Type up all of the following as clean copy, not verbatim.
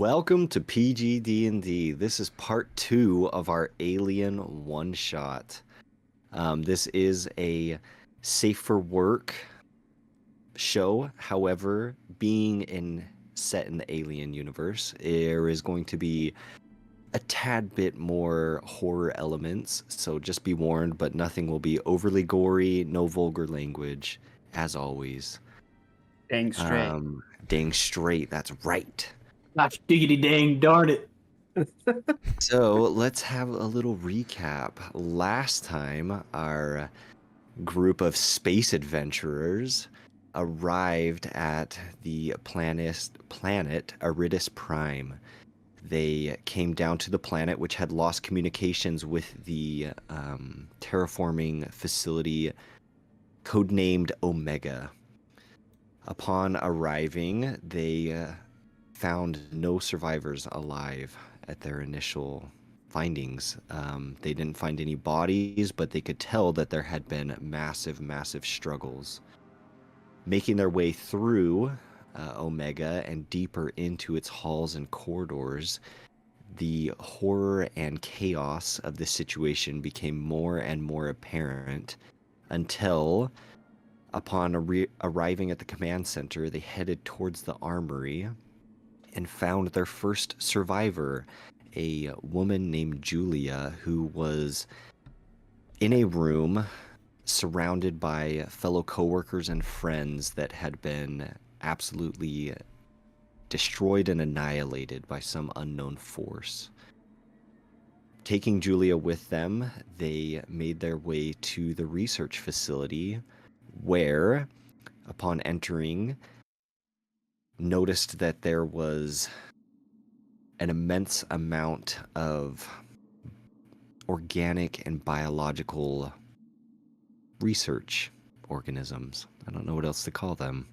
Welcome to PG-DND. This is part 2 of our Alien one-shot. This is a safe for work show. However, being set in the Alien universe, there is going to be a tad bit more horror elements. So just be warned, but nothing will be overly gory, no vulgar language, as always. Dang straight. Dang straight, that's right. Gosh, diggity dang darn it. So let's have a little recap. Last time, our group of space adventurers arrived at the planet Aridus Prime. They came down to the planet, which had lost communications with the terraforming facility codenamed Omega. Upon arriving, they found no survivors alive at their initial findings. They didn't find any bodies, but they could tell that there had been massive struggles. Making their way through Omega and deeper into its halls and corridors, the horror and chaos of the situation became more and more apparent until, upon arriving at the command center, they headed towards the armory and found their first survivor, a woman named Julia, who was in a room surrounded by fellow coworkers and friends that had been absolutely destroyed and annihilated by some unknown force. Taking Julia with them, they made their way to the research facility where, upon entering, noticed that there was an immense amount of organic and biological research organisms. I don't know what else to call them.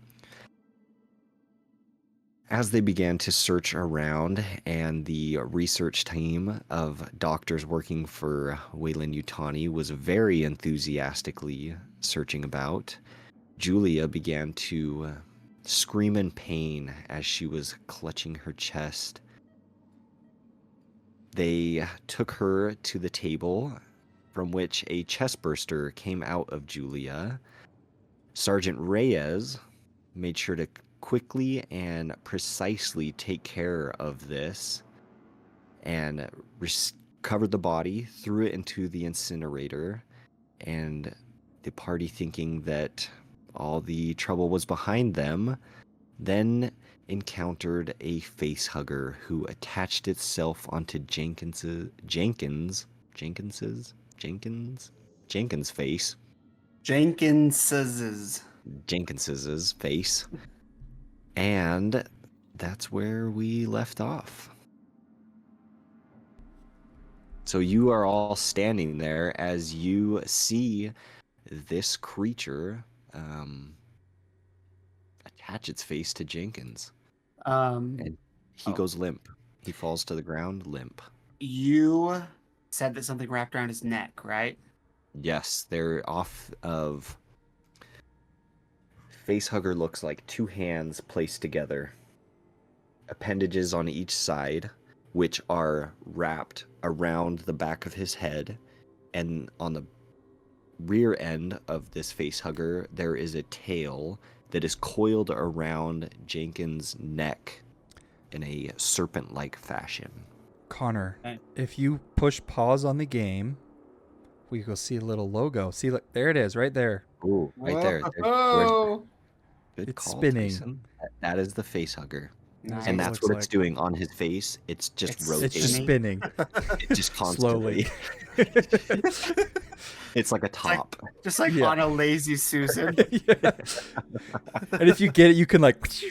As they began to search around, and the research team of doctors working for Weyland-Yutani was very enthusiastically searching about, Julia began to scream in pain as she was clutching her chest. They took her to the table, from which a chestburster came out of Julia. Sergeant Reyes made sure to quickly and precisely take care of this and covered the body, threw it into the incinerator, and the party, thinking that all the trouble was behind them, then encountered a facehugger who attached itself onto Jenkins's face. Jenkins's face. And that's where we left off. So you are all standing there as you see this creature attach its face to Jenkins. And he goes limp. He falls to the ground limp. You said that something wrapped around his neck, right? Yes, they're off of... Facehugger looks like two hands placed together. Appendages on each side, which are wrapped around the back of his head. And on the rear end of this facehugger, there is a tail that is coiled around Jenkins' neck in a serpent-like fashion. Connor, if you push pause on the game, we go see a little logo. See, look, there it is, right there. Ooh, right there. Oh, Good it's call, spinning. Tyson. That is the facehugger. nice. And that's what it's doing on his face. It's just rotating. It's just spinning. It just constantly. Slowly. It's like a top. Just like Yeah. on a lazy Susan. Yeah. And if you get it, you can like, you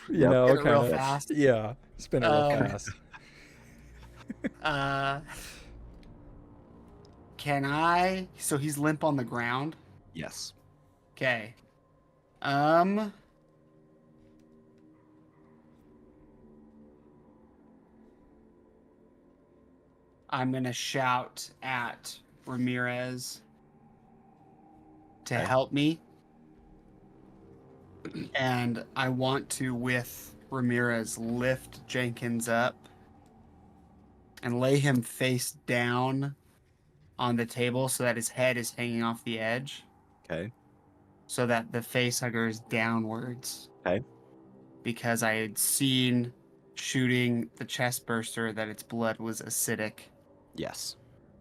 Yep. know, Get it real kind of, fast. yeah, spin it real fast. Can I? So he's limp on the ground. Yes. Okay. I'm gonna shout at Ramirez to help me, and I want to, with Ramirez lift Jenkins up and lay him face down on the table so that his head is hanging off the edge, Okay. so that the face hugger is downwards. Okay. Because I had seen shooting the chest burster that its blood was acidic. Yes.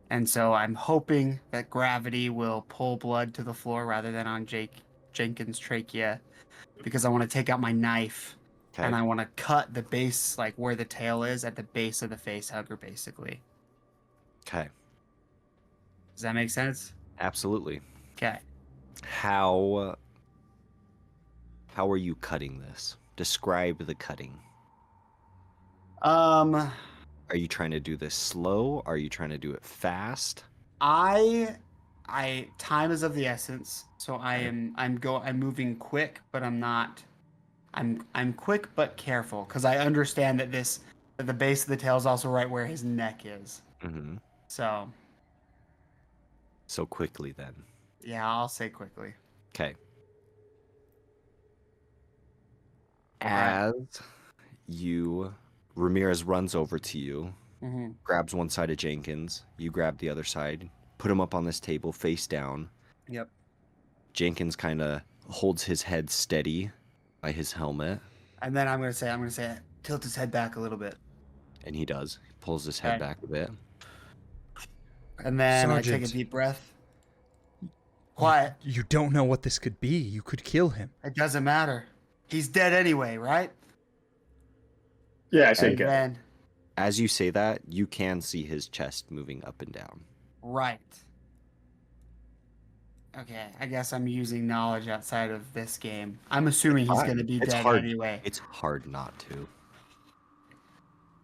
And so I'm hoping that gravity will pull blood to the floor rather than on Jenkins' trachea, because I want to take out my knife Okay. and I want to cut the base, like where the tail is, at the base of the face hugger, basically. Okay. Does that make sense? Absolutely. Okay. How are you cutting this? Describe the cutting. Um, Are you trying to do this slow? Are you trying to do it fast? I time is of the essence, so Okay. I'm moving quick, but I'm not. I'm quick but careful, because I understand that the base of the tail is also right where his neck is. Mm-hmm. So So quickly then. yeah, I'll say quickly. Okay. Alright. As Ramirez runs over to you, Mm-hmm. grabs one side of Jenkins, you grab the other side, put him up on this table face down. Yep. Jenkins kind of holds his head steady by his helmet, And then I'm gonna say tilt his head back a little bit. and he does. He pulls his head Okay. back a bit. And then I take a Sergeant. deep breath. Quiet. You don't know what this could be. You could kill him. It doesn't matter. He's dead anyway, right? Yeah, I say And go. then As you say that, you can see his chest moving up and down. right. Okay, I guess I'm using knowledge outside of this game. I'm assuming he's Fine. going to be It's dead hard. anyway. It's hard not to.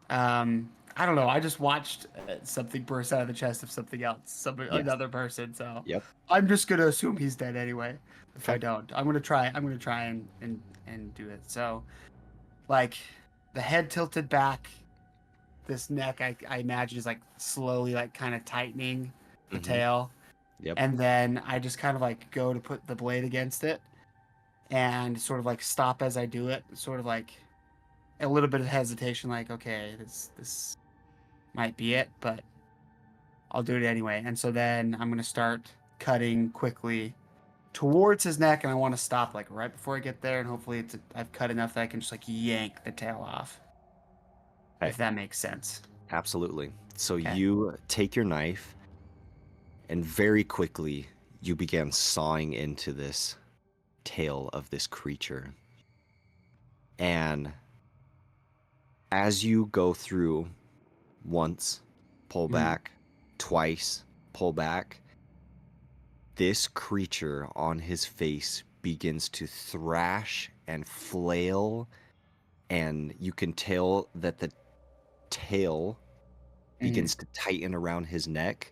I don't know. I just watched something burst out of the chest of something else, Yes. another person. So Yep. I'm just gonna assume he's dead anyway. If I Okay. don't, I'm gonna try and do it. So, like, the head tilted back, this neck I imagine is like slowly like kind of tightening the Mhm. tail, Yep. and then I just kind of like go to put the blade against it, and sort of like stop as I do it, sort of like a little bit of hesitation, like, okay, this might be it, but I'll do it anyway. And so then I'm gonna start cutting quickly towards his neck, and I want to stop like right before I get there, and hopefully I've cut enough that I can just like yank the tail off. Okay. If that makes sense. Absolutely. So Okay. you take your knife, and very quickly you begin sawing into this tail of this creature. And as you go through once, pull Mhm. back, twice, pull back, this creature on his face begins to thrash and flail, and you can tell that the tail begins to tighten around his neck,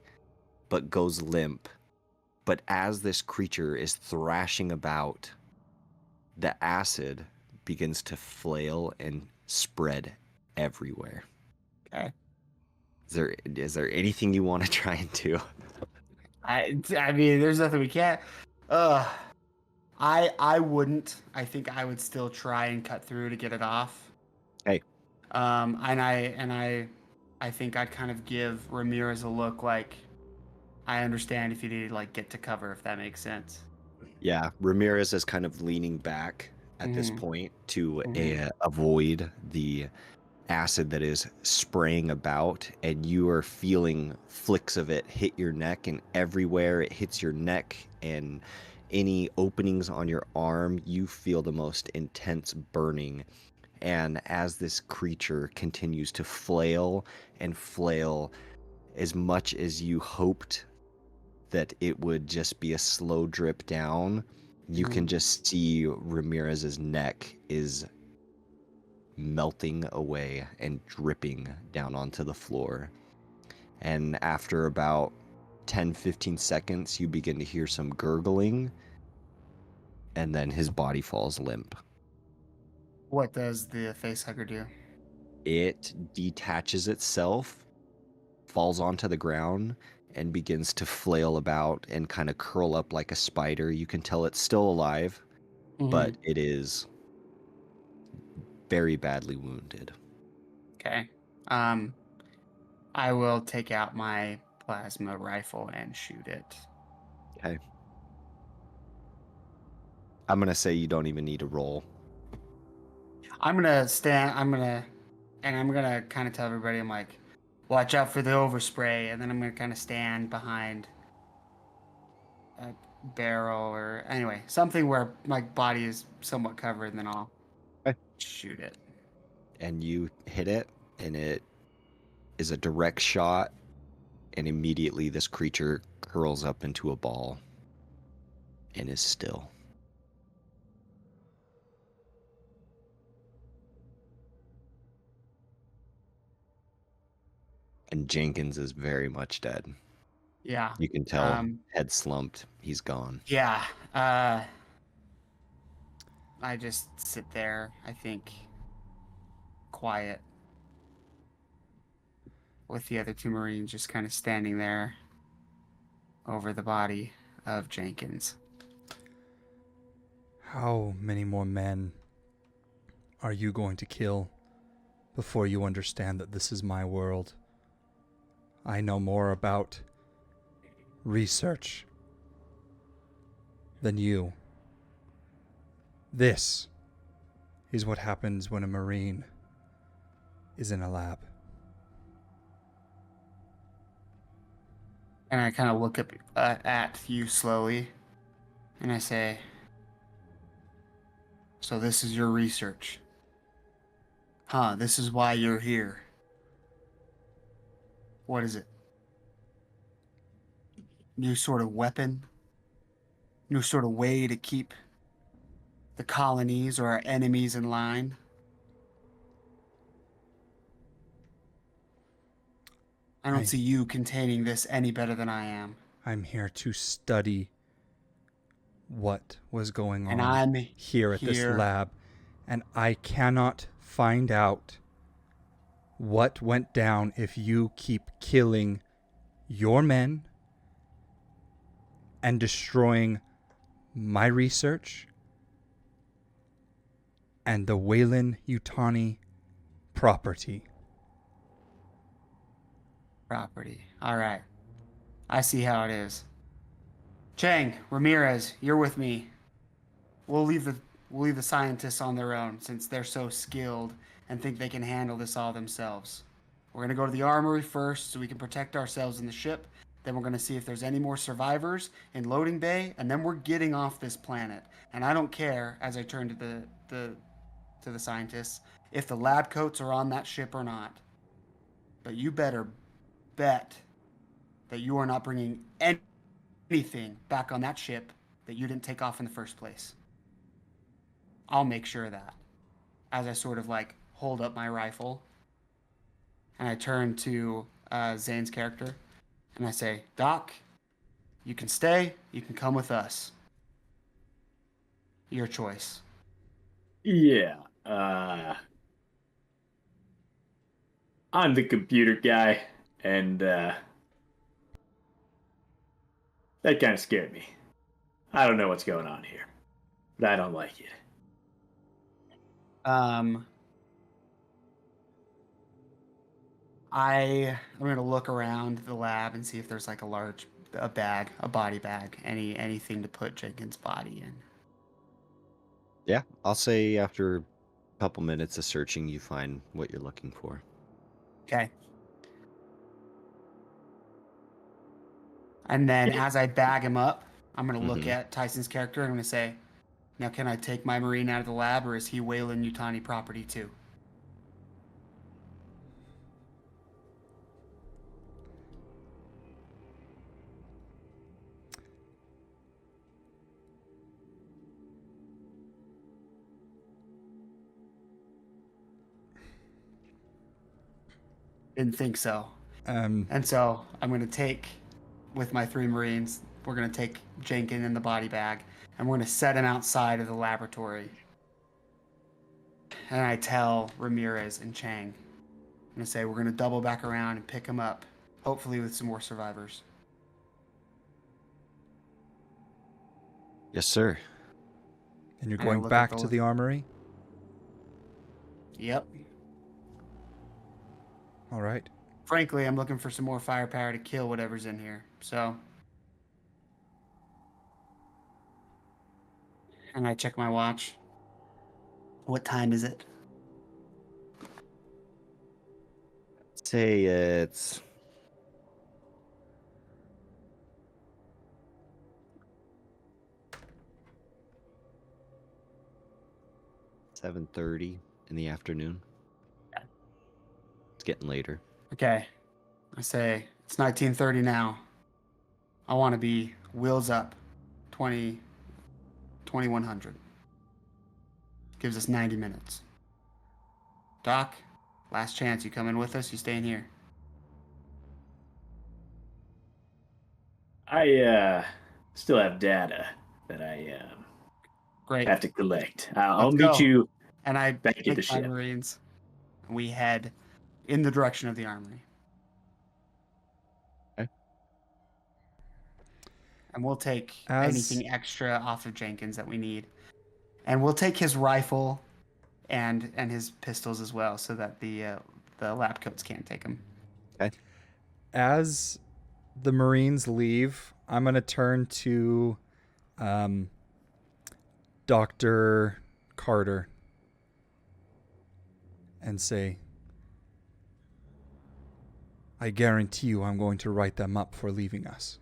but goes limp. But as this creature is thrashing about, the acid begins to flail and spread everywhere. Okay. Is there anything you want to try and do? I mean, there's nothing we can't. I wouldn't. I think I would still try and cut through to get it off. Hey. I think I'd kind of give Ramirez a look like, I understand if you need to like get to cover, if that makes sense. Yeah, Ramirez is kind of leaning back at this Mhm. point to Mhm. avoid the acid that is spraying about, and you are feeling flicks of it hit your neck, and everywhere it hits your neck and any openings on your arm, you feel the most intense burning. And as this creature continues to flail and flail, as much as you hoped that it would just be a slow drip down, you can just see Ramirez's neck is melting away and dripping down onto the floor. And after about 10-15 seconds, you begin to hear some gurgling, and then his body falls limp. What does the face hugger do? It detaches itself, falls onto the ground, and begins to flail about and kind of curl up like a spider. You can tell it's still alive, but it is very badly wounded. Okay. I will take out my plasma rifle and shoot it. Okay. I'm gonna say you don't even need to roll. I'm gonna stand. I'm gonna kind of tell everybody. I'm like, watch out for the overspray, and then I'm gonna kind of stand behind a barrel or anyway something where my body is somewhat covered, and then I'll Okay. shoot it. And you hit it, and it is a direct shot, and immediately this creature curls up into a ball and is still. And Jenkins is very much dead. Yeah. You can tell, head slumped, he's gone. Yeah. I just sit there. I think quiet with the other two Marines just kind of standing there over the body of Jenkins. How many more men are you going to kill before you understand that this is my world? I know more about research than you. This is what happens when a Marine is in a lab. And I kind of look up at you slowly, and I say, so this is your research. Huh, this is why you're here. What is it? New sort of weapon? New sort of way to keep the colonies or our enemies in line? I don't see you containing this any better than I am. I'm here to study what was going And on I'm here at this here- lab, and I cannot find out what went down if you keep killing your men and destroying my research and the Weyland-Yutani property. Property. All right. I see how it is. Chang, Ramirez, you're with me. We'll leave the scientists on their own since they're so skilled and think they can handle this all themselves. We're going to go to the armory first so we can protect ourselves in the ship. Then we're going to see if there's any more survivors in loading bay, and then we're getting off this planet. And I don't care, as I turn to the scientists, if the lab coats are on that ship or not. But you better bet that you are not bringing anything back on that ship that you didn't take off in the first place. I'll make sure of that. As I sort of like hold up my rifle, and I turn to Zane's character, and I say, Doc, you can stay, you can come with us. Your choice. Yeah. I'm the computer guy, and that kind of scared me. I don't know what's going on here, but I don't like it. I'm gonna look around the lab and see if there's like a body bag, anything to put Jenkins' body in. Yeah, I'll say after a couple minutes of searching, you find what you're looking for. Okay. And then as I bag him up, I'm gonna look at Tyson's character and I'm gonna say, now can I take my Marine out of the lab, or is he Weyland-Yutani property too? Didn't think so. And so I'm going to take, with my 3 Marines, we're going to take Jenkins in the body bag, and we're going to set him outside of the laboratory. And I tell Ramirez and Chang, I'm going to say we're going to double back around and pick him up, hopefully with some more survivors. Yes, sir. And you're And I going look back at to the- the armory? Yep. All right. Frankly, I'm looking for some more firepower to kill whatever's in here. So, and I check my watch. What time is it? Say it's 7:30 in the afternoon. It's getting later. Okay. I say it's 19:30 now. I want to be wheels up 2100. Gives us 90 minutes. Doc, last chance. You coming with us? You staying here? I still have data that I Great. have to collect. I'll Let's meet go. you And I back at pick the my ship. Marines. We head in the direction of the armory. Okay. And we'll take As- anything extra off of Jenkins that we need. And we'll take his rifle and his pistols as well, so that the lab coats can't take them. Okay. As the Marines leave, I'm going to turn to Dr. Carter and say, I guarantee you I'm going to write them up for leaving us.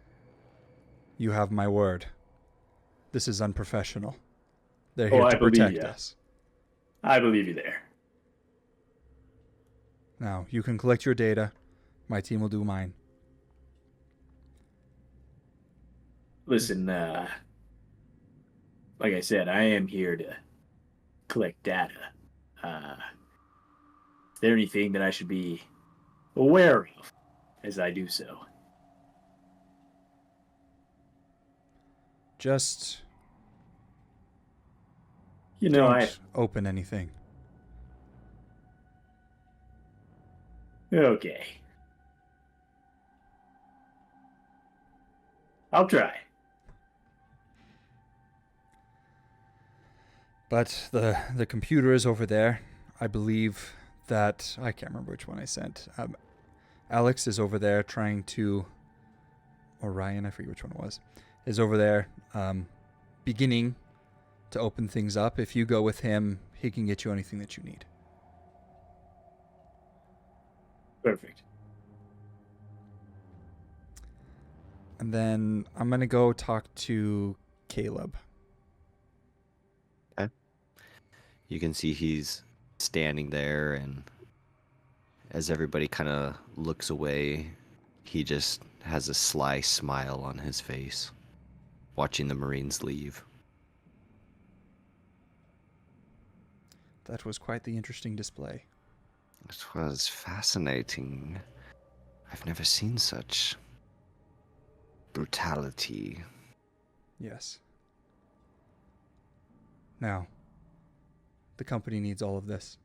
You have my word. This is unprofessional. They're here Oh, to I believe protect ya. us. I believe you there. Now, you can collect your data. My team will do mine. Listen, like I said, I am here to collect data. Is there anything that I should be aware of as I do so? Just You know, don't open anything. Okay. I'll try. But the computer is over there. I believe that I can't remember which one I sent. Alex is over there trying to, or Ryan, I forget which one it was, is over there beginning to open things up. If you go with him, he can get you anything that you need. Perfect. And then I'm going to go talk to Caleb. You can see he's standing there, and as everybody kind of looks away, he just has a sly smile on his face, watching the Marines leave. That was quite the interesting display. It was fascinating. I've never seen such brutality. Yes. Now, the company needs all of this.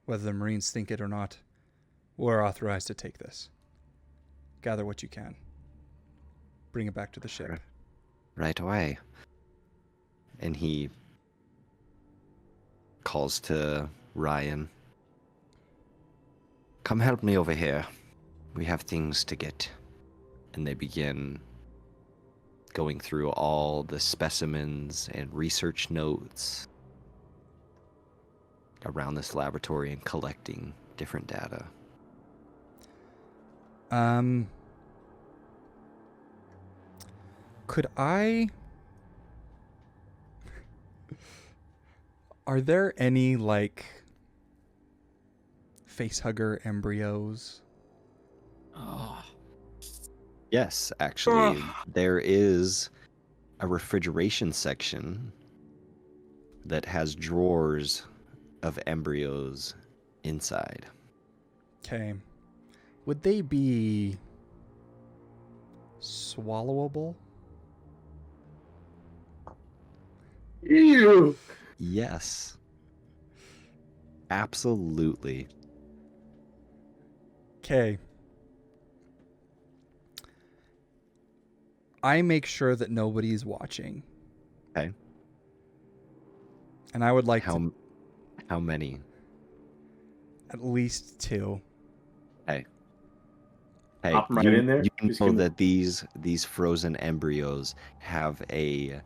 Whether the Marines think it or not, we're authorized to take this. Gather what you can. Bring it back to the ship. Right away. And he calls to Ryan. Come help me over here. We have things to get. And they begin going through all the specimens and research notes around this laboratory and collecting different data. Could I... Are there any, like, facehugger embryos? Oh. Yes, actually, there is a refrigeration section that has drawers of embryos inside. Okay. Would they be swallowable? Ew. Yes. Absolutely. Okay. I make sure that nobody's watching. Okay. And I would like How How many? At least 2. Hey, Hop 'em right in there. You Just know give 'em- that these frozen embryos have a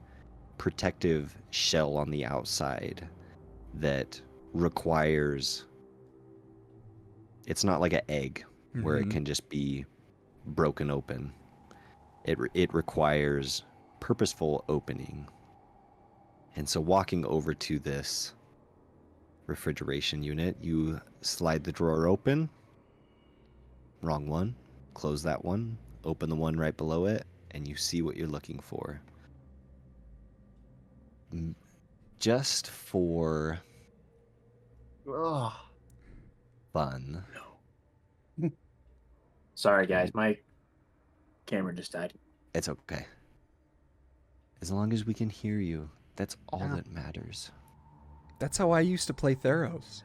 protective shell on the outside that requires. It's not like an egg where it Mhm. can just be broken open. It requires purposeful opening. And so walking over to this refrigeration unit, you slide the drawer open. Wrong one. Close that one. Open the one right below it, and you see what you're looking for. Just for Ugh. fun. Sorry, guys. My camera just died. It's okay. As long as we can hear you, that's all Yeah. that matters. That's how I used to play Theros.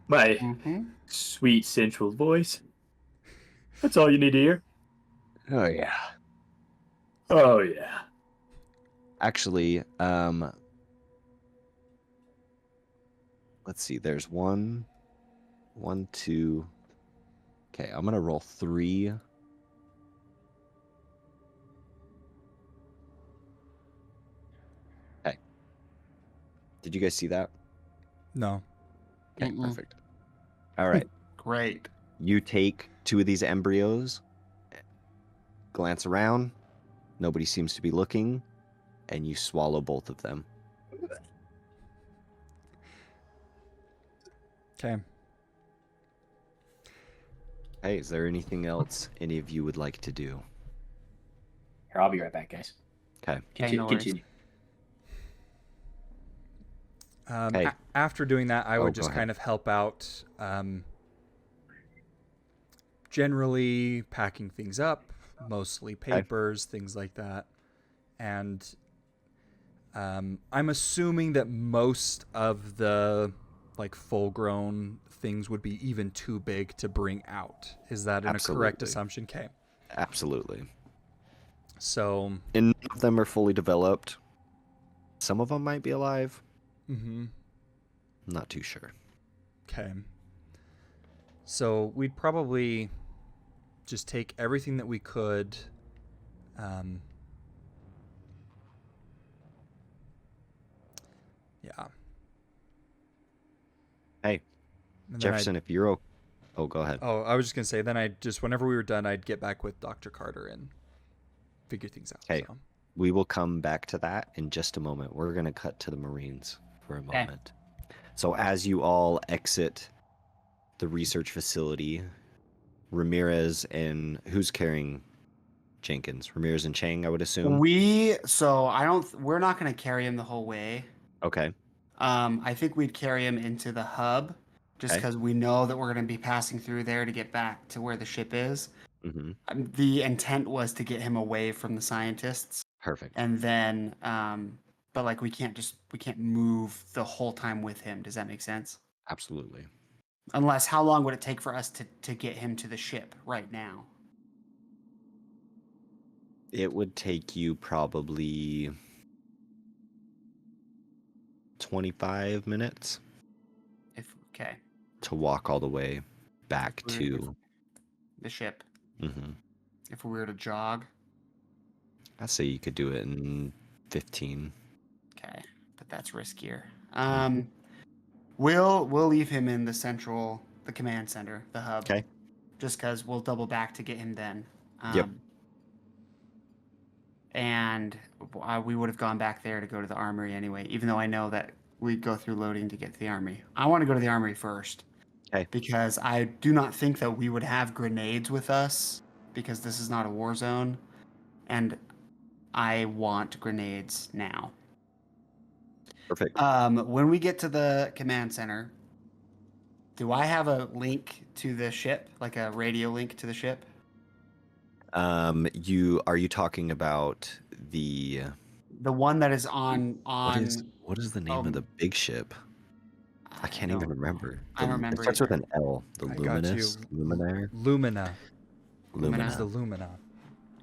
My Mm-hmm. sweet, sensual voice. That's all you need to hear. Oh yeah. Oh, yeah. Actually, let's see. There's one, two. Okay, I'm gonna roll 3. Okay. Did you guys see that? No. Okay, Mm-mm. perfect. All right. Great. You take 2 of these embryos, glance around, nobody seems to be looking, and you swallow both of them. Okay. Hey, is there anything else any of you would like to do? Here, I'll be right back, guys. Okay. Okay, no worries. Continue. Hey. After doing that, I Oh, would go just ahead. kind of help out, generally packing things up, mostly papers, things like that. And I'm assuming that most of the like full-grown things would be even too big to bring out. Is that a correct Absolutely. assumption? Okay. Absolutely. So, And none of them are fully developed. Some of them might be alive. mm-hmm. I'm not too sure. Okay. So we'd probably just take everything that we could. Yeah. Hey, And then Jefferson, if you're oh, go ahead. Oh, I was just gonna say. Then I just whenever we were done, I'd get back with Dr. Carter and figure things out. Okay. So. We will come back to that in just a moment. We're going to cut to the Marines for a moment. So as you all exit the research facility, Ramirez and who's carrying Jenkins? Ramirez and Chang, I would assume. We're not going to carry him the whole way. Okay. I think we'd carry him into the hub just Okay. because we know that we're going to be passing through there to get back to where the ship is. Mm-hmm. The intent was to get him away from the scientists. Perfect. And then, but like we can't move the whole time with him. Does that make sense? Absolutely. Unless, how long would it take for us to get him to the ship right now? It would take you probably 25 minutes Okay. to walk all the way back If to. the ship. Mm-hmm. If we were to jog. I'd say you could do it in 15. Okay, but that's riskier. We'll leave him in the command center, the hub. Okay. Just because we'll double back to get him then. Yep. And we would have gone back there to go to the armory anyway, even though I know that we'd go through loading to get to the armory. I want to go to the armory first. Okay. Because I do not think that we would have grenades with us because this is not a war zone. And I want grenades now. Perfect. When we get to the command center, do I have a link to the ship, like a radio link to the ship? Are you talking about the one that is on what is the name of the big ship? I can't even remember. I don't remember. It starts with an L. The I got Luminous, Luminaire, Lumina. Lumina. It's the Lumina.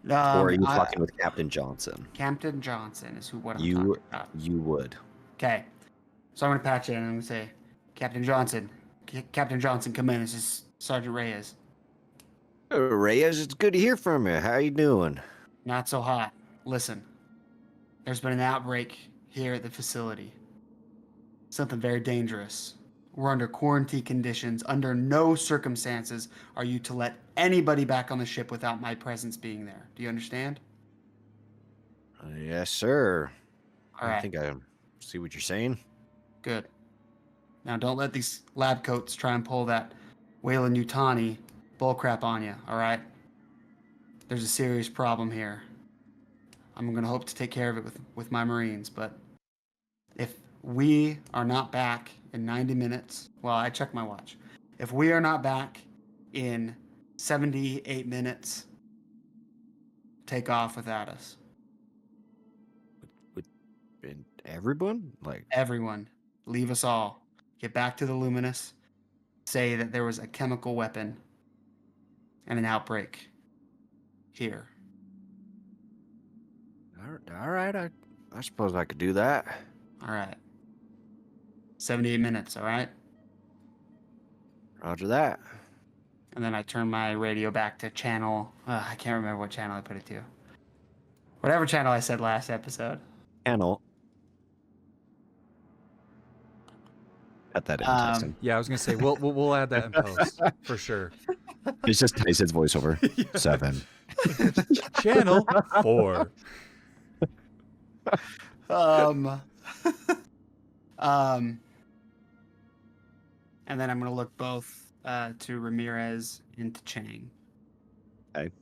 Or are you talking with Captain Johnson? Captain Johnson is what I'm You talking about. you would. Okay, so I'm gonna patch it and I'm gonna say, Captain Johnson. Captain Johnson, come in. This is Sergeant Reyes. Reyes, it's good to hear from you. How you doing? Not so hot. Listen, there's been an outbreak here at the facility. Something very dangerous. We're under quarantine conditions. Under no circumstances are you to let anybody back on the ship without my presence being there. Do you understand? Yes, sir. All I right. think I see what you're saying. Good. Now don't let these lab coats try and pull that Wayland Utani bullcrap on you, all right? There's a serious problem here. I'm going to hope to take care of it with my Marines, but if we are not back in 90 minutes, well, I checked my watch. If we are not back in 78 minutes, take off without us. And everyone? Like, Everyone, leave us all. Get back to the Luminous. Say that there was a chemical weapon and an outbreak here. all right, I suppose I could do that. All right. 78 minutes, all right? Roger that. And then I turn my radio back to channel. I can't remember what channel I put it to. Whatever channel I said last episode. Channel. Cut that in, Tyson. Yeah, I was gonna say we'll add that in post for sure. It's just Tyson's voiceover. 7. Channel 4. And then I'm gonna look both to Ramirez and to Chang. Okay.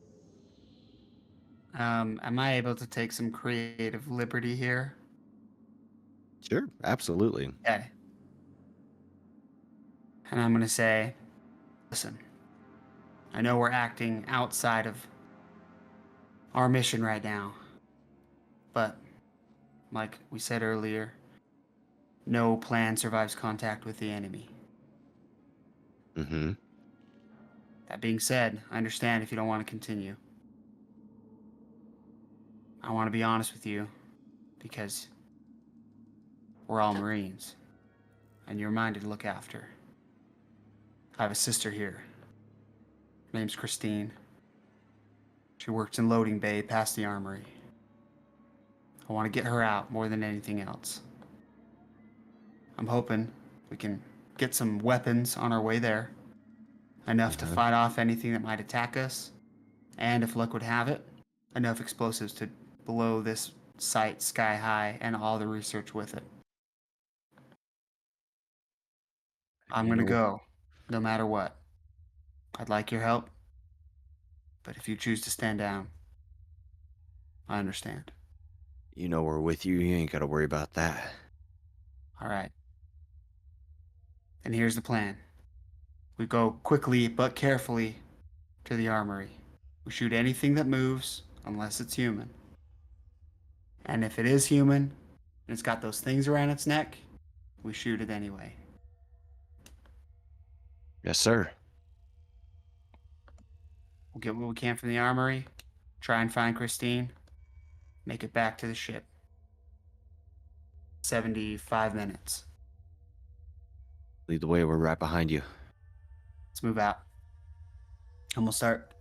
Am I able to take some creative liberty here? Sure, absolutely. Okay. And I'm gonna say, listen, I know we're acting outside of our mission right now, but like we said earlier, no plan survives contact with the enemy. Mm-hmm. That being said, I understand if you don't want to continue. I want to be honest with you because we're all Marines and you're minded to look after. I have a sister here. Her name's Christine. She works in loading bay past the armory. I want to get her out more than anything else. I'm hoping we can get some weapons on our way there. Enough to fight off anything that might attack us. And if luck would have it, enough explosives to blow this site sky high and all the research with it. I'm going to go, no matter what. I'd like your help. But if you choose to stand down, I understand. You know we're with you. You ain't got to worry about that. All right. And here's the plan. We go quickly but carefully to the armory. We shoot anything that moves, unless it's human. And if it is human, and it's got those things around its neck, we shoot it anyway. Yes, sir. We'll get what we can from the armory, try and find Christine, make it back to the ship. 75 minutes. Lead the way. We're right behind you. Let's move out. And we'll start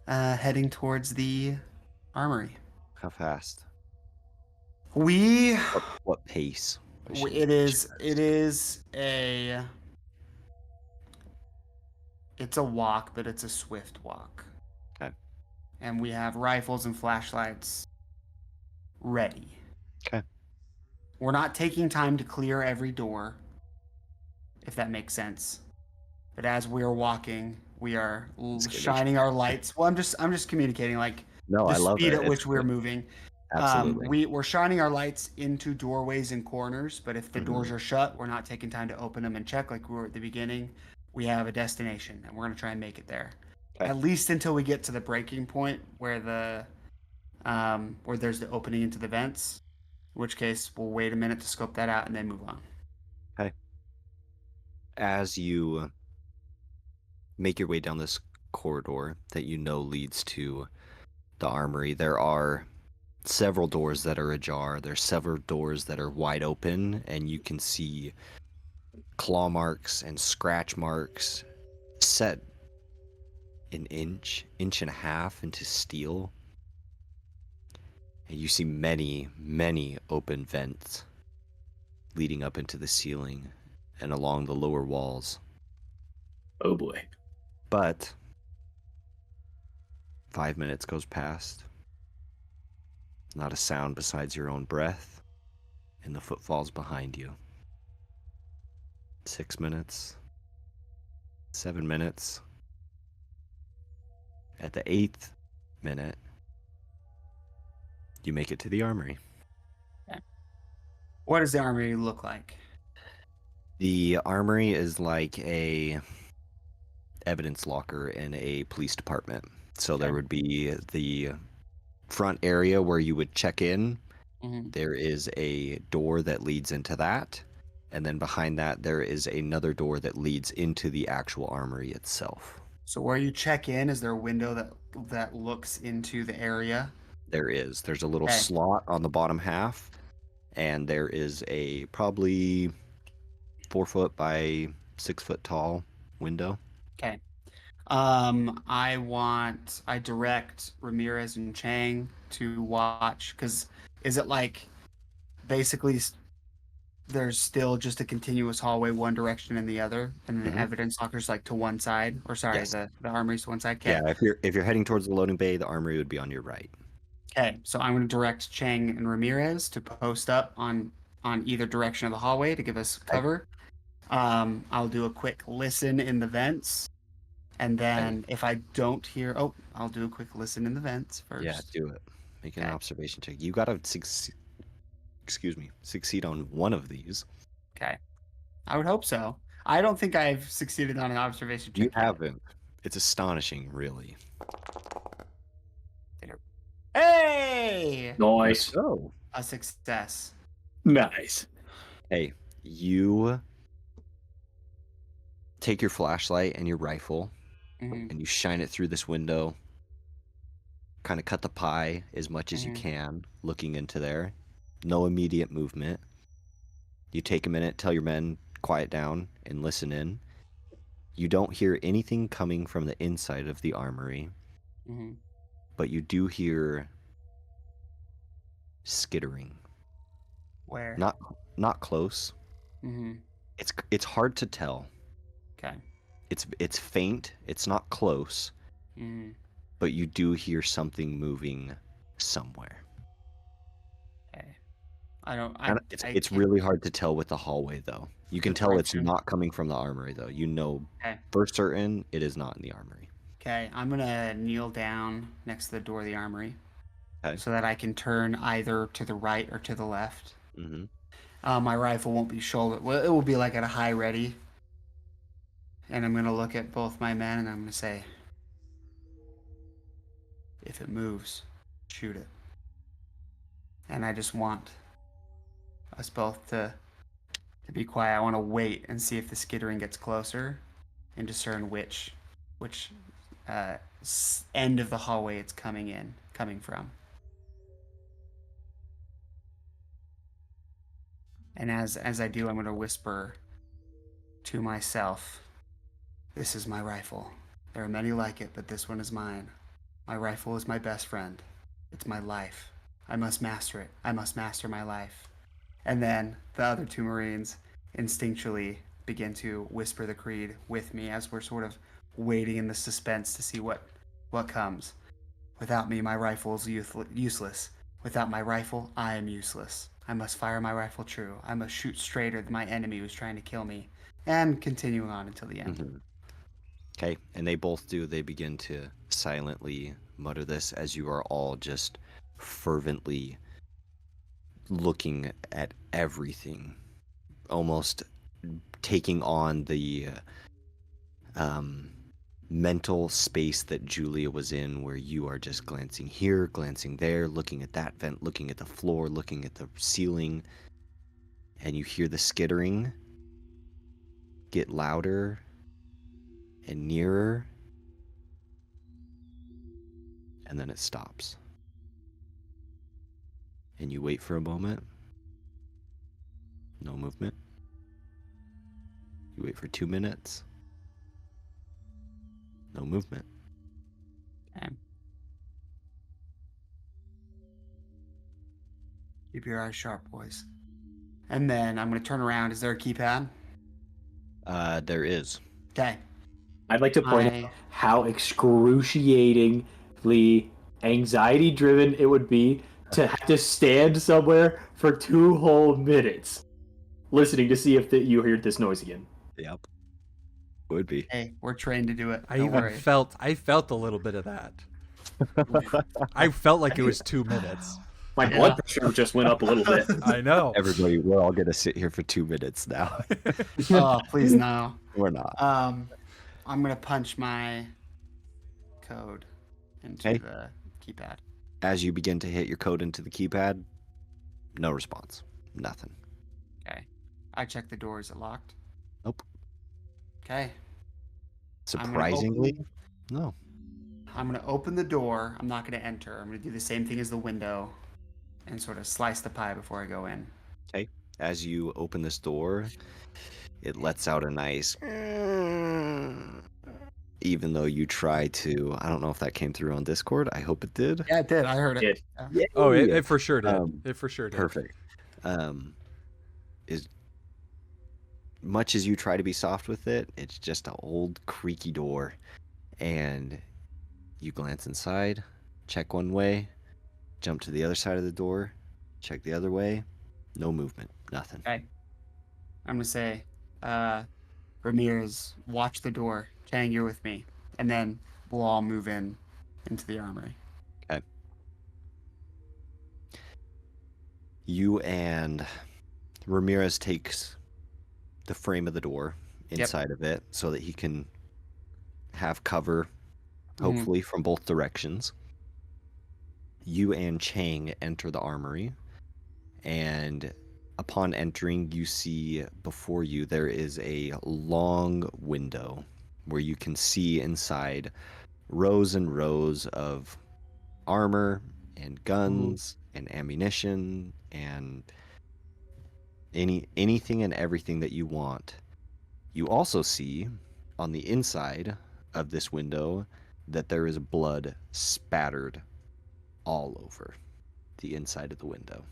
heading towards the armory. How fast? We... What pace? It is it's a walk, but it's a swift walk. Okay. And we have rifles and flashlights ready. Okay. We're not taking time to clear every door, if that makes sense. But as we're walking, we are shining our lights. Well, I'm just communicating like No, the I love speed it. at which we're moving. Absolutely. We're shining our lights into doorways and corners, but if the doors are shut, we're not taking time to open them and check like we were at the beginning. We have a destination, and we're going to try and make it there. Okay. At least until we get to the breaking point where where there's the opening into the vents, in which case we'll wait a minute to scope that out and then move on. Okay. As you make your way down this corridor that you know leads to the armory, there are several doors that are ajar. There's several doors that are wide open, and you can see claw marks and scratch marks set an inch and a half into steel. And you see many, many open vents leading up into the ceiling and along the lower walls. Oh boy. But 5 minutes goes past. Not a sound besides your own breath and the footfalls behind you. 6 minutes. 7 minutes. At the 8th minute, you make it to the armory. What does the armory look like? The armory is like a evidence locker in a police department. So there Okay. would be the front area where you would check in. Mhm. There is a door that leads into that. And then behind that, there is another door that leads into the actual armory itself. So where you check in, is there a window that looks into the area? There is. There's a little Okay. slot on the bottom half. And there is a probably 4 foot by 6 foot tall window. Okay. I direct Ramirez and Chang to watch, because is it like basically there's still just a continuous hallway one direction and the other, and the Mhm. evidence locker's like to one side, or sorry, Yes. the armory's to one side? Okay. Yeah, if you're heading towards the loading bay, the armory would be on your right. Okay, so I'm going to direct Chang and Ramirez to post up on either direction of the hallway to give us cover. I'll do a quick listen in the vents, and then if I don't hear, I'll do a quick listen in the vents first. Yeah, do it. Make an Okay. observation check. You gotta succeed on one of these. Okay, I would hope so. I don't think I've succeeded on an observation check You yet. haven't. It's astonishing, really. Hey, Nice. So, a success. Nice. hey, you take your flashlight and your rifle Mhm. and you shine it through this window. Kind of cut the pie as much as you Mhm. can, looking into there. No immediate movement. You take a minute, tell your men, quiet down, and listen in. You don't hear anything coming from the inside of the armory, Mhm. but you do hear skittering. Where? Not close. Mhm. It's hard to tell. Okay. It's faint. It's not close, Mhm. but you do hear something moving somewhere. Okay. I don't. And I it's can't. really hard to tell with the hallway though. You can The tell it's direction. not coming from the armory though. You know Okay. for certain it is not in the armory. Okay, I'm gonna kneel down next to the door of the armory, Okay. so that I can turn either to the right or to the left. Mm-hmm. My rifle won't be shouldered. Well, it will be like at a high ready. And I'm gonna look at both my men and I'm gonna say, if it moves, shoot it. And I just want us both to be quiet. I want to wait and see if the skittering gets closer, and discern which end of the hallway it's coming from. And as I do, I'm going to whisper to myself, "This is my rifle. There are many like it, but this one is mine. My rifle is my best friend. It's my life. I must master it. I must master my life." And then the other two Marines instinctually begin to whisper the creed with me as we're sort of waiting in the suspense to see what comes. Without me, my rifle is useless. Without my rifle, I am useless. I must fire my rifle true. I must shoot straighter than my enemy who's trying to kill me. And continuing on until the end. Mm-hmm. Okay, and they both do. They begin to silently mutter this as you are all just fervently looking at everything, almost taking on the um, mental space that Julia was in, where you are just glancing here, glancing there, looking at that vent, looking at the floor, looking at the ceiling, and you hear the skittering get louder and nearer, and then it stops. And you wait for a moment. No movement. You wait for 2 minutes. No movement. Okay. Keep your eyes sharp, boys. And then I'm going to turn around. Is there a keypad? There is. Okay. I'd like to point out how excruciatingly anxiety-driven it would be to have to stand somewhere for 2 whole minutes, listening to see if you heard this noise again. Yep. Would be. Hey, we're trained to do it. I Don't even worry. felt a little bit of that. I felt like it was 2 minutes. My blood pressure just went up a little bit. I know. Everybody, we're all gonna sit here for 2 minutes now. Oh, please no. We're not. I'm gonna punch my code into Okay. the keypad. As you begin to hit your code into the keypad, no response. Nothing. Okay. I check the door. Is it locked? Nope. Okay. Surprisingly, no. I'm gonna open the door. I'm not gonna enter. I'm gonna do the same thing as the window, and sort of slice the pie before I go in. Okay. As you open this door, it lets out a nice. Even though you try to, I don't know if that came through on Discord. I hope it did. Yeah, it did. I heard it. Yeah. Oh, it for sure did. Um, It for sure did. Perfect. As much as you try to be soft with it, it's just an old creaky door, and you glance inside, check one way, jump to the other side of the door, check the other way, no movement, nothing. Okay. I'm gonna say, Ramirez, watch the door. Chang, you're with me, and then we'll all move into the armory. You and Ramirez takes the frame of the door inside of it so that he can have cover, hopefully, from both directions. You and Chang enter the armory, and upon entering, you see before you there is a long window where you can see inside rows and rows of armor and guns and ammunition and anything and everything that you want. You also see on the inside of this window that there is blood spattered all over the inside of the window.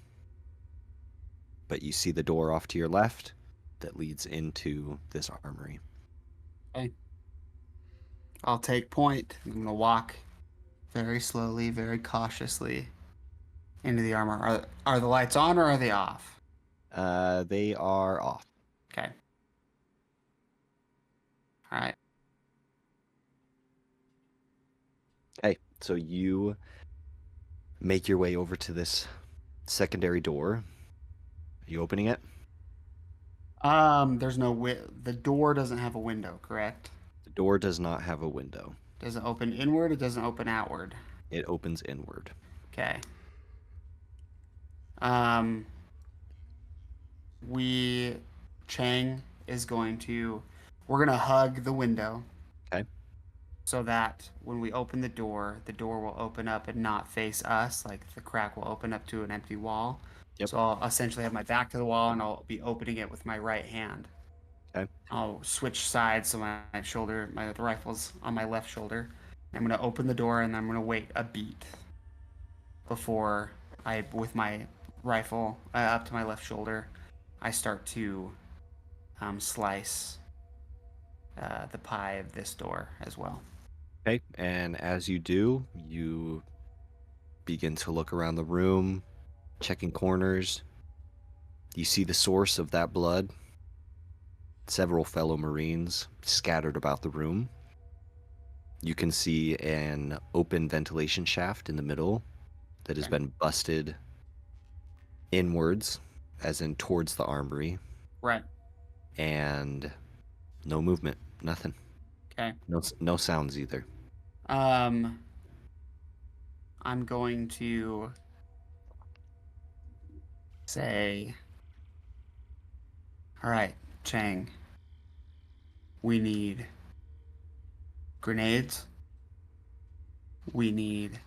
But you see the door off to your left that leads into this armory. Okay. I'll take point. I'm gonna walk very slowly, very cautiously into the armor. Are the lights on or are they off? They are off. Okay. All right. Okay, so you make your way over to this secondary door. Are you opening it? There's no the door doesn't have a window, correct? The door does not have a window. Does it open inward? It doesn't open outward. It opens inward. Okay. Chang is going to, we're gonna hug the window. Okay. So that when we open the door will open up and not face us. Like the crack will open up to an empty wall. Yep. So I'll essentially have my back to the wall and I'll be opening it with my right hand. Okay. I'll switch sides so my rifle's on my left shoulder. I'm gonna open the door and I'm gonna wait a beat before I, with my rifle up to my left shoulder, I start to slice the pie of this door as well. Okay, and as you do, you begin to look around the room, checking corners. You see the source of that blood. Several fellow Marines scattered about the room. You can see an open ventilation shaft in the middle that has been busted inwards, as in towards the armory. Right. And no movement, nothing. Okay. No sounds either. I'm going to say, all right, Chang, we need grenades. We need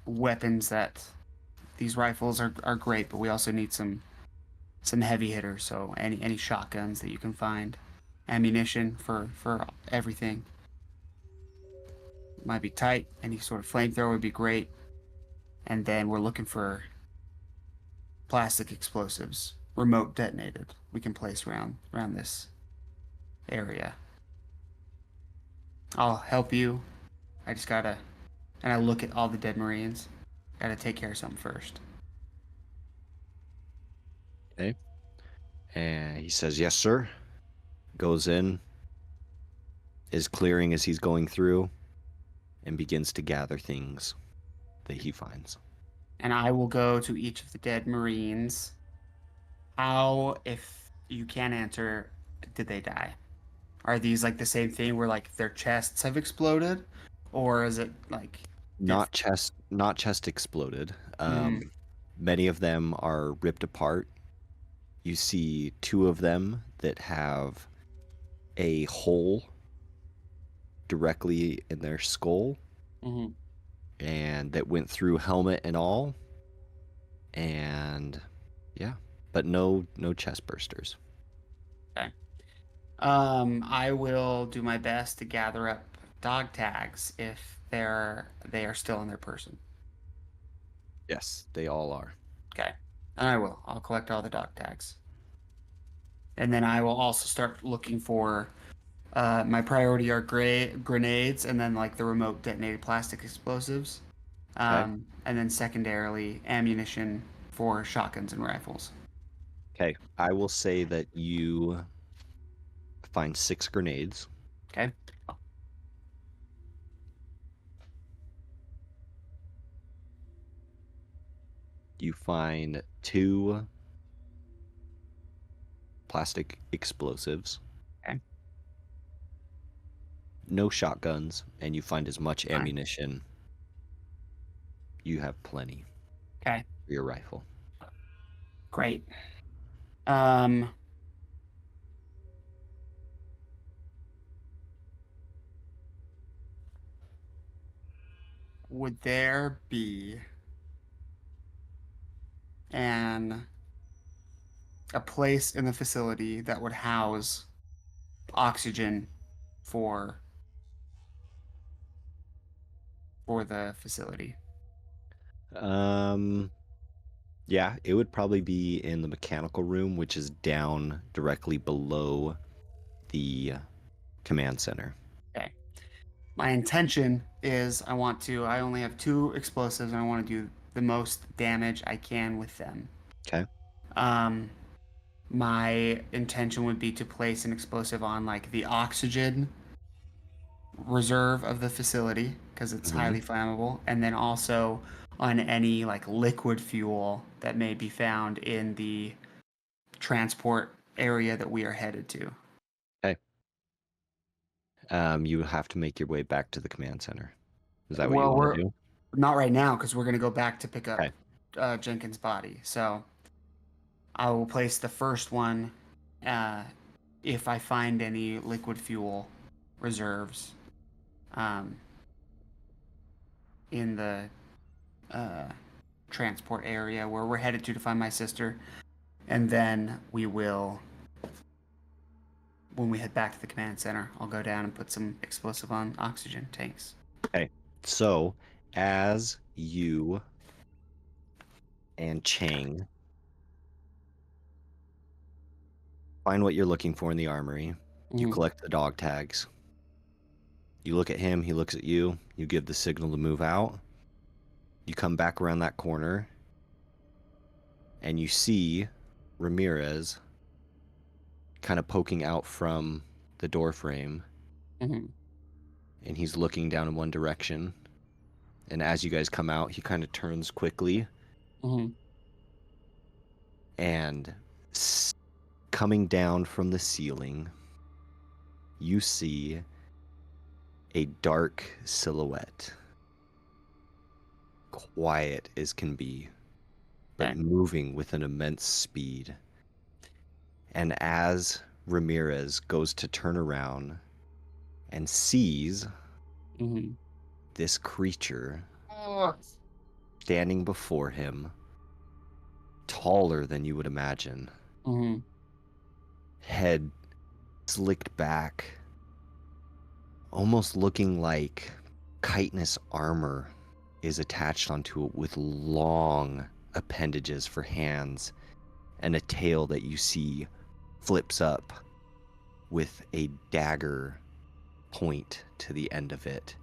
weapons that, these rifles are great, but we also need some some heavy hitters, so any shotguns that you can find, ammunition for everything. Might be tight. Any sort of flamethrower would be great. And then we're looking for plastic explosives, remote detonated. We can place around this area. I'll help you. I just gotta, and I look at all the dead Marines. Gotta take care of something first. Okay. And he says, yes, sir. Goes in, is clearing as he's going through, and begins to gather things that he finds. And I will go to each of the dead Marines. How, if you can't answer, did they die? Are these like the same thing where like their chests have exploded? Or is it like Not chest exploded. Mhm. Many of them are ripped apart. You see 2 of them that have a hole directly in their skull, Mhm. and that went through helmet and all. And yeah, but no chest bursters. Okay. I will do my best to gather up dog tags if they are still on their person. Yes, they all are. Okay. And I will. I'll collect all the dog tags. And then I will also start looking for my priority are grenades and then like the remote detonated plastic explosives. Okay. And then secondarily ammunition for shotguns and rifles. Okay, I will say that you find 6 grenades. Okay. You find 2 plastic explosives. Okay. No shotguns, and you find as much Fine. ammunition. You have plenty Okay. for your rifle. Great. Um, would there be an a place in the facility that would house oxygen for the facility? Yeah, it would probably be in the mechanical room, which is down directly below the command center. Okay. My intention is I only have 2 explosives and I want to do the most damage I can with them. Okay. Um, my intention would be to place an explosive on like the oxygen reserve of the facility because it's Mhm. highly flammable, and then also on any like liquid fuel that may be found in the transport area that we are headed to. Okay. You have to make your way back to the command center. Is that what you Well, want we're to do? not right now because we're going to go back to pick up Okay. Jenkins' body. So I will place the first one uh, if I find any liquid fuel reserves in the transport area where we're headed to find my sister. And then we will, when we head back to the command center, I'll go down and put some explosive on oxygen tanks. Okay. So, as you and Chang find what you're looking for in the armory, you Mhm. collect the dog tags. You look at him, he looks at you, you give the signal to move out. You come back around that corner, and you see Ramirez kind of poking out from the door frame, Mhm. and he's looking down in one direction. And as you guys come out, he kind of turns quickly, Mhm. and coming down from the ceiling, you see a dark silhouette, quiet as can be, but Okay. moving with an immense speed. And as Ramirez goes to turn around and sees Mhm. this creature Oh. standing before him, taller than you would imagine, Mm-hmm. Head slicked back, almost looking like chitinous armor is attached onto it with long appendages for hands, and a tail that you see flips up with a dagger point to the end of it,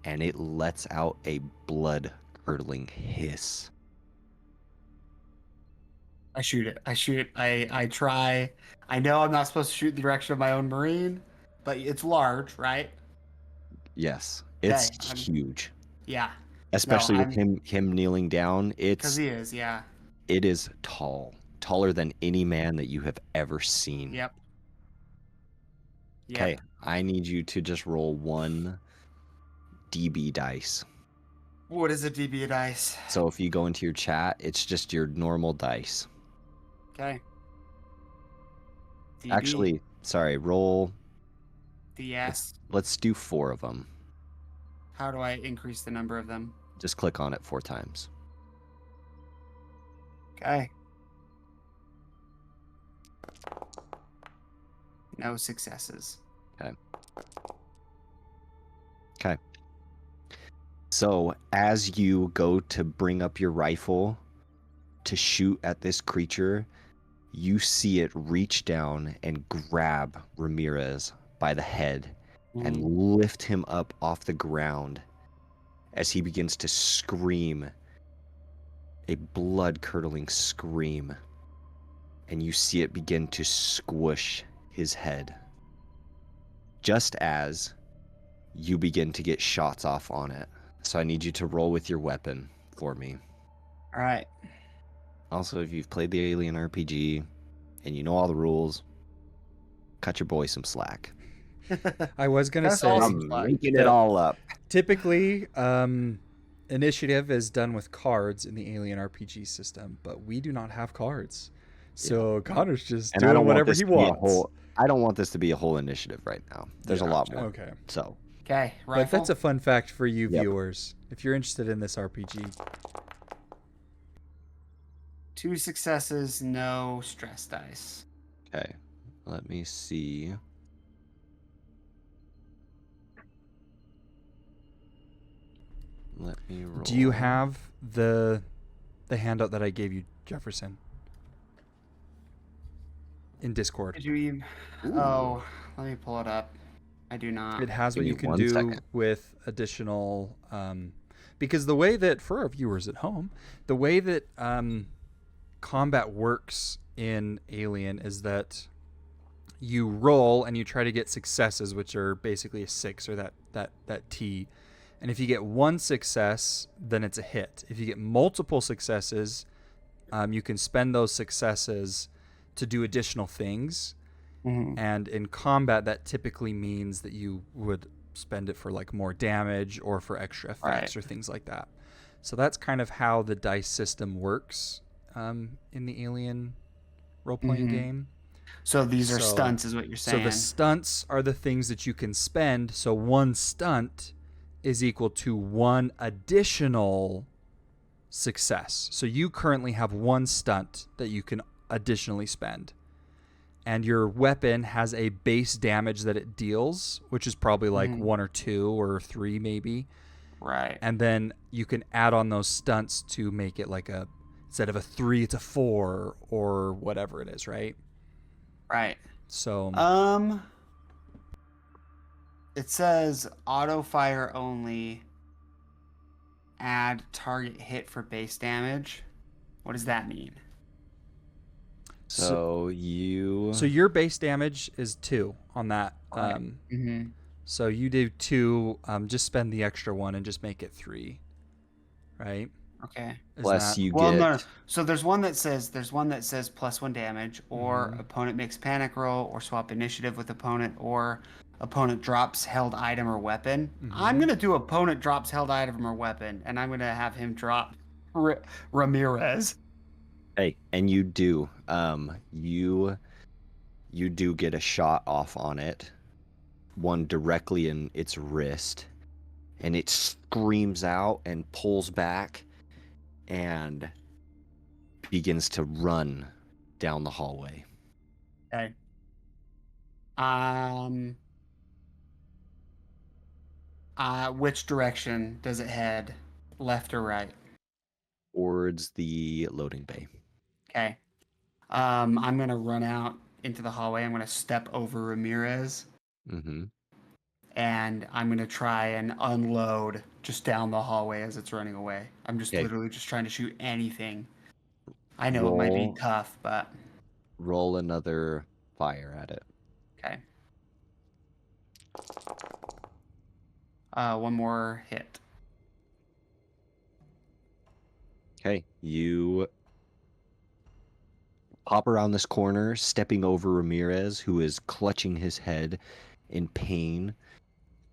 and it lets out a blood-curdling hiss. I shoot it. I try. I know I'm not supposed to shoot in the direction of my own marine, but it's large, right? Yes, it's Okay, I'm- huge. Yeah. Especially with I'm- him kneeling down. Because he is, yeah. It is tall. Taller than any man that you have ever seen. Yep. Okay, I need you to just roll 1 DB dice. What is a DB dice? So if you go into your chat, it's just your normal dice. Okay. DB, Actually, sorry, roll. DS. Let's do 4 of them. How do I increase the number of them? Just click on it 4 times. Okay. No successes. Okay. So as you go to bring up your rifle to shoot at this creature, you see it reach down and grab Ramirez by the head and lift him up off the ground as he begins to scream, a blood-curdling scream, and you see it begin to squish his head. Just as you begin to get shots off on it. So I need you to roll with your weapon for me. All right. Also, if you've played the Alien RPG and you know all the rules, cut your boy some slack. I was gonna That's say, awesome. I'm making it all up. typically, initiative is done with cards in the Alien RPG system, but we do not have cards. So Connor's just And I doing don't want whatever this he to be a wants. whole. I don't want this to be a whole initiative right now. There's a lot more. Okay. So Okay, But rifle. that's a fun fact for you Yep. viewers. If you're interested in this RPG, 2 successes, no stress dice. okay, let me see. Let me roll. do you have the handout that I gave you, Jefferson? In Discord. Did you even... Oh, let me pull it up. I do not. It has Give what me you can 1 do second. with additional because the way that, for our viewers at home, the way that combat works in Alien is that you roll and you try to get successes, which are basically a 6 or that T. And if you get 1 success, then it's a hit. If you get multiple successes, you can spend those successes to do additional things. Mhm. And in combat, that typically means that you would spend it for like more damage or for extra effects Right. or things like that. So that's kind of how the dice system works in the Alien role-playing Mhm. game. So these are So- stunts, is what you're saying. So the stunts are the things that you can spend. So 1 stunt is equal to 1 additional success. So you currently have 1 stunt that you can additionally spend. And your weapon has a base damage that it deals, which is probably like Mhm. 1 or 2 or 3 maybe. Right. And then you can add on those stunts to make it like a, instead of a 3, it's a 4 or whatever it is, right? Right. So It says auto fire only. Add target hit for base damage. What does that mean? So you. So your base damage is 2 on that. Mm-hmm. So you do 2. Just spend the extra 1 and just make it 3, right? Okay. Is Plus that- you Well, get. no. So there's one that says +1 damage, or Mhm. opponent makes panic roll, or swap initiative with opponent, or opponent drops held item or weapon. I'm Mhm. gonna do opponent drops held item or weapon, and I'm gonna have him drop Ramirez. Hey, and you do. You do get a shot off on it. One directly in its wrist. And it screams out and pulls back and begins to run down the hallway. Okay. Which direction does it head? Left or right? Towards the loading bay. Okay. I'm gonna run out into the hallway. I'm gonna step over Ramirez, Mm-hmm. and I'm gonna try and unload just down the hallway as it's running away. I'm just Okay. literally just trying to shoot anything. I know it might be tough, but Roll another fire at it. okay. One more hit. Okay, you pop around this corner, stepping over Ramirez, who is clutching his head in pain,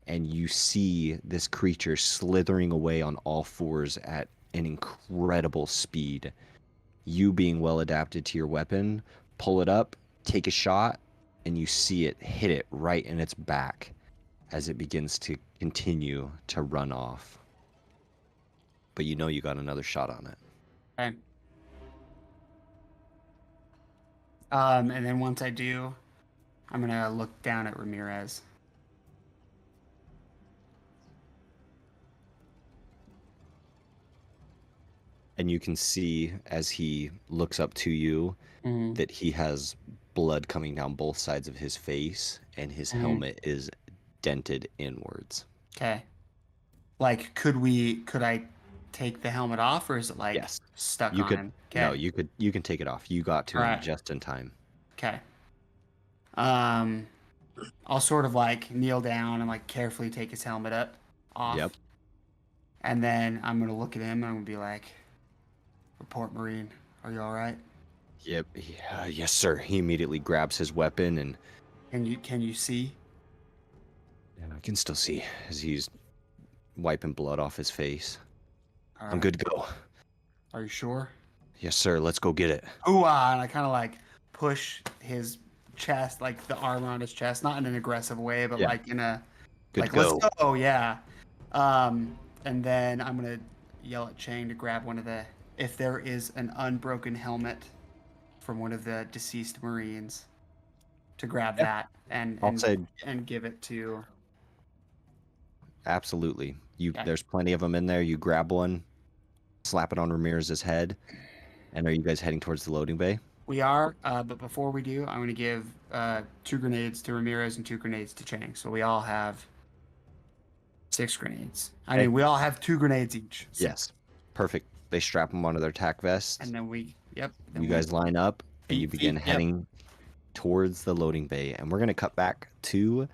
and you see this creature slithering away on all fours at an incredible speed. You, being well adapted to your weapon, pull it up, take a shot, and you see it hit it right in its back as it begins to continue to run off. But you know you got another shot on it. Okay. And then once I do, I'm gonna look down at Ramirez. And you can see as he looks up to you Mhm. that he has blood coming down both sides of his face, and his Mhm. helmet is dented inwards. Okay. Like, could I take the helmet off, or is it like Yes. stuck You on could him? no, Okay. you can take it off. You got to him Alright. just in time. Okay. I'll sort of like kneel down and like carefully take his helmet off. Yep. And then I'm gonna look at him and I'm gonna be like, "Report, Marine. Are you all right? Yep. Yes, sir. He immediately grabs his weapon, and Can you see?" I can still see as he's wiping blood off his face. All I'm right. good to go. Are you sure? Yes, sir. Let's go get it. Ooh, and I kind of like push his chest, like the armor on his chest, not in an aggressive way, but Yeah. like in a Good like to go. let's go, yeah. And then I'm gonna yell at Chang to grab one of the, if there is an unbroken helmet from one of the deceased Marines, to grab Yeah. that and I'll say and give it to. absolutely. Okay. There's plenty of them in there. You grab one, slap it on Ramirez's head, and are you guys heading towards the loading bay? We are, but before we do, I'm going to give 2 grenades to Ramirez and 2 grenades to Chang. So we all have 6 grenades. I Okay. mean, we all have 2 grenades each. So. Yes. Perfect. They strap them onto their tack vests. And then then You guys line up, and you Feet, begin yep. heading towards the loading bay. And we're going to cut back to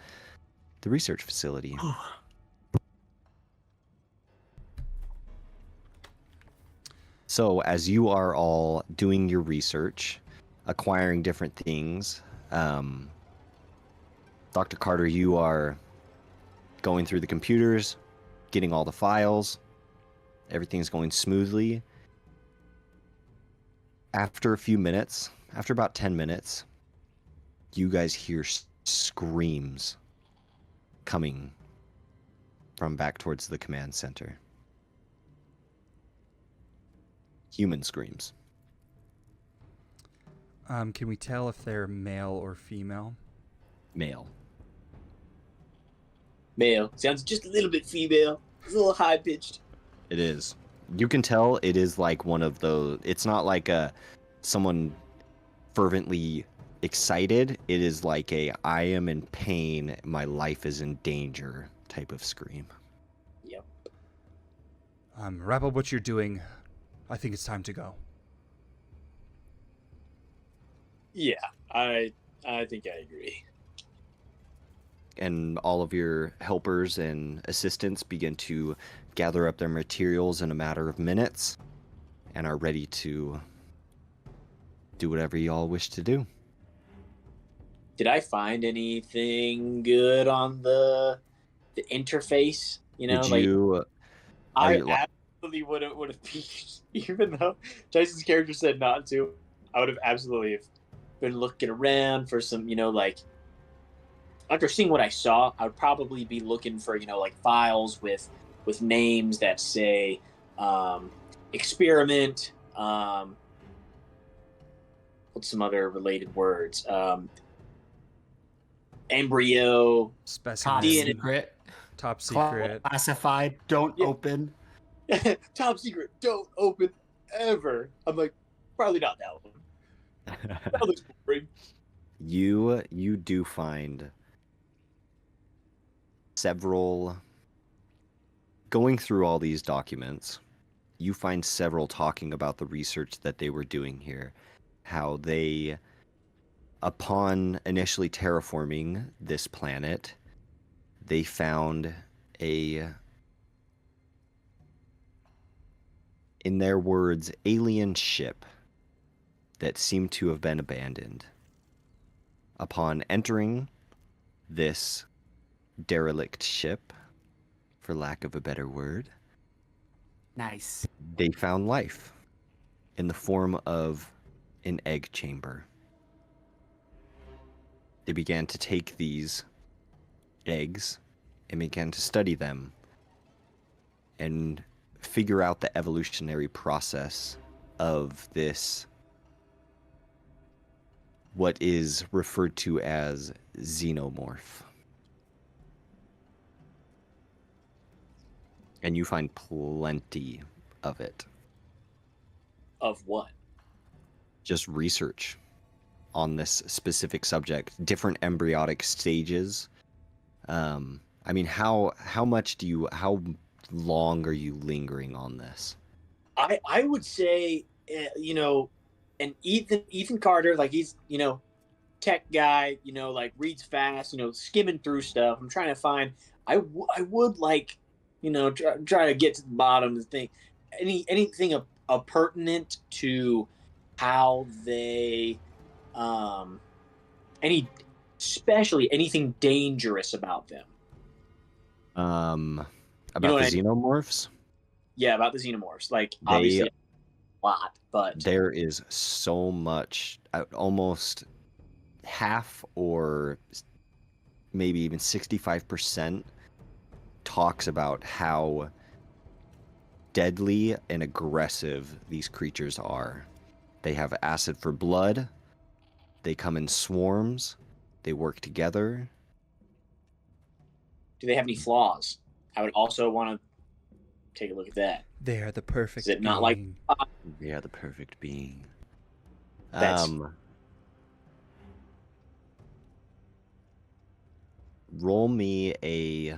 the research facility. So, as you are all doing your research, acquiring different things, Dr. Carter, you are going through the computers, getting all the files. Everything's going smoothly. After a few minutes, after about 10 minutes, you guys hear screams coming from back towards the command center. Human screams. Can we tell if they're male or female? Male. Male. Sounds just a little bit female. It's a little high pitched. It is. You can tell it is like one of those. It's not like someone fervently excited. It is like a I am in pain, my life is in danger type of scream. Yep. Wrap up what you're doing. I think it's time to go. Yeah, I think I agree. And all of your helpers and assistants begin to gather up their materials in a matter of minutes and are ready to do whatever you all wish to do. Did I find anything good on the interface? You know, Did like you? I absolutely would have peeked, even though Tyson's character said not to. I would have absolutely been looking around for some, like after seeing what I saw, I would probably be looking for, like files with names that say experiment, what's some other related words? Embryo, Top Specimen. DNA. secret. Top secret. Classified. Don't Yeah. open. Top secret. Don't open ever. I'm like, probably not that one. That looks boring. You do find several going through all these documents. You find several talking about the research that they were doing here, how they, upon initially terraforming this planet, they found a, in their words, alien ship that seemed to have been abandoned. Upon entering this derelict ship, for lack of a better word, Nice. they found life in the form of an egg chamber. They began to take these eggs and began to study them and figure out the evolutionary process of this, what is referred to as xenomorph. And you find plenty of it. Of what? Just research on this specific subject, different embryonic stages. I mean, how long are you lingering on this? I would say, and Ethan Carter, like he's tech guy, like reads fast, skimming through stuff. I'm trying to find. I would like, try to get to the bottom of the thing. Anything pertinent to how they, especially anything dangerous about them. About the I mean? xenomorphs? Yeah, about the xenomorphs. Like They- obviously a lot, but There is so much, almost half or maybe even 65% talks about how deadly and aggressive these creatures are. They have acid for blood. They come in swarms. They work together. do they have any flaws? I would also want to take a look at that. They are the perfect Is it not like being. They are the perfect being. That's- Roll me a.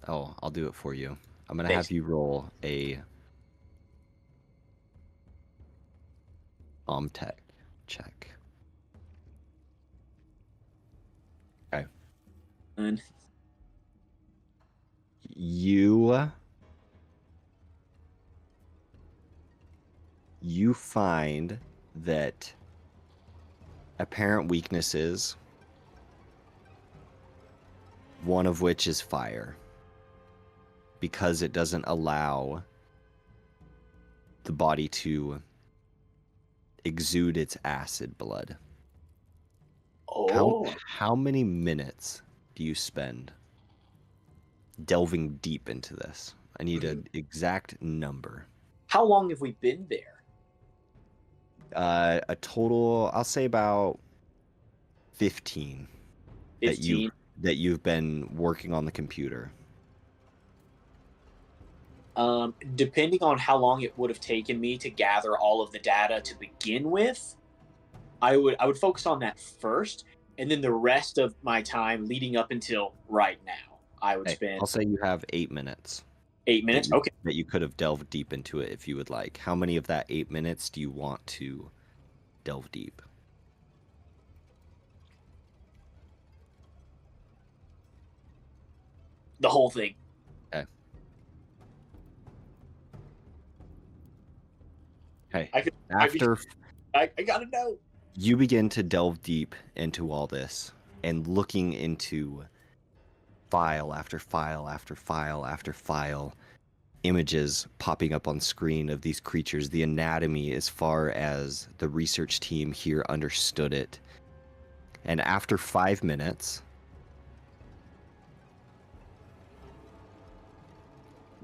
Oh, I'll do it for you. I'm gonna Thanks. have you roll a tech check. Okay. And You find that apparent weaknesses, one of which is fire, because it doesn't allow the body to exude its acid blood. oh, How many minutes do you spend delving deep into this? I need an exact number. how long have we been there? A total, I'll say about 15 15. that you've been working on the computer. Depending on how long it would have taken me to gather all of the data to begin with, I would focus on that first, and then the rest of my time leading up until right now, I would Hey, spend I'll say you have 8 minutes. 8 minutes. Okay. That you could have delved deep into it if you would like. How many of that 8 minutes do you want to delve deep? The whole thing. Okay. I could- After I gotta know. you begin to delve deep into all this and looking into file after file after file after file, images popping up on screen of these creatures, the anatomy as far as the research team here understood it. And after 5 minutes,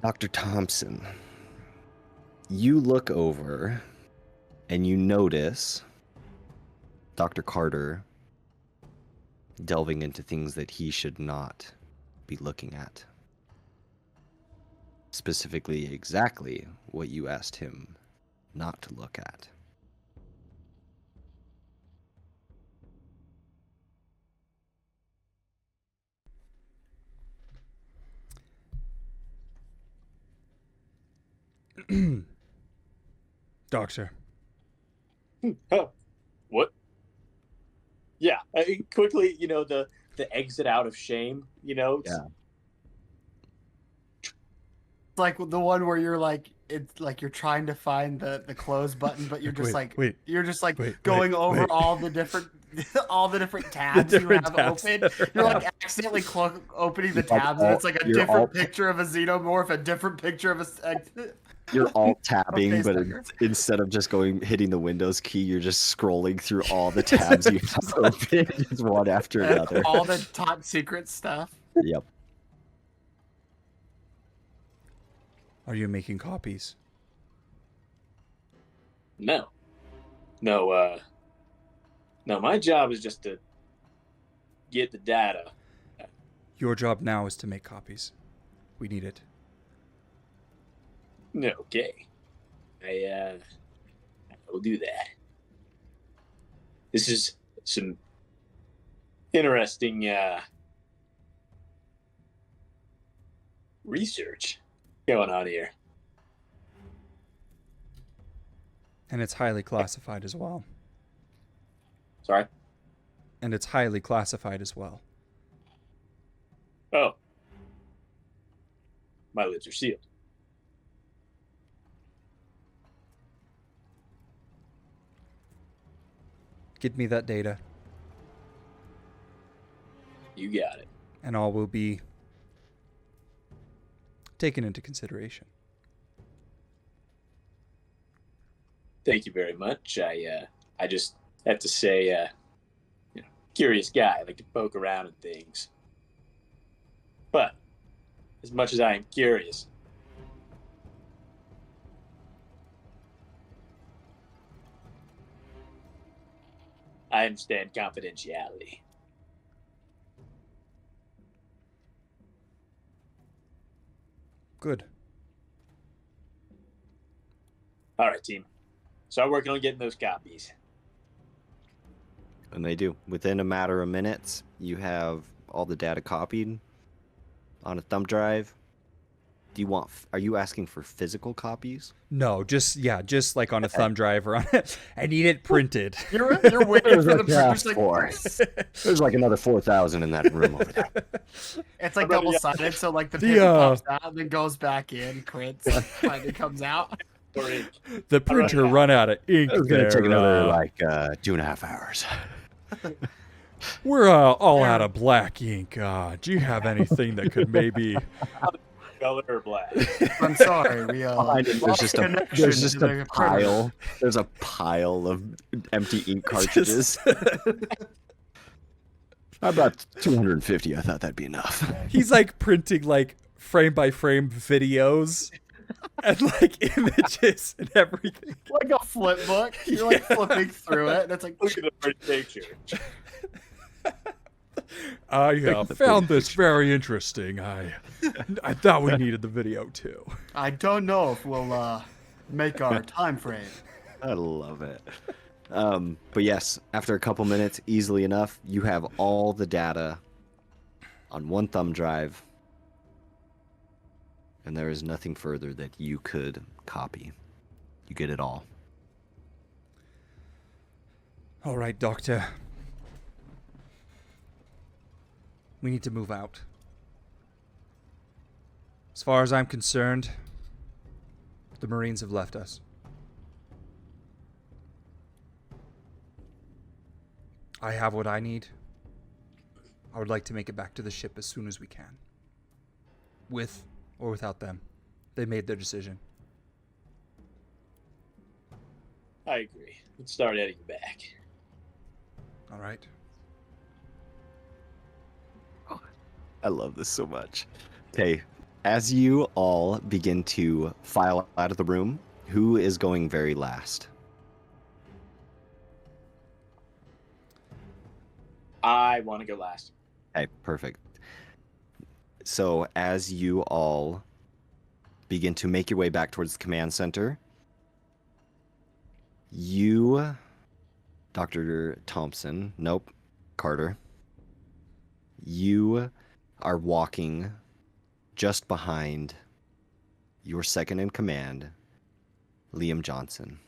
Dr. Thompson, you look over and you notice Dr. Carter delving into things that he should not be looking at. Specifically, exactly what you asked him not to look at. Doctor, Huh. What? Yeah, quickly, the exit out of shame, Yeah. It's like the one where you're like, it's like you're trying to find the close button, but you're just Wait, going over wait. all the different tabs different you have tabs open. that are- You're like accidentally opening the It's like tabs, and it's like a you're different all- picture of a xenomorph, a different picture of a. You're alt tabbing, Okay, but sucker. instead of just hitting the Windows key, you're just scrolling through all the tabs you have open, just one after another. all the top secret stuff. Yep. Are you making copies? No. No, my job is just to get the data. Your job now is to make copies. We need it. Okay. I will do that. This is some interesting research going on here. And it's highly classified as well. Sorry? And it's highly classified as well. Oh. My lips are sealed. Give me that data, You got it. and all will be taken into consideration. Thank you very much. I just have to say, curious guy. I like to poke around and things. But as much as I am curious, I understand confidentiality. Good. All right, team. Start working on getting those copies. And they do. Within a matter of minutes, you have all the data copied on a thumb drive. Are you asking for physical copies? No, just like on a thumb drive or on it. I need it printed. You're waiting for the That's printers. Like, There's like another 4,000 in that room over there. it's like Already, double sided, so like the The, paper pops out, and then goes back in, prints, and finally comes out. Or ink. The printer run out of ink. It's going to take there, another 2.5 hours. We're all out of black ink. Do you have anything that could maybe? Color or black? I'm sorry, we Behind it, lost connection there's just to a the printer. pile. There's a pile of empty ink cartridges. About 250. I thought that'd be enough. He's like printing like frame by frame videos and like images and everything. Like a flip book. You're like flipping through it, and it's like Look at the pretty picture. I found this very interesting. I thought we needed the video too. I don't know if we'll make our time frame. I love it. But yes, after a couple minutes, easily enough, you have all the data on one thumb drive, and there is nothing further that you could copy. You get it all. All right, Doctor. We need to move out. As far as I'm concerned, the Marines have left us. I have what I need. I would like to make it back to the ship as soon as we can. With or without them. They made their decision. I agree. Let's start heading back. All right. I love this so much. Okay, as you all begin to file out of the room, who is going very last? I want to go last. Okay, perfect. So as you all begin to make your way back towards the command center, you, Dr. Thompson, nope, Carter, you are walking just behind your second in command, Liam Johnson.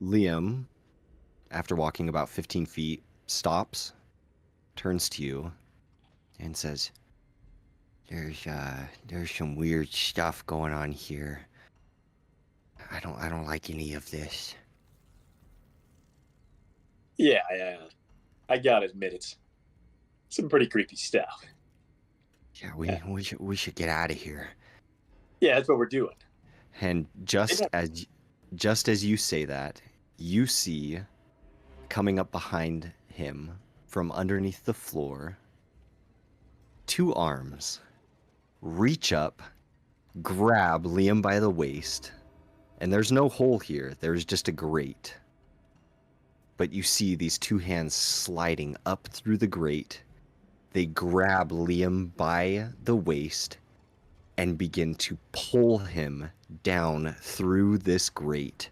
Liam, after walking about 15 feet, stops, turns to you, and says, There's some weird stuff going on here. I don't like any of this. Yeah, I gotta admit it's some pretty creepy stuff. Yeah, we should get out of here. Yeah, that's what we're doing. And just as you say that, you see coming up behind him from underneath the floor, two arms reach up, grab Liam by the waist, and there's no hole here, there's just a grate. But you see these two hands sliding up through the grate. They grab Liam by the waist and begin to pull him down through this grate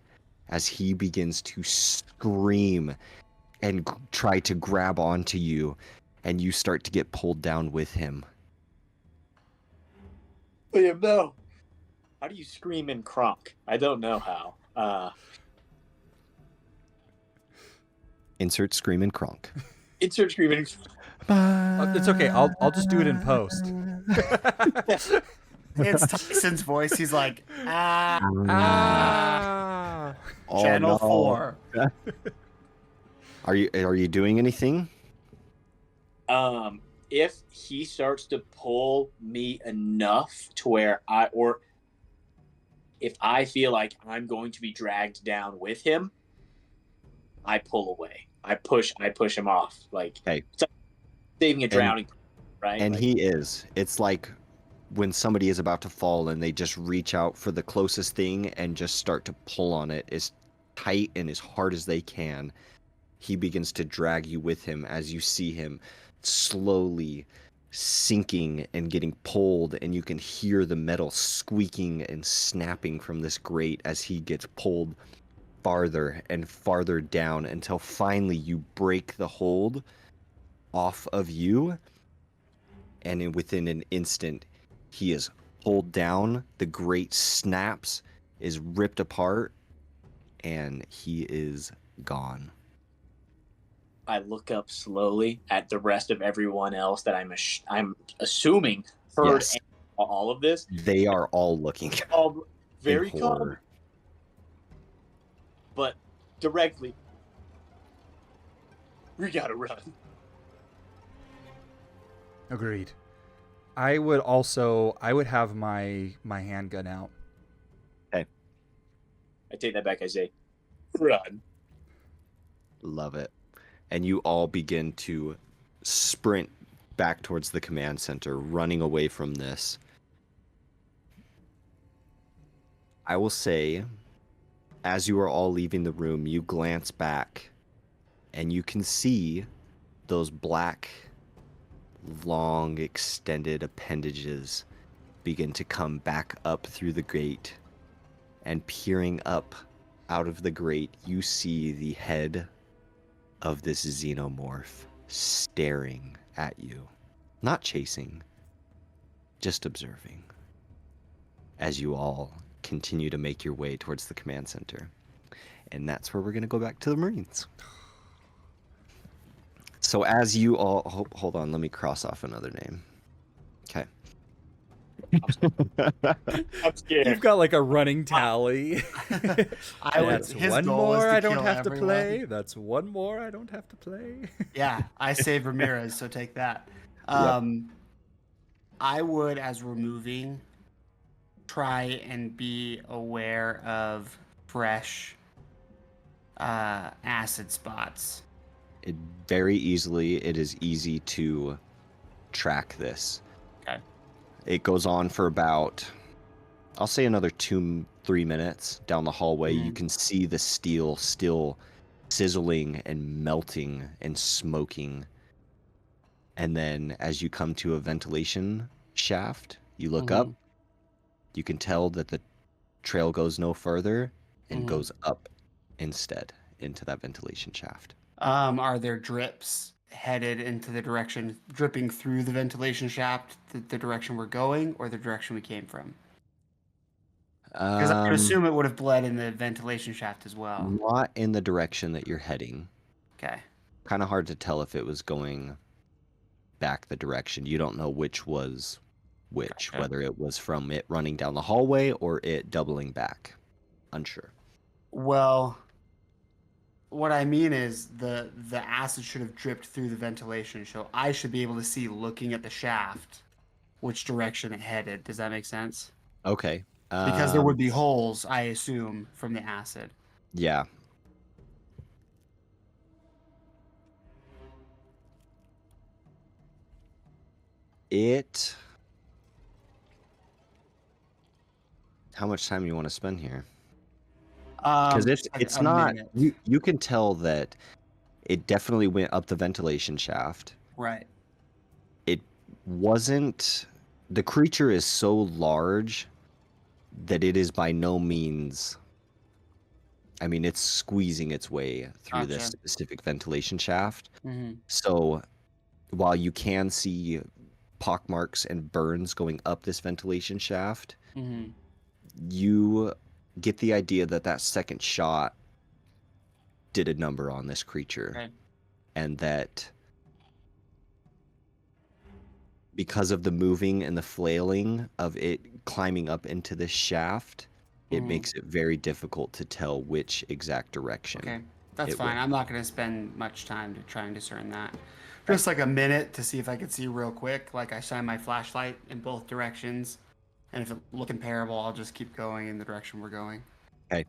as he begins to scream and try to grab onto you, and you start to get pulled down with him. Liam, no. How do you scream in Kronk? I don't know how. Insert scream and Kronk. Insert scream in. It's okay. I'll just do it in post. It's Tyson's voice. He's like, Ah. Oh, Channel no. 4. Are you doing anything? If he starts to pull me enough to where if I feel like I'm going to be dragged down with him, I pull away. I push him off. Like, Okay. it's like saving a drowning, right? And like, he is. It's like when somebody is about to fall and they just reach out for the closest thing and just start to pull on it as tight and as hard as they can. He begins to drag you with him as you see him slowly sinking and getting pulled, and you can hear the metal squeaking and snapping from this grate as he gets pulled farther and farther down until finally you break the hold off of you, and within an instant he is pulled down, the grate snaps, is ripped apart, and he is gone. I look up slowly at the rest of everyone else that I'm assuming heard Yes. all of this. They are all looking All very in calm, horror. but directly, we gotta run. Agreed. I would have my handgun out. I take that back. I say, run. Love it. And you all begin to sprint back towards the command center, running away from this. I will say, as you are all leaving the room, you glance back and you can see those black, long, extended appendages begin to come back up through the grate. And peering up out of the grate, you see the head of this xenomorph staring at you. Not chasing, just observing. As you all continue to make your way towards the command center. And that's where we're going to go back to the Marines. So as you all... hold on, let me cross off another name. Okay. I'm scared. You've got like a running tally. That's his one goal is more to I don't kill have to everyone. play. That's one more I don't have to play. Yeah, I saved Ramirez, so take that. I would, as we're moving, try and be aware of fresh acid spots. It is easy to track this. Okay. It goes on for about, I'll say another 2-3 minutes down the hallway. You can see the steel still sizzling and melting and smoking. And then as you come to a ventilation shaft, you look up, you can tell that the trail goes no further and goes up instead into that ventilation shaft. Are there drips headed into the direction, dripping through the ventilation shaft, the direction we're going, or the direction we came from? Because I would assume it would have bled in the ventilation shaft as well. Not in the direction that you're heading. Okay. Kind of hard to tell if it was going back the direction. You don't know which was which, Gotcha. whether it was from it running down the hallway or it doubling back. Unsure. Well, what I mean is the acid should have dripped through the ventilation, so I should be able to see, looking at the shaft, which direction it headed. Does that make sense? Okay. Because there would be holes, I assume, from the acid. Yeah. How much time do you want to spend here? Because it's a not minute. you can tell that it definitely went up the ventilation shaft. Right. It wasn't, the creature is so large that it is by no means, I mean, it's squeezing its way through this Gotcha. specific ventilation shaft. Mm-hmm. So while you can see pockmarks and burns going up this ventilation shaft, Mm-hmm. you get the idea that that second shot did a number on this creature. Okay. And that because of the moving and the flailing of it climbing up into this shaft, it makes it very difficult to tell which exact direction. Okay, that's it fine. went. I'm not going to spend much time to try and discern that. Just like a minute to see if I could see real quick. Like I shine my flashlight in both directions, and if it look comparable, I'll just keep going in the direction we're going. Okay.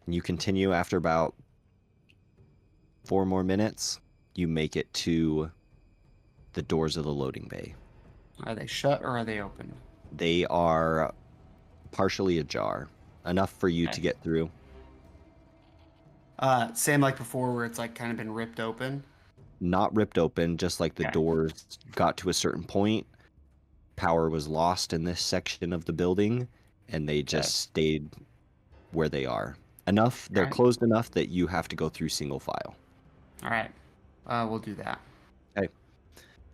You continue after about 4 more minutes. You make it to the doors of the loading bay. Are they shut or are they open? They are partially ajar, enough for you to get through. Same like before, where it's like kind of been ripped open. Not ripped open, just like the doors got to a certain point. Power was lost in this section of the building, and they just stayed where they are. Enough, they're closed enough that you have to go through single file. All right, we'll do that. Okay.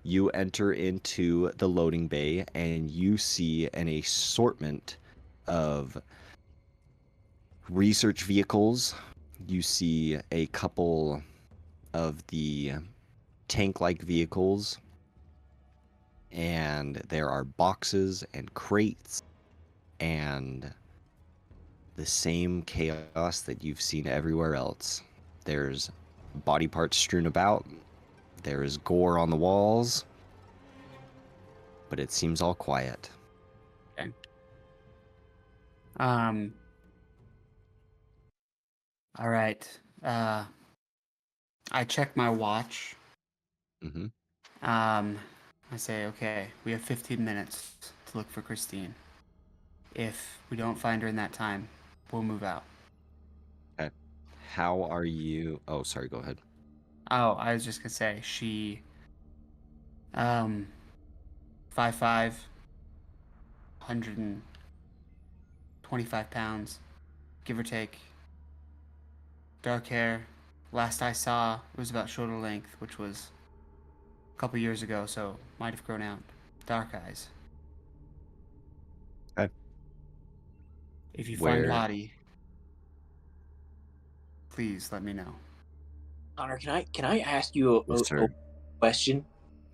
You enter into the loading bay, and you see an assortment of research vehicles. You see a couple of the tank-like vehicles, and there are boxes and crates and the same chaos that you've seen everywhere else. There's body parts strewn about, there is gore on the walls, but it seems all quiet. Okay. All right. I check my watch. Mm-hmm. I say, okay, we have 15 minutes to look for Christine. If we don't find her in that time, we'll move out. Okay. How are you? Oh, sorry, go ahead. Oh, I was just gonna say she 5'5", 125 pounds, give or take. Dark hair. Last I saw, it was about shoulder length, which was a couple years ago, so might have grown out. Dark eyes. Okay. If you find Lottie, please let me know. Connor, can I ask you a question?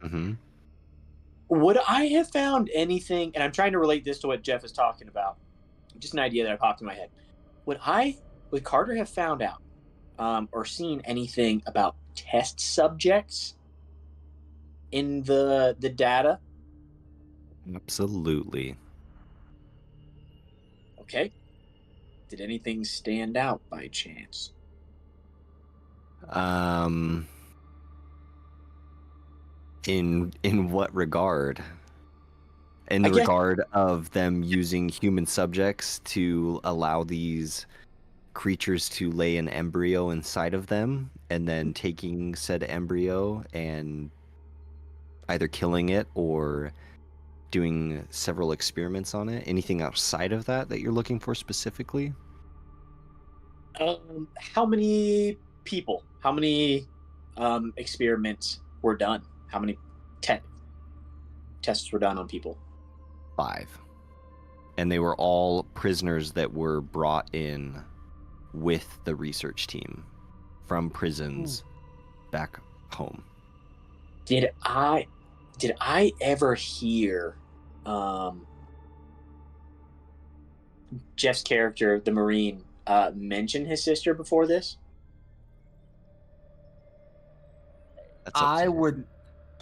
Mm-hmm. Would I have found anything, and I'm trying to relate this to what Jeff is talking about, just an idea that popped in my head. Would Carter have found out or seen anything about test subjects in the data? Absolutely. Okay. Did anything stand out by chance? In what regard? In the regard of them using human subjects to allow these creatures to lay an embryo inside of them, and then taking said embryo and either killing it or doing several experiments on it. Anything outside of that you're looking for specifically? How many people? How many experiments were done? How many tests were done on people? 5. And they were all prisoners that were brought in with the research team from prisons back home. Did I ever hear Jeff's character, the Marine, mention his sister before this? That's up to you.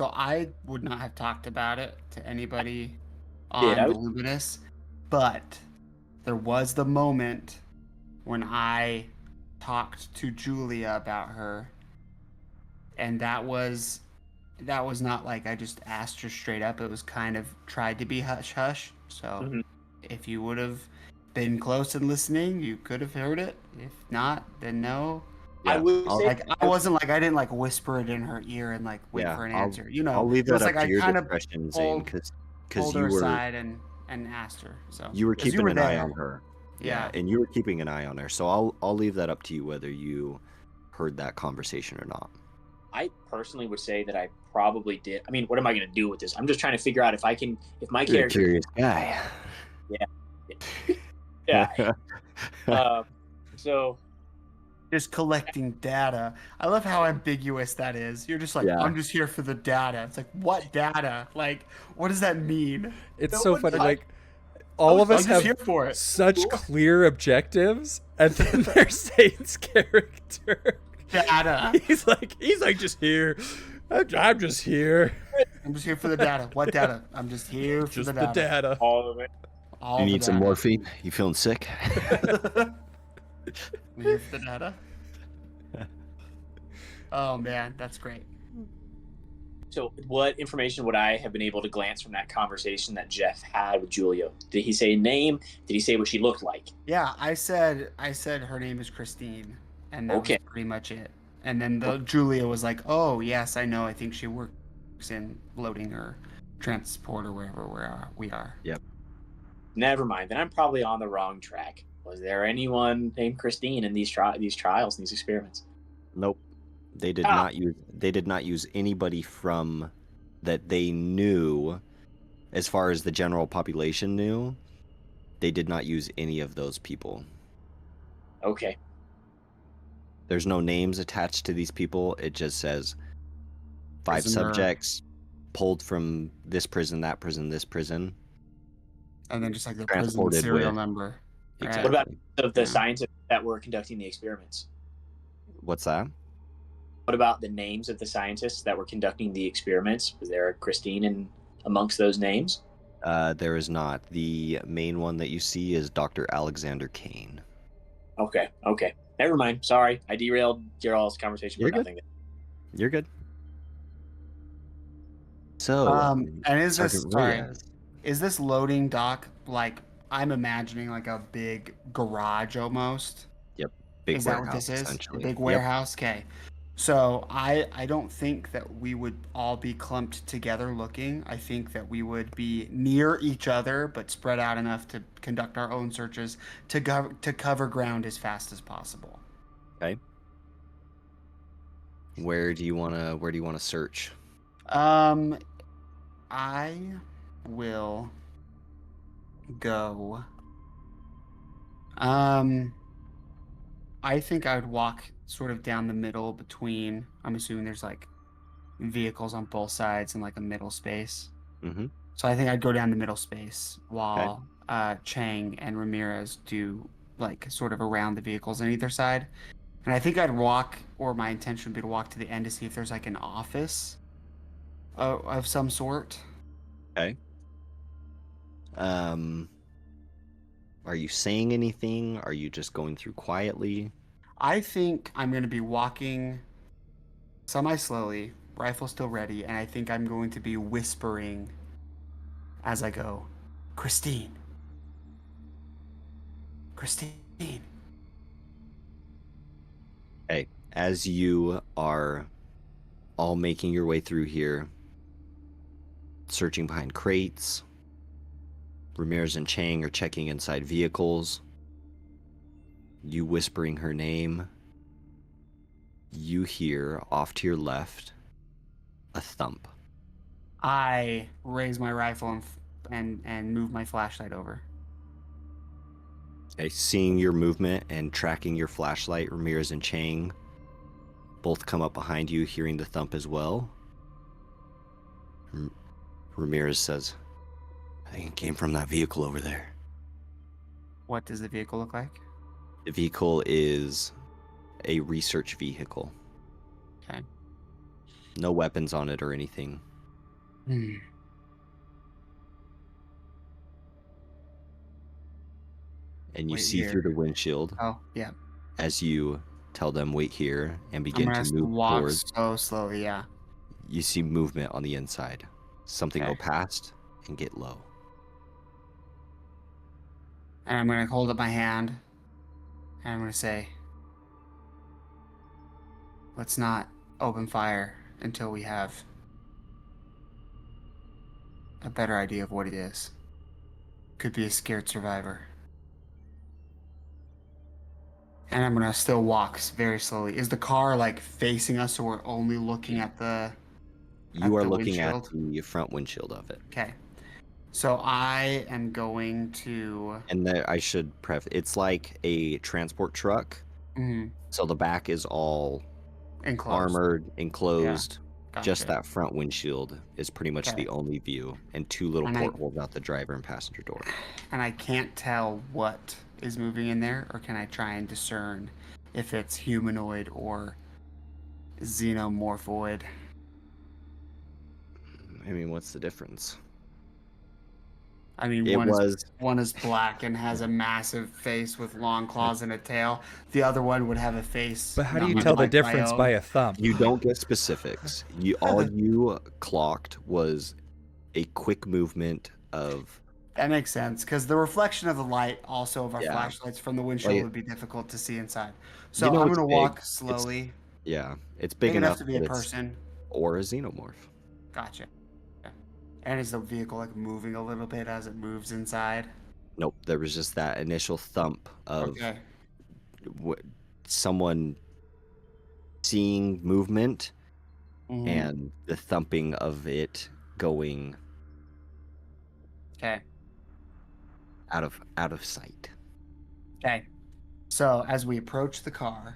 I would not have talked about it to anybody Did on I? the Luminous, but there was the moment when I talked to Julia about her, and that was not like I just asked her straight up. It was kind of tried to be hush hush. So Mhm. if you would have been close and listening, you could have heard it. If not, then no. I would say Like I wasn't like I didn't like whisper it in her ear and like wait for an answer. You know, I'll leave it was that like up to I your kind of discretion, Zane, pulled because her you were aside and asked her. So you were 'cause keeping an eye there. on her. Yeah. And you were keeping an eye on her. So I'll leave that up to you whether you heard that conversation or not. I personally would say that I probably did. I mean, what am I going to do with this? I'm just trying to figure out if my You're a character. curious guy. Yeah. So Just collecting data. I love how ambiguous that is. You're just like, Yeah. I'm just here for the data. It's like, what data? Like, what does that mean? It's No so one's funny. like- Like, all of I'm us just here have for it. such clear objectives, and then there's Satan's character. Data. He's like just here. I'm just here. I'm just here for the data. What data? I'm just here for Just the the data. data. all of it. All You the need some data. morphine? You feeling sick? I'm here for the data. Oh man, that's great. So, what information would I have been able to glance from that conversation that Jeff had with Julia? Did he say a name? Did he say what she looked like? Yeah, I said her name is Christine, and that Okay. was pretty much it. And then Julia was like, "Oh yes, I know. I think she works in loading or transport or wherever we are." Yep. Never mind. Then I'm probably on the wrong track. Was there anyone named Christine in these trials and these experiments? Nope. They did not use anybody from that they knew, as far as the general population knew. They did not use any of those people. Okay. There's no names attached to these people. It just says 5 Prisoner. subjects pulled from this prison, that prison, this prison. And then just like the prison Transported serial with- number. Right? Exactly. What about the Yeah. scientists that were conducting the experiments? What's that? What about the names of the scientists that were conducting the experiments? Was there a Christine amongst those names? There is not. The main one that you see is Dr. Alexander Kane. Okay. Never mind. Sorry, I derailed your all's conversation You're for good. nothing. You're good. So, And is this Sergeant sorry? Reyes. Is this loading dock like I'm imagining like a big garage almost? Big Is that what warehouse, this is? A essentially. big Yep. warehouse? Okay. So I don't think that we would all be clumped together looking. I think that we would be near each other, but spread out enough to conduct our own searches to cover ground as fast as possible. Okay. Where do you wanna search? I will go. I think I would walk sort of down the middle between. I'm assuming there's like vehicles on both sides and like a middle space. Mm-hmm. So I think I'd go down the middle space while Chang and Ramirez do like sort of around the vehicles on either side. And I think I'd walk, or my intention would be to walk to the end to see if there's like an office of some sort. Okay. Are you saying anything? Are you just going through quietly? I think I'm going to be walking semi-slowly, rifle still ready, and I think I'm going to be whispering as I go, Christine. Christine. Okay, as you are all making your way through here, searching behind crates, Ramirez and Chang are checking inside vehicles, you whispering her name, you hear off to your left a thump. I raise my rifle and move my flashlight over. Okay, seeing your movement and tracking your flashlight, Ramirez and Chang both come up behind you, hearing the thump as well. Ramirez says, I think it came from that vehicle over there. What does the vehicle look like? The vehicle is a research vehicle. Okay. No weapons on it or anything. And you Wait see here. through the windshield Oh, yeah. as you tell them wait here and I'm begin gonna to move walk towards. so slowly, yeah. You see movement on the inside. Something Okay. go past and get low. And I'm gonna hold up my hand and I'm gonna say, let's not open fire until we have a better idea of what it is. Could be a scared survivor. And I'm gonna still walk very slowly. Is the car like facing us, so we're only looking at the You are the looking at windshield? the front windshield of it. Okay. So I am going to. And there, I should it's like a transport truck. Mhm. So the back is all Enclosed. armored, enclosed. Just Gotcha. that front windshield is pretty much Okay. the only view, and two little And portholes out the driver and passenger door. And I can't tell what is moving in there, or can I try and discern if it's humanoid or xenomorphoid? I mean, what's the difference? I mean, It was one is black and has a massive face with long claws and a tail. The other one would have a face. But how do not you much tell the like my difference own. by a thumb? you don't get specifics. All you clocked was a quick movement of That makes sense, because the reflection of the light, also of our Yeah. flashlights from the windshield, Like- would be difficult to see inside. So You know I'm it's going to big. walk It's- slowly. it's big enough enough to be that a it's person. or a xenomorph. Gotcha. Yeah. And is the vehicle like moving a little bit as it moves inside? Nope, there was just that initial thump of Okay. someone seeing movement Mhm. and the thumping of it going Okay. out of sight. Okay. So as we approach the car,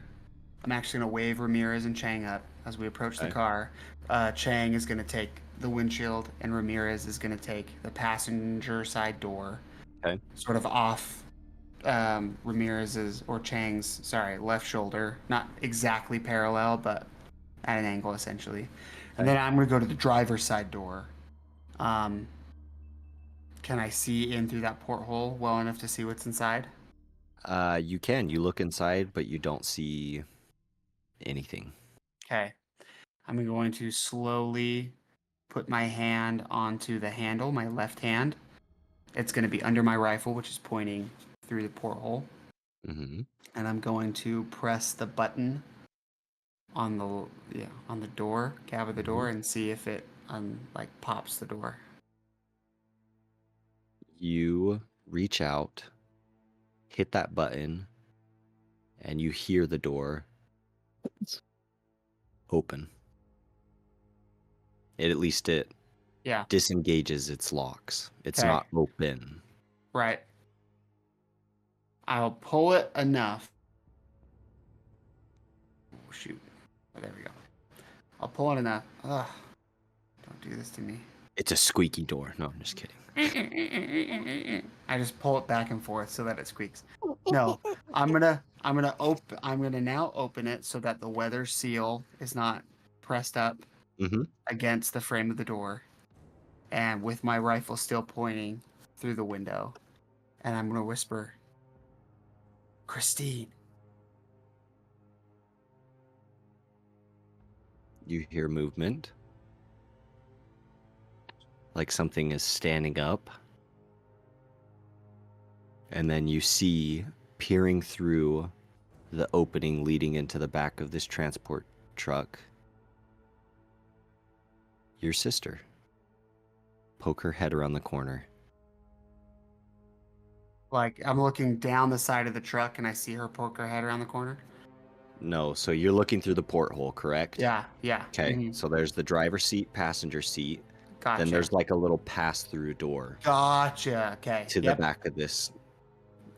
I'm actually going to wave Ramirez and Chang up. As we approach the Okay. car, Chang is going to take the windshield, and Ramirez is going to take the passenger side door. Okay. Sort of off Ramirez's or Chang's, left shoulder. Not exactly parallel, but at an angle essentially. And then I'm going to go to the driver's side door. Can I see in through that porthole well enough to see what's inside? You can. You look inside, but you don't see anything. Okay. I'm going to slowly put my hand onto the handle, my left hand. It's going to be under my rifle, which is pointing through the porthole. Mm-hmm. And I'm going to press the button on the door, cab of the door, and see if it pops the door. You reach out, hit that button, and you hear the door open. It Yeah. disengages its locks. It's Okay. not open. Right. I'll pull it enough. Oh, shoot. Oh, there we go. I'll pull it enough. Ugh. Don't do this to me. It's a squeaky door. No, I'm just kidding. I just pull it back and forth so that it squeaks. No, I'm gonna now open it so that the weather seal is not pressed up Mm-hmm. against the frame of the door, and with my rifle still pointing through the window, and I'm gonna whisper, Christine. You hear movement. Like something is standing up. And then you see, peering through the opening leading into the back of this transport truck, your sister. Poke her head around the corner. Like, I'm looking down the side of the truck and I see her poke her head around the corner. No, so you're looking through the porthole, correct? Yeah, yeah. Okay, Mhm. so there's the driver's seat, passenger seat. Gotcha. Then there's like a little pass-through door Gotcha. Okay. to the back of this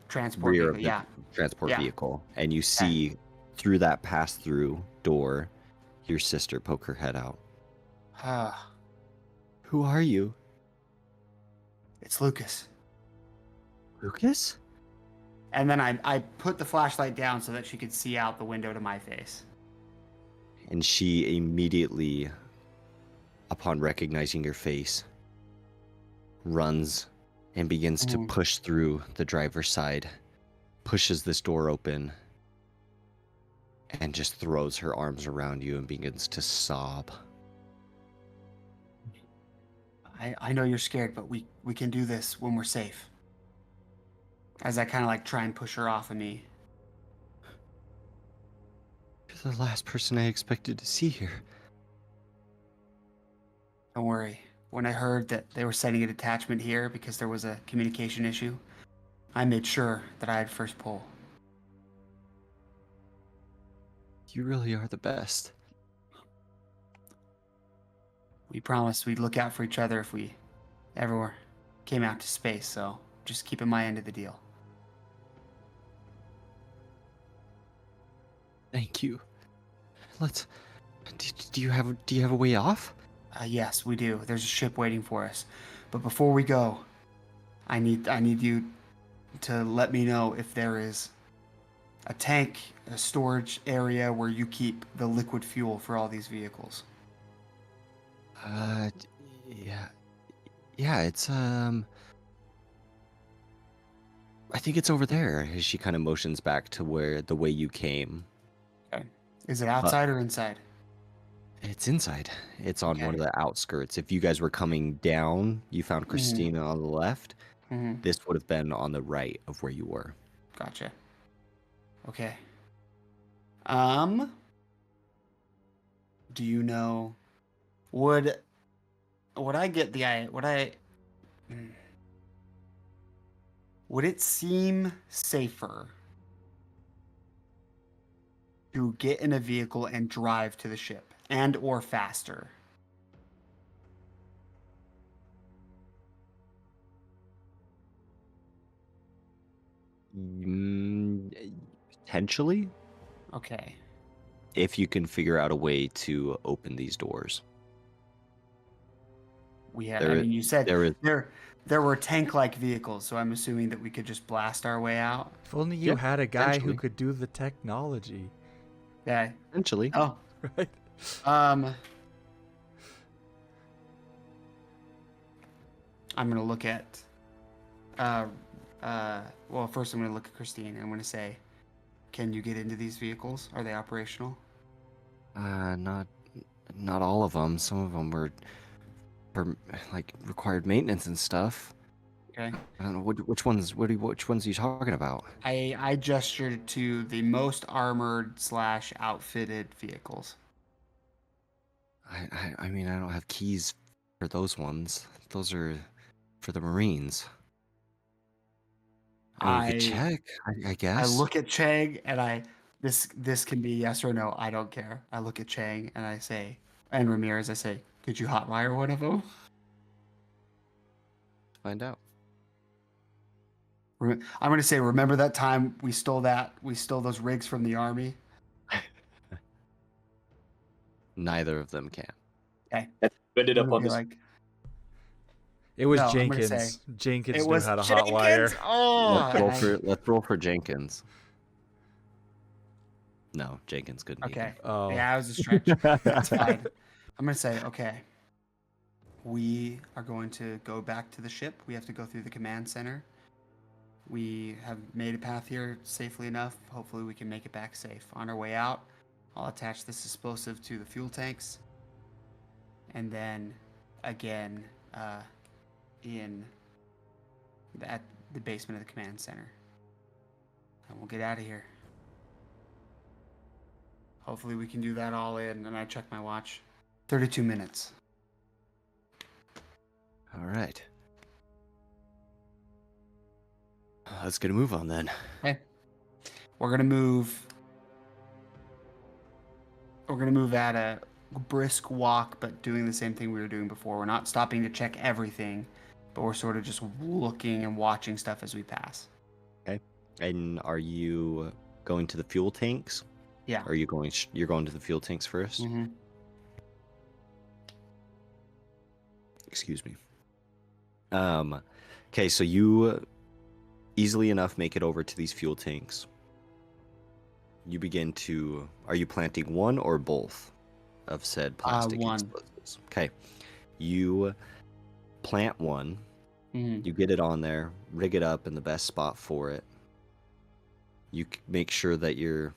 Transport rear vehicle. of the Yeah. transport Yeah. vehicle. And you see through that pass-through door, your sister poke her head out. Who are you? It's Lucas. Lucas? And then I put the flashlight down so that she could see out the window to my face. And she immediately, upon recognizing your face, runs and begins to push through the driver's side, pushes this door open, and just throws her arms around you and begins to sob. I know you're scared, but we can do this when we're safe. As I kind of like try and push her off of me. You're the last person I expected to see here. Don't worry. When I heard that they were sending a detachment here because there was a communication issue, I made sure that I had first pull. You really are the best. We promised we'd look out for each other if we ever came out to space, so just keep in my end of the deal. Thank you. Let's. Do you have a way off? Yes, we do. There's a ship waiting for us. But before we go, I need you to let me know if there is a tank, a storage area where you keep the liquid fuel for all these vehicles. Yeah. Yeah, it's I think it's over there. As she kind of motions back to where the way you came. Okay. Is it outside or inside? It's inside. It's on one of Okay. the outskirts. If you guys were coming down, you found Christina on the left. Mm-hmm. This would have been on the right of where you were. Gotcha. Okay. Do you know? Would I get the would it seem safer to get in a vehicle and drive to the ship, and or faster? Potentially, Okay. if you can figure out a way to open these doors. We had. There I is- mean, you said there is- there were tank-like vehicles, so I'm assuming that we could just blast our way out. If only you Yeah, had a guy who potentially. could do the technology, Yeah. Potentially. Oh. right? I'm gonna look at. Well, first I'm gonna look at Christine. I'm gonna say, "Can you get into these vehicles? Are they operational?" Not all of them. Some of them were required maintenance and stuff. Okay. I don't know which ones. Which ones are you talking about? I gestured to the most armored / outfitted vehicles. I mean, I don't have keys for those ones. Those are for the Marines. I could check, I guess. I look at Chang and this can be yes or no. I don't care. I look at Chang and I say, and Ramirez, I say, could you hotwire one of them? Find out. I'm gonna say, remember that time we stole those rigs from the army? Neither of them can. Okay. Ended I'm up gonna on be this. like, It was No, I'm gonna Jenkins. say, Jenkins it knew was how to Jenkins. hotwire. Oh, Let's roll for Jenkins. No, Jenkins couldn't. okay. Oh, Yeah, it was a stretch. That's fine. I'm gonna say, okay. We are going to go back to the ship. We have to go through the command center. We have made a path here safely enough. Hopefully we can make it back safe. On our way out, I'll attach this explosive to the fuel tanks. And then again, at the basement of the command center. And we'll get out of here. Hopefully we can do that all in. And I check my watch. 32 minutes. All right. Let's get a move on then. Okay. We're gonna move. We're gonna move at a brisk walk, but doing the same thing we were doing before. We're not stopping to check everything, but we're sort of just looking and watching stuff as we pass. Okay. And are you going to the fuel tanks? Yeah. Or are you going? You're going to the fuel tanks 1st. Mm-hmm. Excuse me. Okay, so you easily enough make it over to these fuel tanks. You begin to. Are you planting one or both of said plastic One. explosives? Okay. You plant one. Mm-hmm. You get it on there, rig it up in the best spot for it. You make sure that your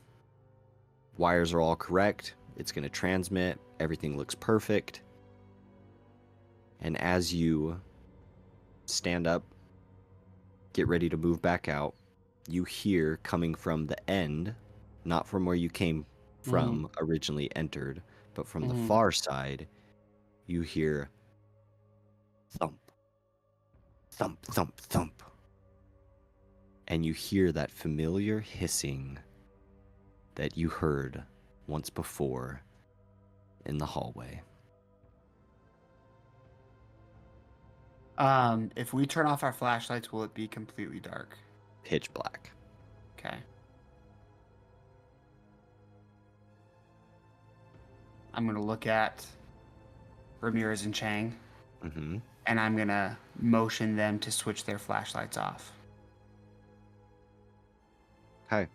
wires are all correct. It's going to transmit. Everything looks perfect. And as you stand up, get ready to move back out, you hear coming from the end, not from where you came from originally entered, but from the far side, you hear thump, thump, thump, thump. And you hear that familiar hissing that you heard once before in the hallway. If we turn off our flashlights, will it be completely dark? Pitch black. Okay. I'm gonna look at Ramirez and Chang, Mm-hmm. and I'm gonna motion them to switch their flashlights off. Okay.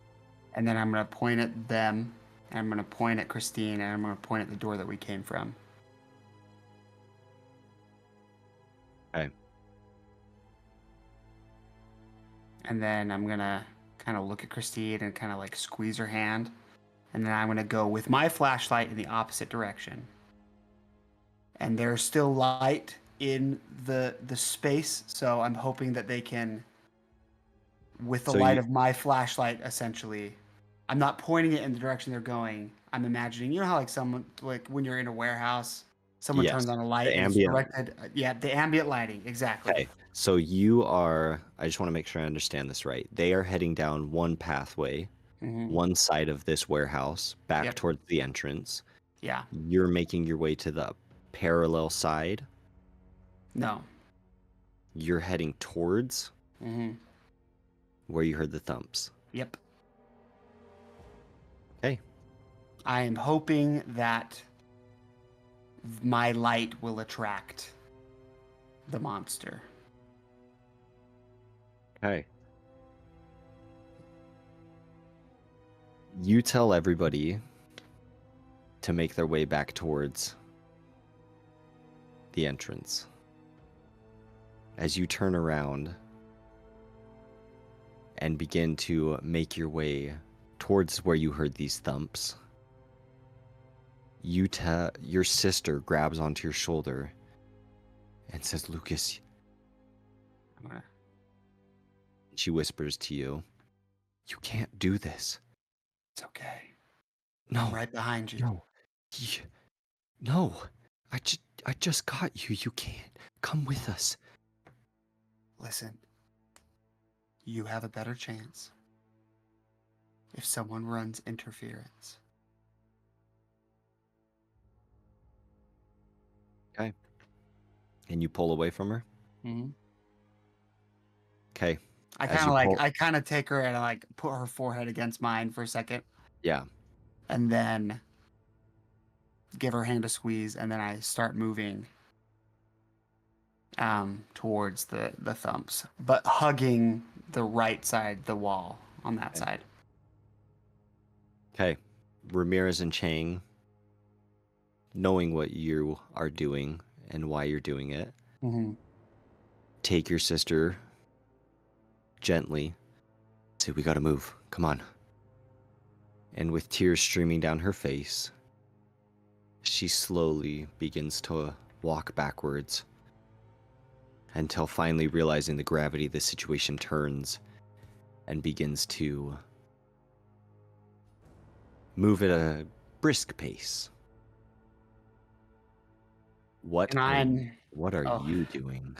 And then I'm gonna point at them, and I'm gonna point at Christine, and I'm gonna point at the door that we came from. Okay. And then I'm gonna kind of look at Christine and kind of like squeeze her hand, and then I'm gonna go with my flashlight in the opposite direction. And there's still light in the space, so I'm hoping that they can, with the So light you- of my flashlight, essentially. I'm not pointing it in the direction they're going. I'm imagining, you know how like someone, like when you're in a warehouse, someone Yes, turns on a light the and it's ambient. directed. Yeah, the ambient lighting, exactly. Okay. So you are, I just want to make sure I understand this right. They are heading down one pathway, Mhm. one side of this warehouse, back Yep. towards the entrance. Yeah. You're making your way to the parallel side. No. You're heading towards Mm-hmm. where you heard the thumps. Yep. Okay. I am hoping that my light will attract the monster. Okay. You tell everybody to make their way back towards the entrance. As you turn around and begin to make your way towards where you heard these thumps, your sister grabs onto your shoulder and says, "Lucas," I'm gonna... she whispers to you, "You can't do this. It's okay. No, I'm right behind you. no, no. I just got you. You can't. Come with us." Listen, you have a better chance if someone runs interference. Okay. And you pull away from her? Mm-hmm. Okay. I As kind you of like, pull- I kind of take her and I like put her forehead against mine for a second, Yeah. and then give her hand a squeeze, and then I start moving towards the thumps, but hugging the right side, the wall on that Okay. side. Okay. Ramirez and Chang, knowing what you are doing and why you're doing it, Mm-hmm. take your sister gently. Say, "We gotta move. Come on." And with tears streaming down her face, she slowly begins to walk backwards until finally realizing the gravity of the situation turns and begins to move at a brisk pace. What And what are oh. you doing?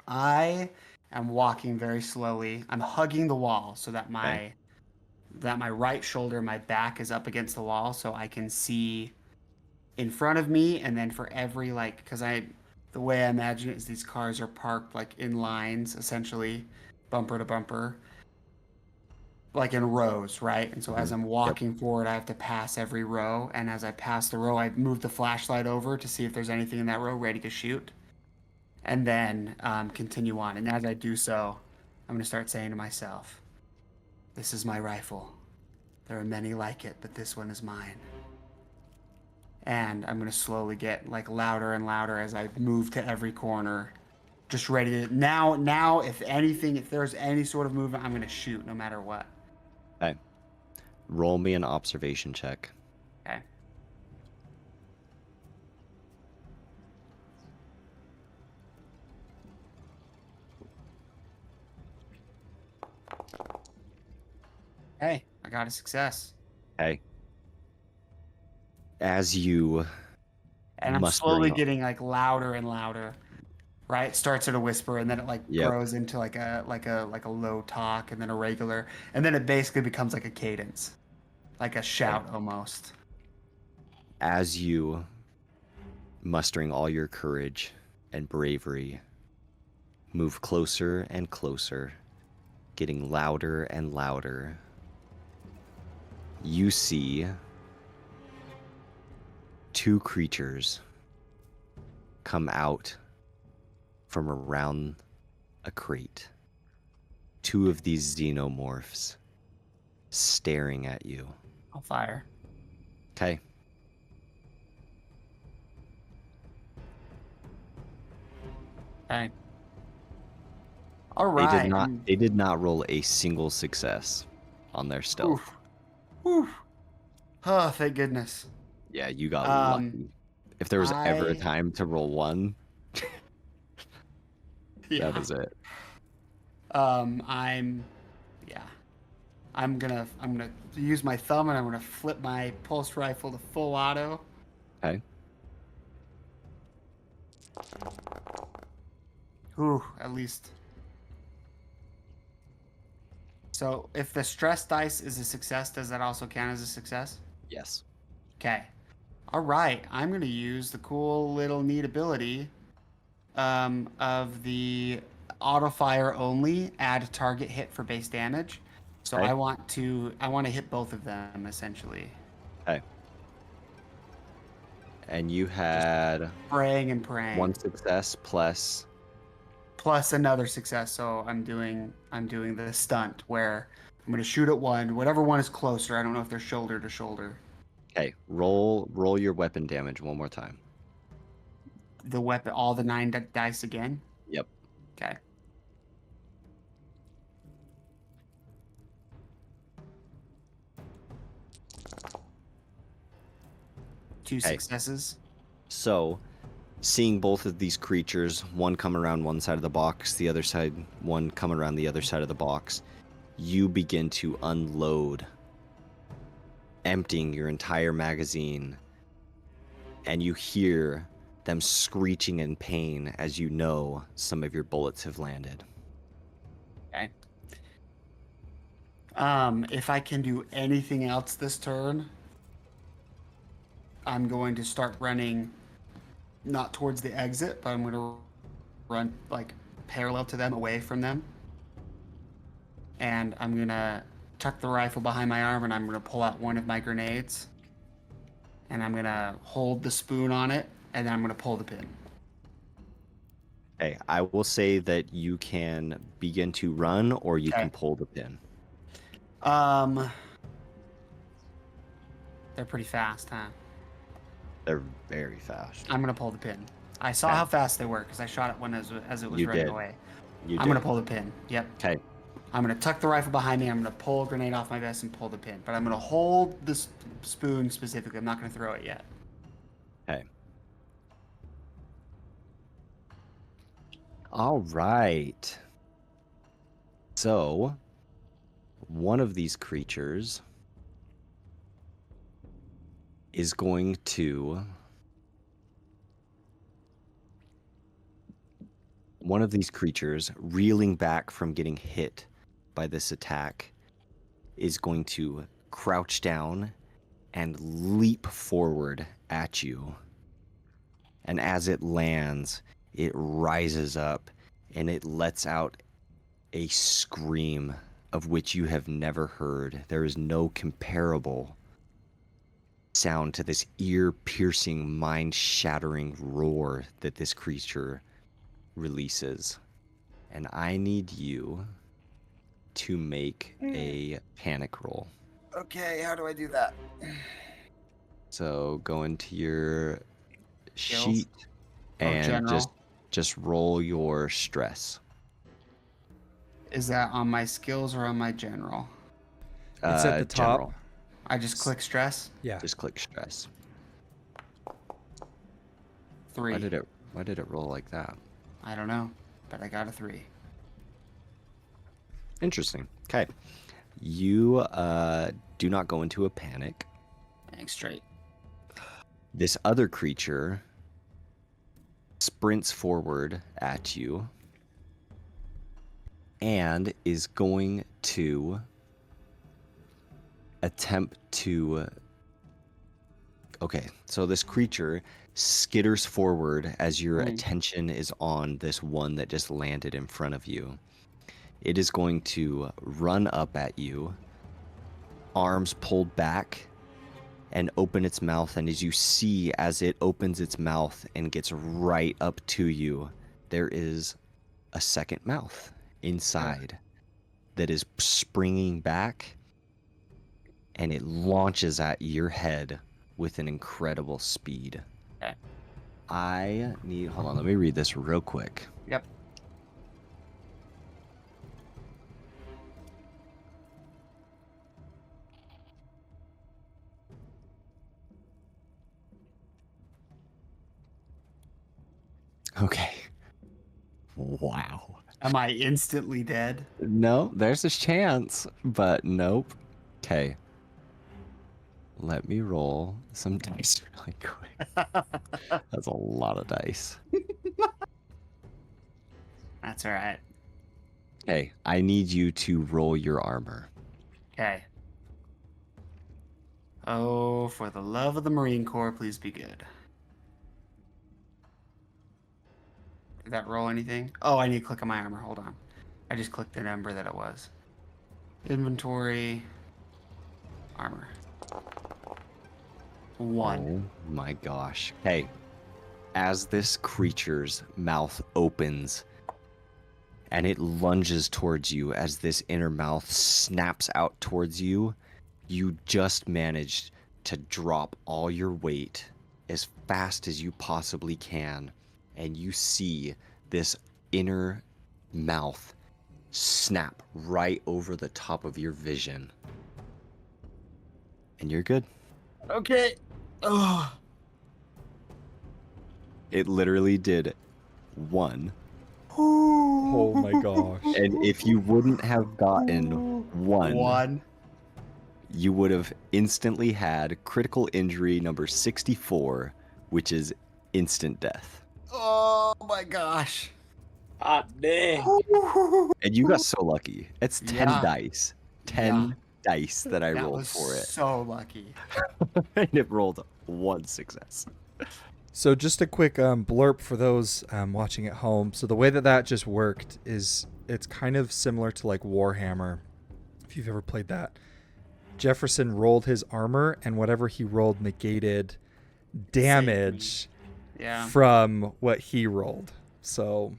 I am walking very slowly. I'm hugging the wall so that Okay. my right shoulder, my back is up against the wall so I can see in front of me, and then for every like cuz the way I imagine it is these cars are parked like in lines essentially, bumper to bumper, like in rows, right? And so as Mhm. I'm Yep. walking forward, I have to pass every row, and as I pass the row, I move the flashlight over to see if there's anything in that row ready to shoot, and then continue on. And as I do so, I'm going to start saying to myself, "This is my rifle. There are many like it, but this one is mine." And I'm going to slowly get like louder and louder as I move to every corner, just ready to now if anything, if there's any sort of movement, I'm going to shoot no matter what. Okay. Roll me an observation check. Okay. Hey, I got a success. Okay. As you And I'm mustering slowly all- getting like louder and louder. Right? It starts at a whisper and then it like Yep. grows into like a low talk and then a regular, and then it basically becomes like a cadence. Like a shout almost. as you mustering all your courage and bravery, move closer and closer, getting louder and louder. You see two creatures come out from around a crate. Two of these xenomorphs staring at you. I'll fire. Okay. Okay. All right. They did not roll a single success on their stealth. Oof. Oof. Oh, thank goodness. Yeah, you got Um, lucky. If there was ever a I- time to roll one, Yeah. that was it. I'm gonna use my thumb and I'm gonna flip my pulse rifle to full auto. Okay. Ooh, at least. So if the stress dice is a success, does that also count as a success? Yes. Okay. All right. I'm going to use the cool little neat ability of the auto fire only, add target hit for base damage. So Okay. I want to hit both of them essentially. Okay. And you had Praying and praying. one success plus. Plus another success. So I'm doing the stunt where I'm going to shoot at one, whatever one is closer. I don't know if they're shoulder to shoulder. Okay. Roll your weapon damage one more time. The weapon, all the 9 dice again. Yep. Okay. Two Okay. successes. So, seeing both of these creatures, one come around one side of the box, the other side, one come around the other side of the box, you begin to unload, emptying your entire magazine, and you hear them screeching in pain as you know some of your bullets have landed. Okay. If I can do anything else this turn, I'm going to start running, not towards the exit, but I'm going to run like parallel to them, away from them. And I'm going to tuck the rifle behind my arm and I'm going to pull out one of my grenades. And I'm going to hold the spoon on it and then I'm going to pull the pin. Okay, I will say that you can begin to run or you Okay. can pull the pin. They're pretty fast, huh? They're very fast. I'm gonna pull the pin. I saw Okay. how fast they were because I shot it when as it was You running did. away. You I'm did. gonna pull the pin. Yep. Okay. I'm gonna tuck the rifle behind me. I'm gonna pull a grenade off my vest and pull the pin. But I'm gonna hold the spoon specifically. I'm not gonna throw it yet. Okay. All right. So, one of these creatures is going to... One of these creatures, reeling back from getting hit by this attack, is going to crouch down and leap forward at you. And as it lands, it rises up and it lets out a scream of which you have never heard. There is no comparable sound to this ear-piercing, mind-shattering roar that this creature releases. And I need you to make a panic roll. Okay, how do I do that? So go into your Skills? sheet Oh, and general. just roll your stress. Is that on my skills or on my general? It's at the top. General. I just click stress. Yeah. Just click stress. 3. Why did it roll like that? I don't know, but I got a 3. Interesting. Okay. You do not go into a panic. Thanks, straight. This other creature sprints forward at you and is going to attempt to... Okay, so this creature skitters forward as your attention is on this one that just landed in front of you. It is going to run up at you, arms pulled back, and open its mouth. And as you see, as it opens its mouth and gets right up to you, there is a second mouth inside that is springing back, and it launches at your head with an incredible speed. Okay. Hold on, let me read this real quick. Yep. Okay. Wow. Am I instantly dead? No, there's a chance, but nope. Okay. Let me roll some dice really quick. That's a lot of dice. That's all right. Okay, I need you to roll your armor. Okay. Oh, for the love of the Marine Corps, please be good. Did that roll anything? Oh, I need to click on my armor. Hold on. I just clicked the number that it was. Inventory. Armor. 1. Oh my gosh. Hey, as this creature's mouth opens and it lunges towards you, as this inner mouth snaps out towards you, you just managed to drop all your weight as fast as you possibly can, and you see this inner mouth snap right over the top of your vision. And you're good. Okay. Oh. It literally did 1. Oh my gosh. And if you wouldn't have gotten 1, you would have instantly had critical injury number 64, which is instant death. Oh my gosh. Ah, dang. And you got so lucky. It's 10 Yeah. dice. 10 dice that I That rolled was for it. so lucky. And it rolled 1 success. So just a quick blurb for those watching at home. So the way that just worked is it's kind of similar to like Warhammer, if you've ever played that. Jefferson rolled his armor, and whatever he rolled negated damage Yeah. from what he rolled. So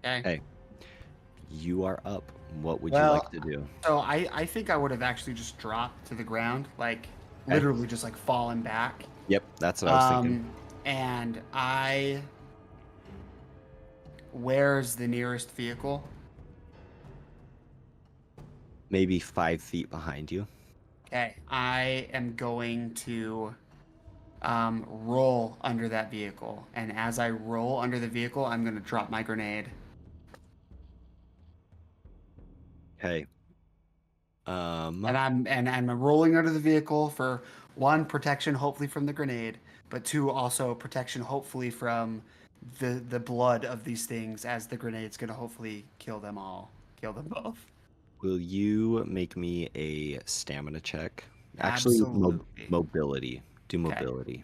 Okay. Hey, you are up. What would you Well, like to do? So I think I would have actually just dropped to the ground, like literally just like fallen back. Yep, that's what I was thinking. And where's the nearest vehicle? Maybe 5 feet behind you. Okay, I am going to roll under that vehicle, and as I roll under the vehicle, I'm going to drop my grenade. Okay. And I'm rolling under the vehicle for 1, protection, hopefully from the grenade, but 2, also protection, hopefully from the blood of these things, as the grenade's gonna hopefully kill them both. will you make me a stamina check? Actually, Absolutely. mobility. Do Okay. mobility.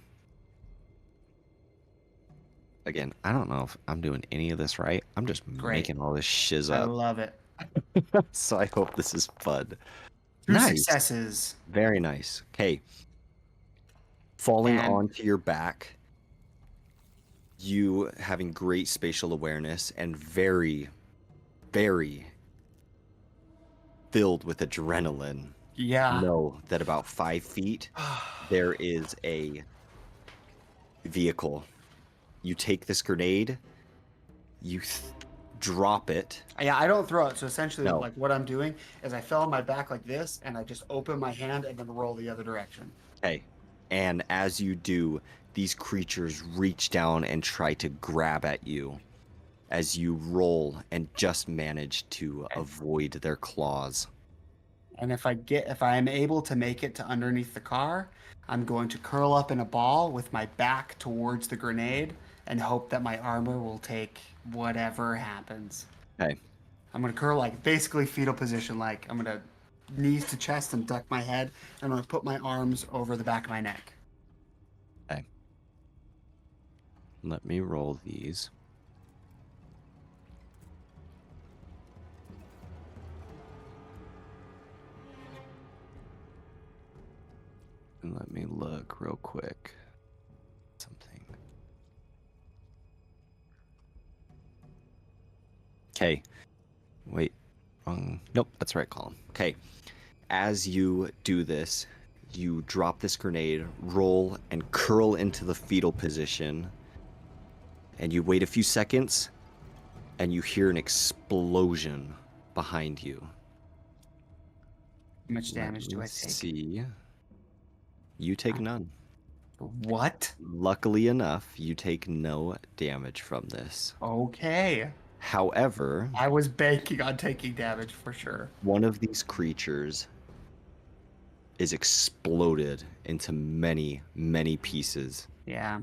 Again, I don't know if I'm doing any of this right. I'm just Great. making all this shiz I up. love it. So I hope this is fun. 2 Nice. successes. Very nice. Okay. Falling And- onto your back, you having great spatial awareness and very, very filled with adrenaline. Yeah. Know that about 5 feet there is a vehicle. You take this grenade, you drop it. Yeah, I don't throw it. So essentially, No. like what I'm doing is I fell on my back like this, and I just open my hand and then roll the other direction. Okay. And as you do, these creatures reach down and try to grab at you as you roll and just manage to avoid their claws. And if I am able to make it to underneath the car, I'm going to curl up in a ball with my back towards the grenade and hope that my armor will take whatever happens. Okay. I'm going to curl like basically fetal position, like I'm going to knees to chest and duck my head, and I'm going to put my arms over the back of my neck. Okay. Let me roll these. And let me look real quick. Something. Okay. Wait. Wrong. Nope, that's the right column. Okay. As you do this, you drop this grenade, roll, and curl into the fetal position. And you wait a few seconds, and you hear an explosion behind you. How much damage do I take? See. You take none. What? Luckily enough, you take no damage from this. Okay. However, I was banking on taking damage for sure. one of these creatures is exploded into many, many pieces. Yeah.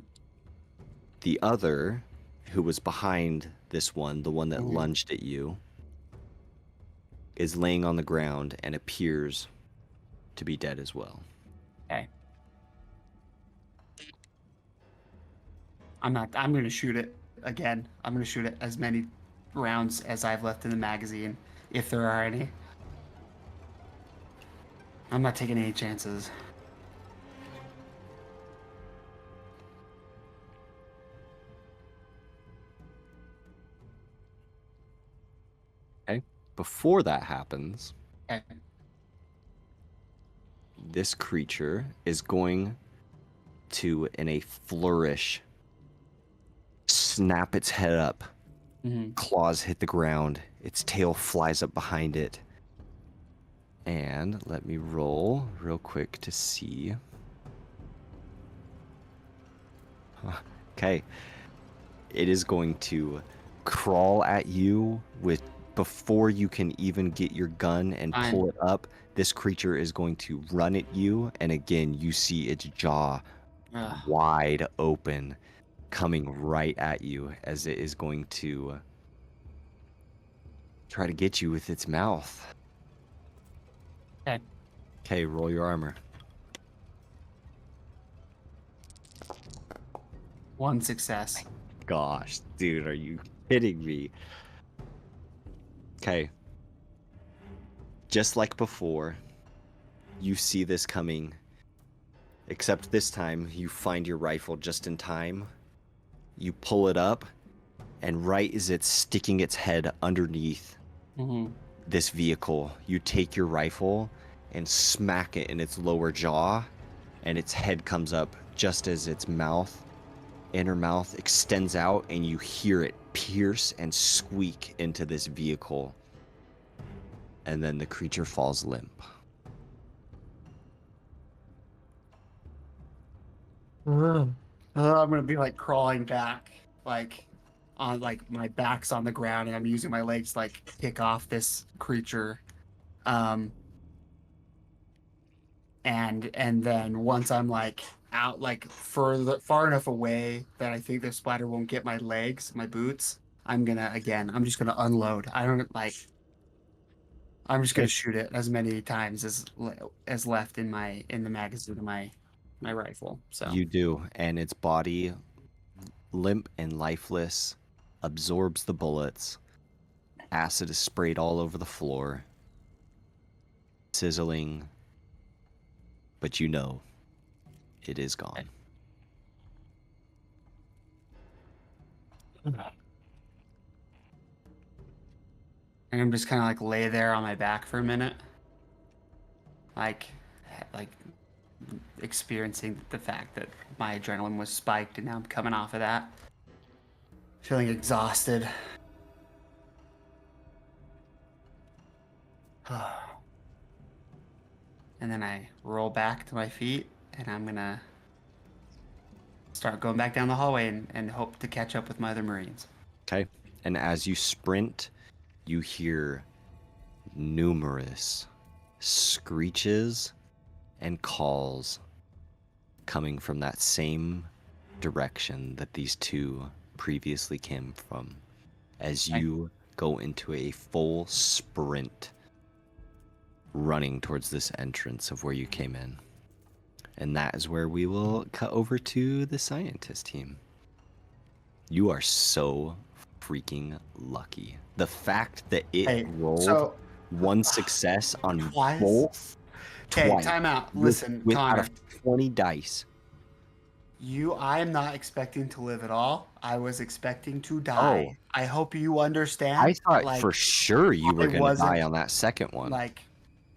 The other, who was behind this one, the one that Mhm. lunged at you, is laying on the ground and appears to be dead as well. Okay. I'm going to shoot it again. I'm going to shoot it as many rounds as I've left in the magazine, if there are any. I'm not taking any chances. Okay. Before that happens, Okay. this creature is going to, in a flourish, snap its head up. Mm-hmm. Claws hit the ground. Its tail flies up behind it. And let me roll real quick to see. Okay. It is going to crawl at you with, before you can even get your gun and Fine. pull it up, this creature is going to run at you, and again you see its jaw Ugh. wide open, coming right at you as it is going to try to get you with its mouth. Okay. Okay, roll your armor. 1 success. Gosh, dude, are you kidding me? Okay. Just like before, you see this coming, except this time you find your rifle just in time. You pull it up, and right as it's sticking its head underneath Mm-hmm. this vehicle, you take your rifle and smack it in its lower jaw, and its head comes up just as its inner mouth extends out, and you hear it pierce and squeak into this vehicle. And then the creature falls limp. I'm gonna be like crawling back, like on like my back's on the ground, and I'm using my legs to like kick off this creature. and then once I'm like out like far enough away that I think the splatter won't get my legs, my boots, I'm just gonna unload. I don't like. I'm just gonna shoot it as many times as left in the magazine of my rifle. So You do, and its body, limp and lifeless, absorbs the bullets. Acid is sprayed all over the floor, sizzling, but you know it is gone. and I'm just kind of like lay there on my back for a minute, like experiencing the fact that my adrenaline was spiked and now I'm coming off of that, feeling exhausted. And then I roll back to my feet and I'm gonna start going back down the hallway and hope to catch up with my other Marines. Okay. And as you sprint, you hear numerous screeches and calls coming from that same direction that these two previously came from as you go into a full sprint running towards this entrance of where you came in. And that is where we will cut over to the scientist team. You are so freaking lucky. The fact that it rolled one success on twice? both. Okay, twice, time out. Listen, with Connor. out of 20 dice. I am not expecting to live at all. I was expecting to die. Oh. I hope you understand. I thought for sure you were I going to wasn't- die on that second one. Like,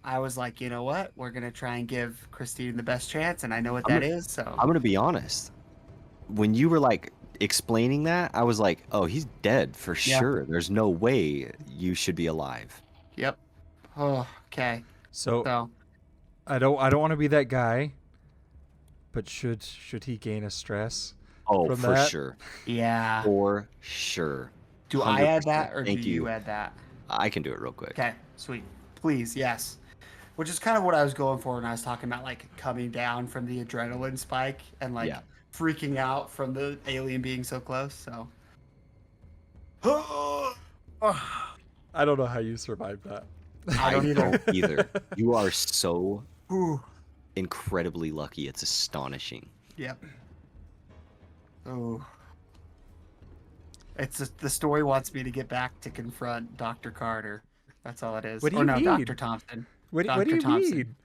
I was like, you know what? We're gonna try and give Christine the best chance, and I know what I'm that gonna- is. So I'm going to be honest. When you were like explaining that, I was like, oh, he's dead for Yeah. sure. There's no way you should be alive. Yep. Oh, okay. So I don't want to be that guy, but should he gain a stress? Oh, From for that? sure. Yeah. For sure. Do I add 100%. that, or Thank do you you. add that? I can do it real quick. Okay, sweet. Please, yes. Which is kind of what I was going for when I was talking about like coming down from the adrenaline spike and like Yeah. freaking out from the alien being so close. So I don't know how you survived that. I don't either. either. You are so Ooh. incredibly lucky. It's astonishing. Yep. Oh. It's just, the story wants me to get back to confront Dr. Carter. That's all it is. What do or you no, mean? Dr. Thompson. What do Dr. you Thompson. mean?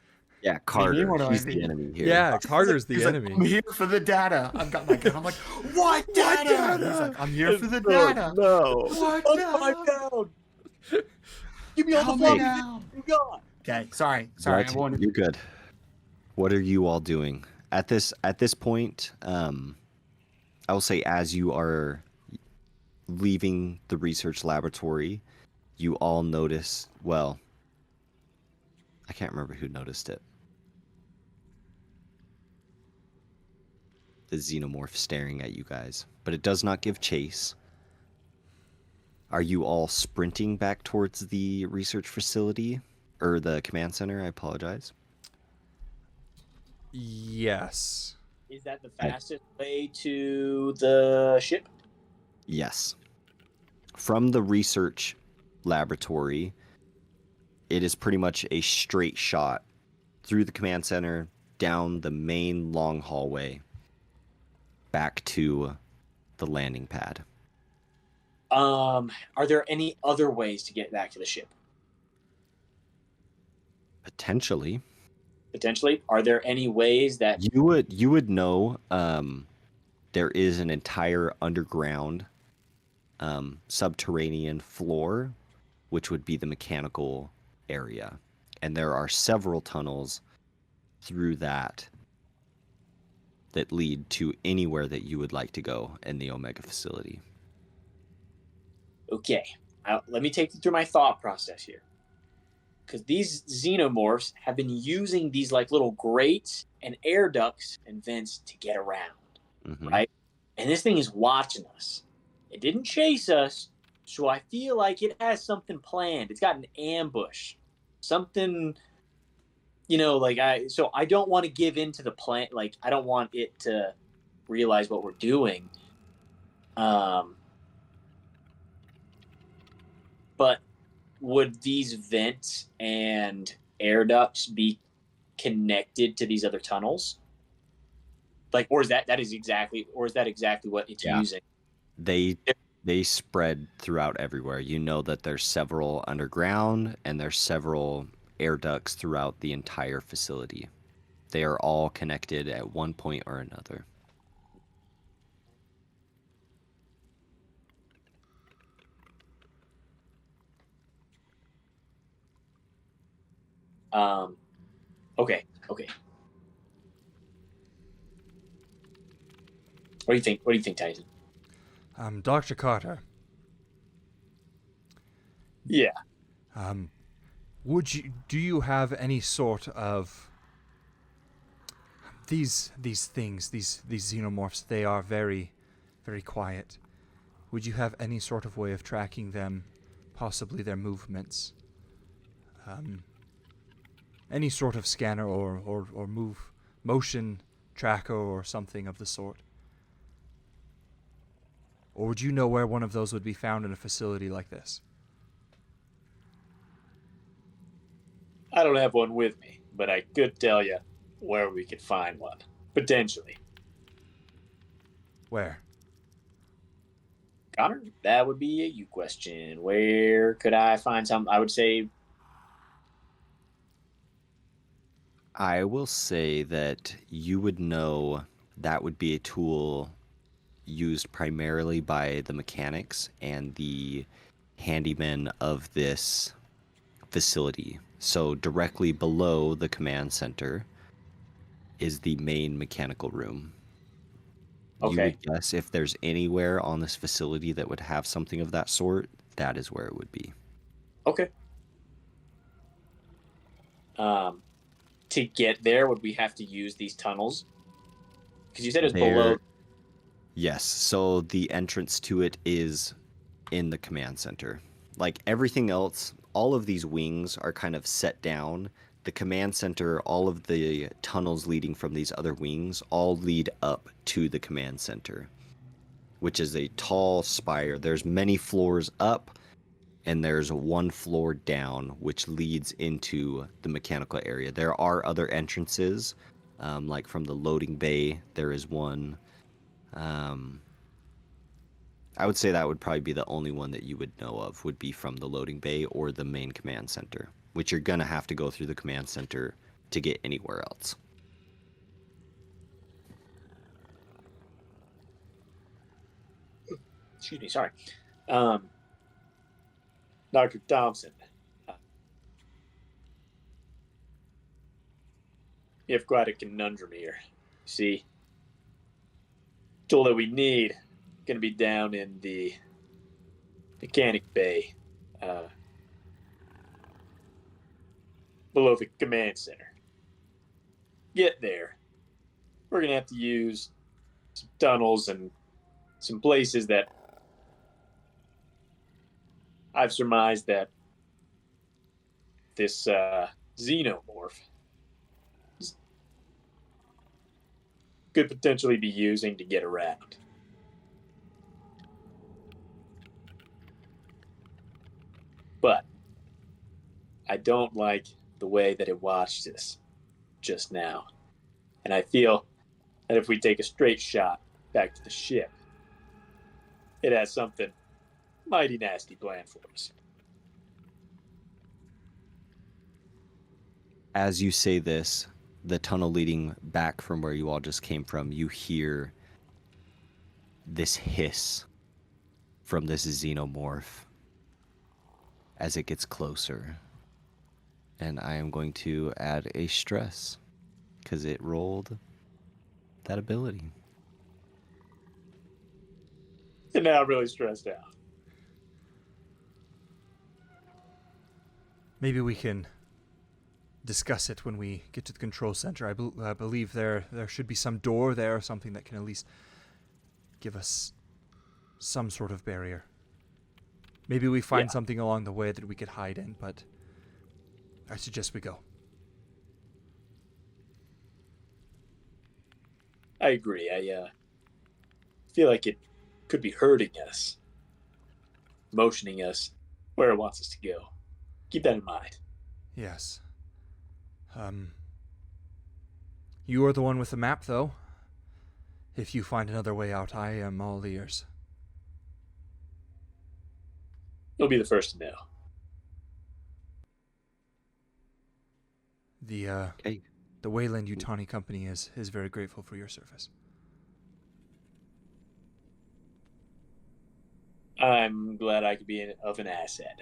Yeah, Carter. what do I He's the mean? enemy here. Yeah, Carter's the He's like, enemy. I'm here for the data. I've got my gun. I'm like, what data? He's like, I'm here for the data. No. What I'm data? down. Give me all the Calm me fucking down. you got. Okay, sorry. I What? wanted. You're good. What are you all doing at this point? I will say, as you are leaving the research laboratory, you all notice. Well, I can't remember who noticed it. The xenomorph staring at you guys, but it does not give chase. Are you all sprinting back towards the research facility or the command center? I apologize. Yes. Is that the fastest way to the ship? Yes. From the research laboratory, it is pretty much a straight shot through the command center, down the main long hallway, back to the landing pad. Are there any other ways to get back to the ship? Potentially. Potentially. Are there any ways that You would know there is an entire underground subterranean floor, which would be the mechanical area. And there are several tunnels through that lead to anywhere that you would like to go in the Omega facility. Okay, let me take you through my thought process here. Because these xenomorphs have been using these like little grates and air ducts and vents to get around, Mhm. right? And this thing is watching us. It didn't chase us, so I feel like it has something planned. It's got an ambush, something, like I don't want to give in to the plan. Like I don't want it to realize what we're doing. But would these vents and air ducts be connected to these other tunnels? Like, or is that exactly what it's Yeah. using? They spread throughout everywhere. You know that there's several underground and there's several air ducts throughout the entire facility. They are all connected at one point or another. Okay. What do you think? What do you think, Tyson? Dr. Carter. Yeah. Do you have any sort of these things, these xenomorphs? They are very, very quiet. Would you have any sort of way of tracking them, possibly their movements? Any sort of scanner or motion tracker or something of the sort? Or would you know where one of those would be found in a facility like this? I don't have one with me, but I could tell you where we could find one. Potentially. Where? Connor, that would be a you question. Where could I find some? I would say I will say that you would know that would be a tool used primarily by the mechanics and the handymen of this facility. So directly below the command center is the main mechanical room. You okay. would guess if there's anywhere on this facility that would have something of that sort, that is where it would be. Okay. To get there, would we have to use these tunnels? Because you said it was below. Yes, so the entrance to it is in the command center. Like everything else, all of these wings are kind of set down. The command center, all of the tunnels leading from these other wings, all lead up to the command center, which is a tall spire. There's many floors up, and there's one floor down, which leads into the mechanical area. There are other entrances, like from the loading bay, there is one. I would say that would probably be the only one that you would know of, would be from the loading bay or the main command center, which you're going to have to go through the command center to get anywhere else. Excuse me, sorry. Dr. Thompson, you have quite a conundrum here. See, tool that we need going to be down in the mechanic bay, below the command center. Get there, we're going to have to use some tunnels and some places that I've surmised that this xenomorph could potentially be using to get around. But I don't like the way that it watched us just now. And I feel that if we take a straight shot back to the ship, it has something mighty nasty planned for us. As you say this, the tunnel leading back from where you all just came from, you hear this hiss from this xenomorph as it gets closer. And I am going to add a stress because it rolled that ability. And now I'm really stressed out. Maybe we can discuss it when we get to the control center. I believe there should be some door there or something that can at least give us some sort of barrier. Maybe we find something along the way that we could hide in, but I suggest we go. I agree. I feel like it could be hurting us, motioning us where it wants us to go. Keep that in mind. Yes. You are the one with the map, though. If you find another way out, I am all ears. You'll be the first to know. The Wayland Yutani Company is very grateful for your service. I'm glad I could be of an asset.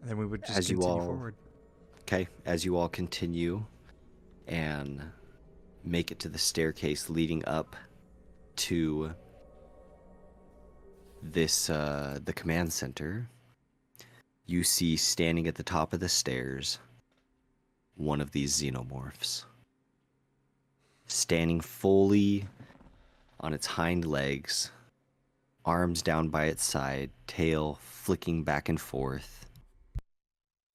And then we would just As you continue all- forward. Okay, as you all continue and make it to the staircase leading up to this the command center, you see standing at the top of the stairs one of these xenomorphs. Standing fully on its hind legs, arms down by its side, tail flicking back and forth.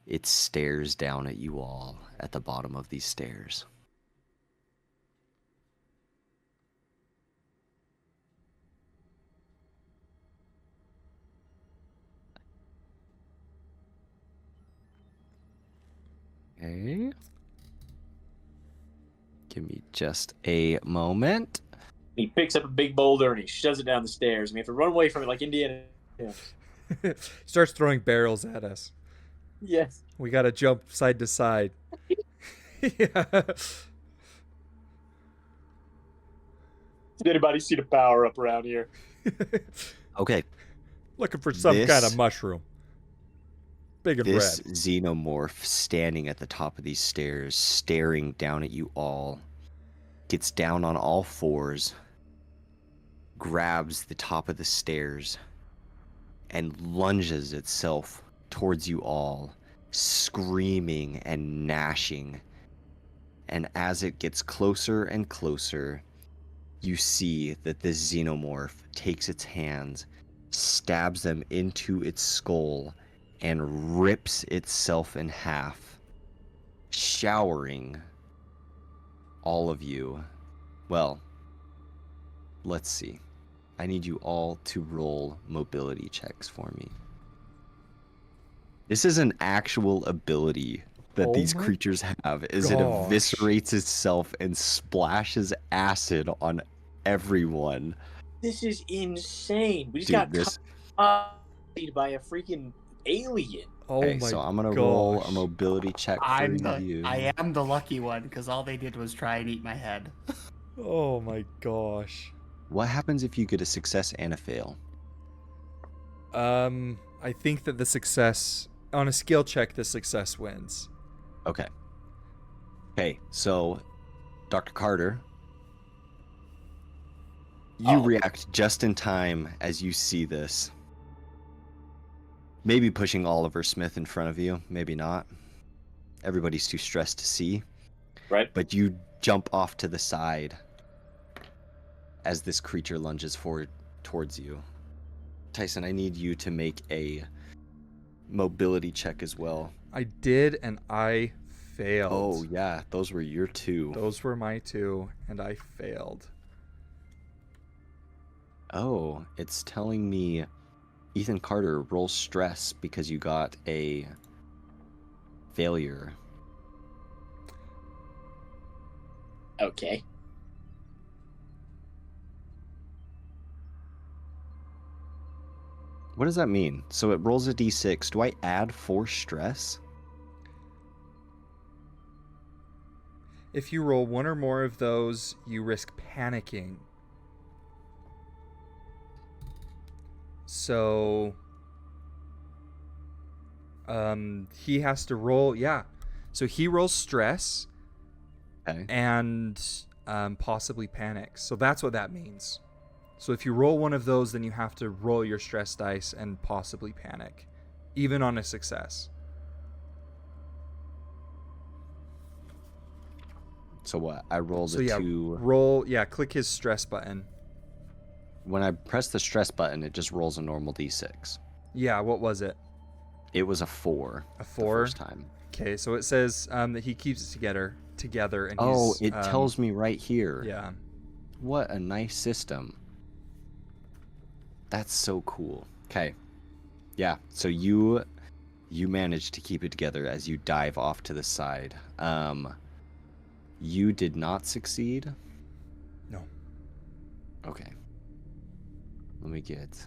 It stares down at you all at the bottom of these stairs. Okay. Give me just a moment. He picks up a big boulder and he shoves it down the stairs. And we have to run away from it like Indiana. Starts throwing barrels at us. Yes. We gotta jump side to side. Yeah. Does anybody see the power up around here? Okay, Looking for some This- kind of mushroom. Big and this red. xenomorph standing at the top of these stairs, staring down at you all, gets down on all fours, grabs the top of the stairs, and lunges itself towards you all, screaming and gnashing. And as it gets closer and closer, you see that this xenomorph takes its hands, stabs them into its skull, and rips itself in half, showering all of you. Well, let's see. I need you all to roll mobility checks for me. This is an actual ability that Oh these my creatures have, is it gosh. eviscerates itself and splashes acid on everyone. This is insane. We just Dude, got this... copied by a freaking alien. Oh Okay, my so I'm gonna roll a gosh. mobility check for you. I am the lucky one because all they did was try and eat my head. Oh my gosh. What happens if you get a success and a fail? I think that the success on a skill check, the success wins. Okay. Okay, so Dr. Carter, you react just in time as you see this. Maybe pushing Oliver Smith in front of you, maybe not. Everybody's too stressed to see. Right. But you jump off to the side as this creature lunges forward towards you. Tyson, I need you to make a mobility check as well. I did, and I failed. Oh, yeah, those were your two. Those were my two, and I failed. Oh, it's telling me Ethan Carter rolls stress because you got a failure. Okay. What does that mean? So it rolls a d6. Do I add 4 stress? If you roll one or more of those, you risk panicking. So he has to roll, yeah. So he rolls stress Okay. and possibly panics. So that's what that means. So if you roll one of those, then you have to roll your stress dice and possibly panic, even on a success. So what? I rolled So a yeah, 2. roll, yeah, click his stress button. When I press the stress button, it just rolls a normal d6. Yeah, what was it? It was a 4. A The 4. first time. Okay, so it says that he keeps it together, and Oh, he's, it tells me right here. Yeah. What a nice system. That's so cool. Okay. Yeah, so you managed to keep it together as you dive off to the side. You did not succeed? No. Okay. Let me get...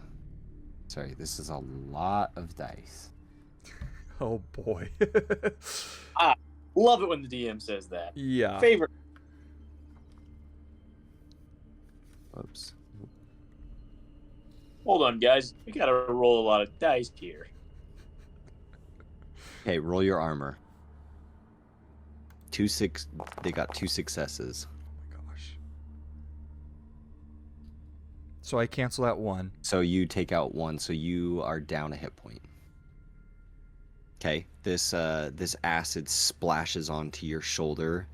Sorry, this is a lot of dice. Oh boy. Love it when the DM says that. Yeah. Favorite. Oops. Hold on, guys. We gotta roll a lot of dice here. Okay, roll your armor. They got 2 successes. Oh my gosh. So I cancel that 1. So you take out 1, so you are down a hit point. Okay, this acid splashes onto your shoulder,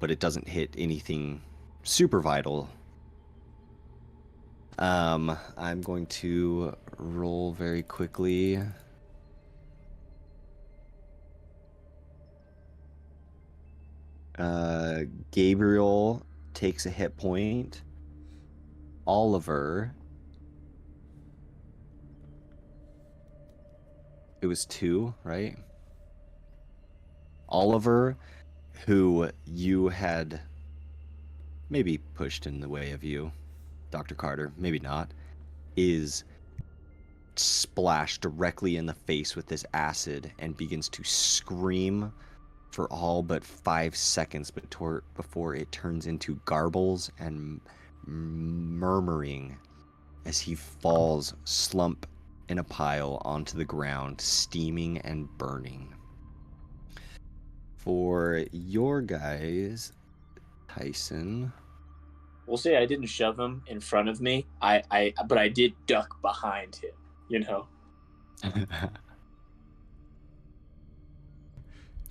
but it doesn't hit anything super vital. I'm going to roll very quickly. Gabriel takes a hit point. Oliver, it was 2, right? Oliver, who you had maybe pushed in the way of you, Dr. Carter, maybe not, is splashed directly in the face with this acid and begins to scream for all but 5 seconds before it turns into garbles and murmuring as he falls slump in a pile onto the ground, steaming and burning. For your guys, Tyson. We'll say I didn't shove him in front of me. But I did duck behind him. You know.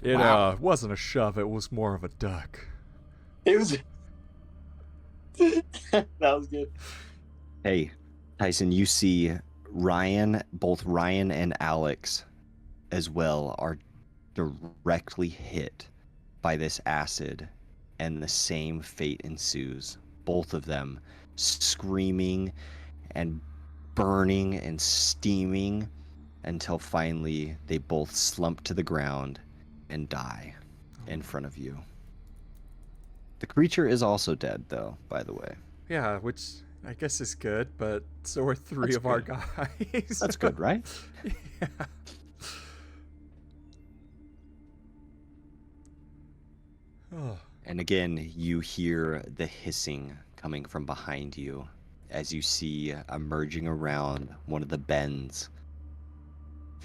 It Wow. wasn't a shove, it was more of a duck. It was. That was good. Hey, Tyson, you see both Ryan and Alex as well are directly hit by this acid, and the same fate ensues. Both of them screaming and burning and steaming until finally they both slump to the ground and die in front of you. The creature is also dead, though, by the way. Yeah, which I guess is good, but so are 3 That's of our good. guys. That's good, right? Yeah. Oh. And again, you hear the hissing coming from behind you as you see emerging around one of the bends,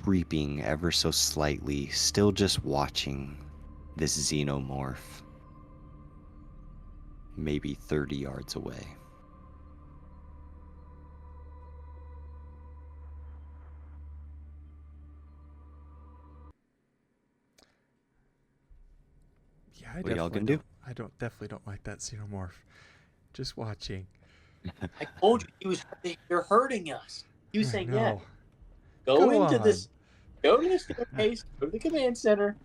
creeping ever so slightly, still just watching this xenomorph, maybe 30 yards away. Yeah, What y'all gonna do? I definitely don't like that xenomorph. Just watching. I told you they're hurting us. You I saying, yeah, know. go Go into on. this, go to the staircase, go to the command center.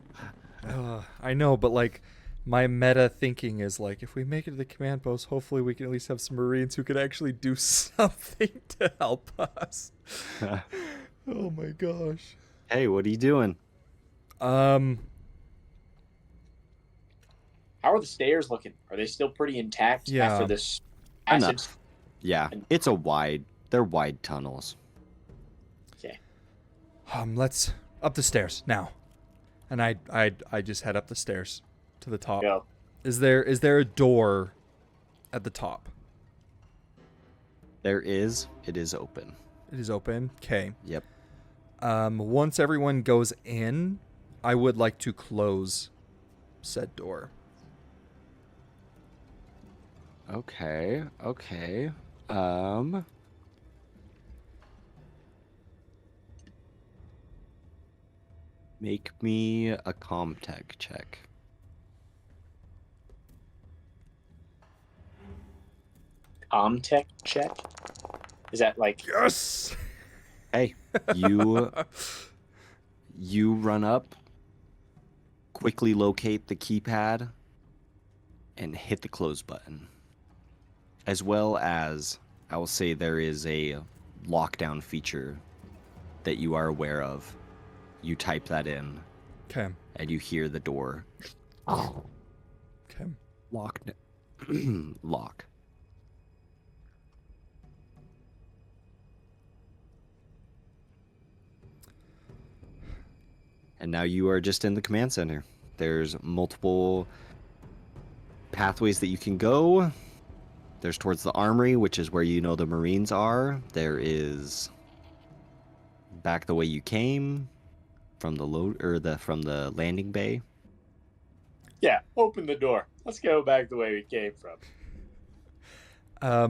I know, but like my meta thinking is like, if we make it to the command post, hopefully we can at least have some Marines who can actually do something to help us. Oh my gosh. Hey, what are you doing? How are the stairs looking? Are they still pretty intact Yeah. after this acid? Enough. Yeah, they're wide tunnels. Okay. Let's up the stairs now. And I just head up the stairs to the top. Go. Is there a door at the top? It is open. It is open. Okay. Yep. Once everyone goes in, I would like to close said door. Okay. Make me a comtech check. Comtech check? Is that like Yes. Hey, you You run up, quickly locate the keypad, and hit the close button. As well as, I will say there is a lockdown feature that you are aware of. You type that in, Okay. and you hear the door Okay. lock. Lock. And now you are just in the command center. There's multiple pathways that you can go. There's towards the armory, which is where you know the Marines are. There is back the way you came from from the landing bay. Yeah, open the door. Let's go back the way we came from.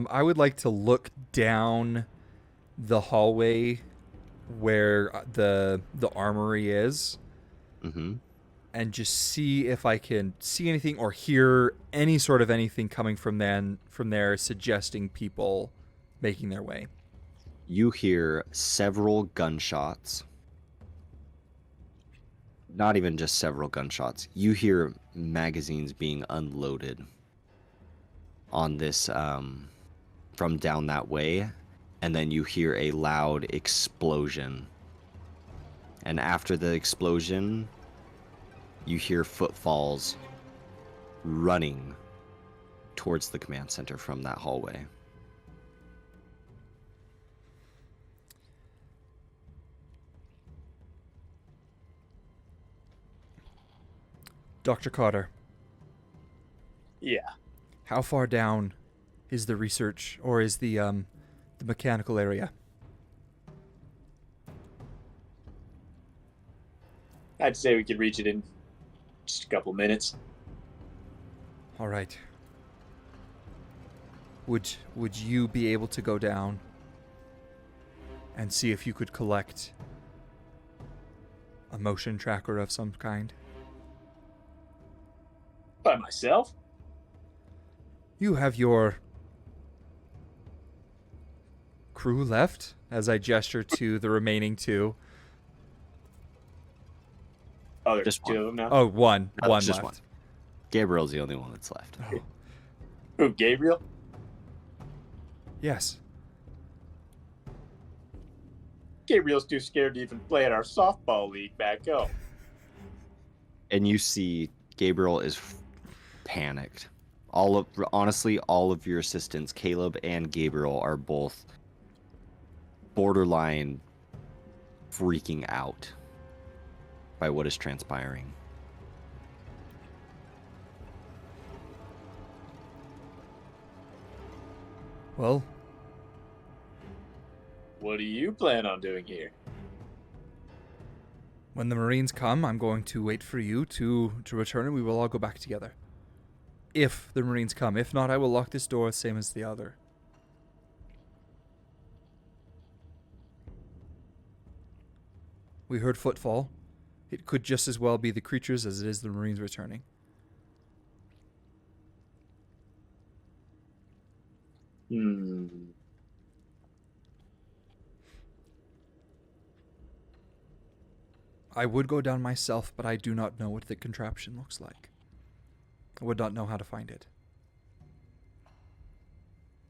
I would like to look down the hallway where the armory is, Mm-hmm. and just see if I can see anything or hear any sort of anything coming from there, suggesting people making their way. You hear several gunshots. Not even just several gunshots. You hear magazines being unloaded on this from down that way, and then you hear a loud explosion. And after the explosion, you hear footfalls running towards the command center from that hallway. Dr. Cotter, Yeah. how far down is the research, or is the mechanical area? I'd say we could reach it in just a couple minutes. All right. Would you be able to go down and see if you could collect a motion tracker of some kind? By myself? You have your crew left, as I gesture to the remaining two. Oh, there's Just two one. of them now. Oh, one Just left. one. Gabriel's the only one that's left. Oh, Who, Gabriel? yes. Gabriel's too scared to even play at our softball league back home. And you see Gabriel is panicked. Honestly, all of your assistants, Caleb and Gabriel, are both borderline freaking out by what is transpiring. Well, What do you plan on doing here? when the Marines come, I'm going to wait for you to return, and we will all go back together. If the Marines come. If not, I will lock this door, same as the other. We heard footfall. It could just as well be the creatures as it is the Marines returning. I would go down myself, but I do not know what the contraption looks like. I would not know how to find it.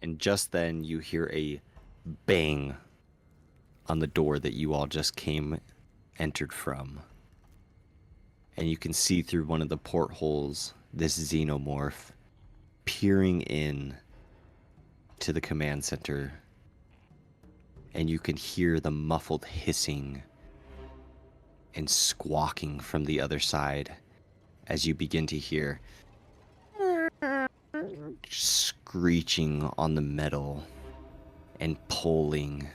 And just then you hear a bang on the door that you all just entered from. And you can see through one of the portholes this xenomorph peering in to the command center. And you can hear the muffled hissing and squawking from the other side as you begin to hear screeching on the metal and pulling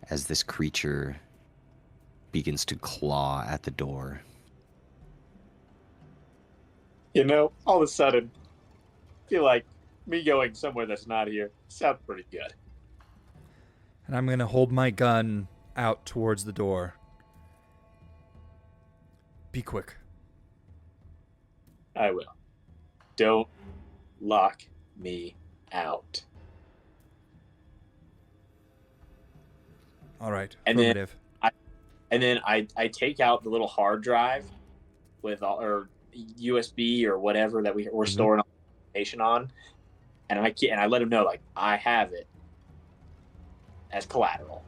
as this creature begins to claw at the door. You know, all of a sudden, I feel like me going somewhere that's not here sounds pretty good. And I'm going to hold my gun out towards the door. Be quick. I will. Don't lock me out. All right. And then Affirmative. and then I take out the little hard drive with all, or USB or whatever that we're storing information on, and I let him know like I have it as collateral.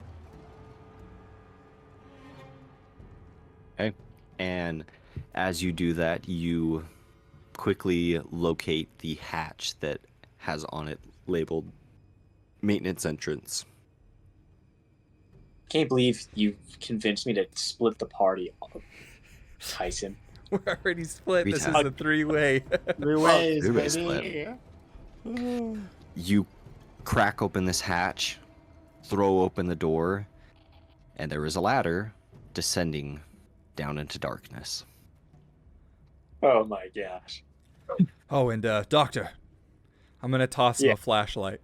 Okay. And as you do that, you quickly locate the hatch that has on it labeled maintenance entrance. Can't believe you convinced me to split the party, Tyson. We're already split. Three This times. is a three-way. Three ways, three-way baby. split. You crack open this hatch, throw open the door, and there is a ladder descending down into darkness. Oh my gosh. Oh, and Doctor, I'm gonna toss him Yeah. a flashlight.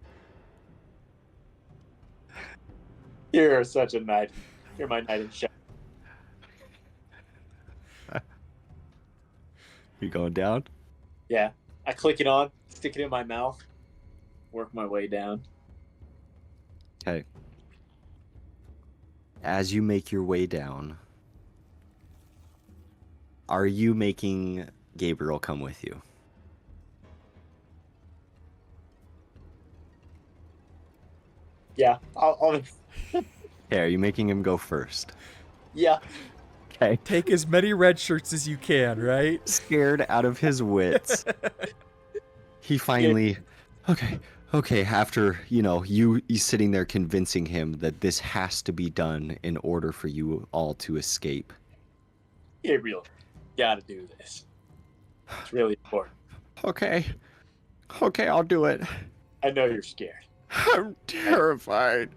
You're such a knight. You're my knight in shining. You going down? Yeah. I click it on, stick it in my mouth, work my way down. Okay. As you make your way down, are you making Gabriel come with you? Yeah. I'll Okay, are you making him go first? yeah. Okay. Take as many red shirts as you can, right? Scared out of his wits. He finally, okay, after, you sitting there convincing him that this has to be done in order for you all to escape. Gabriel, gotta do this. It's really important. Okay, I'll do it. I know you're scared. I'm terrified.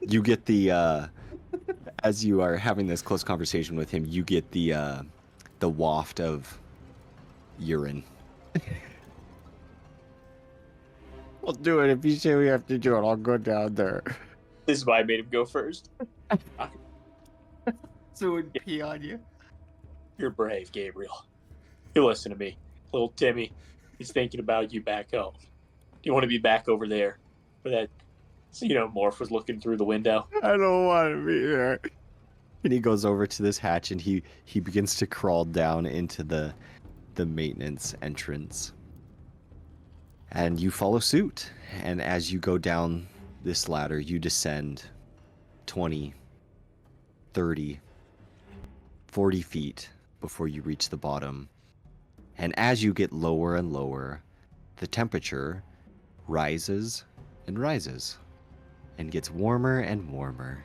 You get the, as you are having this close conversation with him, you get the waft of urine. We'll do it. If you say we have to do it, I'll go down there. This is why I made him go first. So it would pee on you. You're brave, Gabriel. You listen to me. Little Timmy, he's thinking about you back home. Do you want to be back over there where that, Morph was looking through the window? I don't want to be there. And he goes over to this hatch and he begins to crawl down into the maintenance entrance. And you follow suit. And as you go down this ladder, you descend 20, 30, 40 feet before you reach the bottom. And as you get lower and lower, the temperature rises and rises and gets warmer and warmer.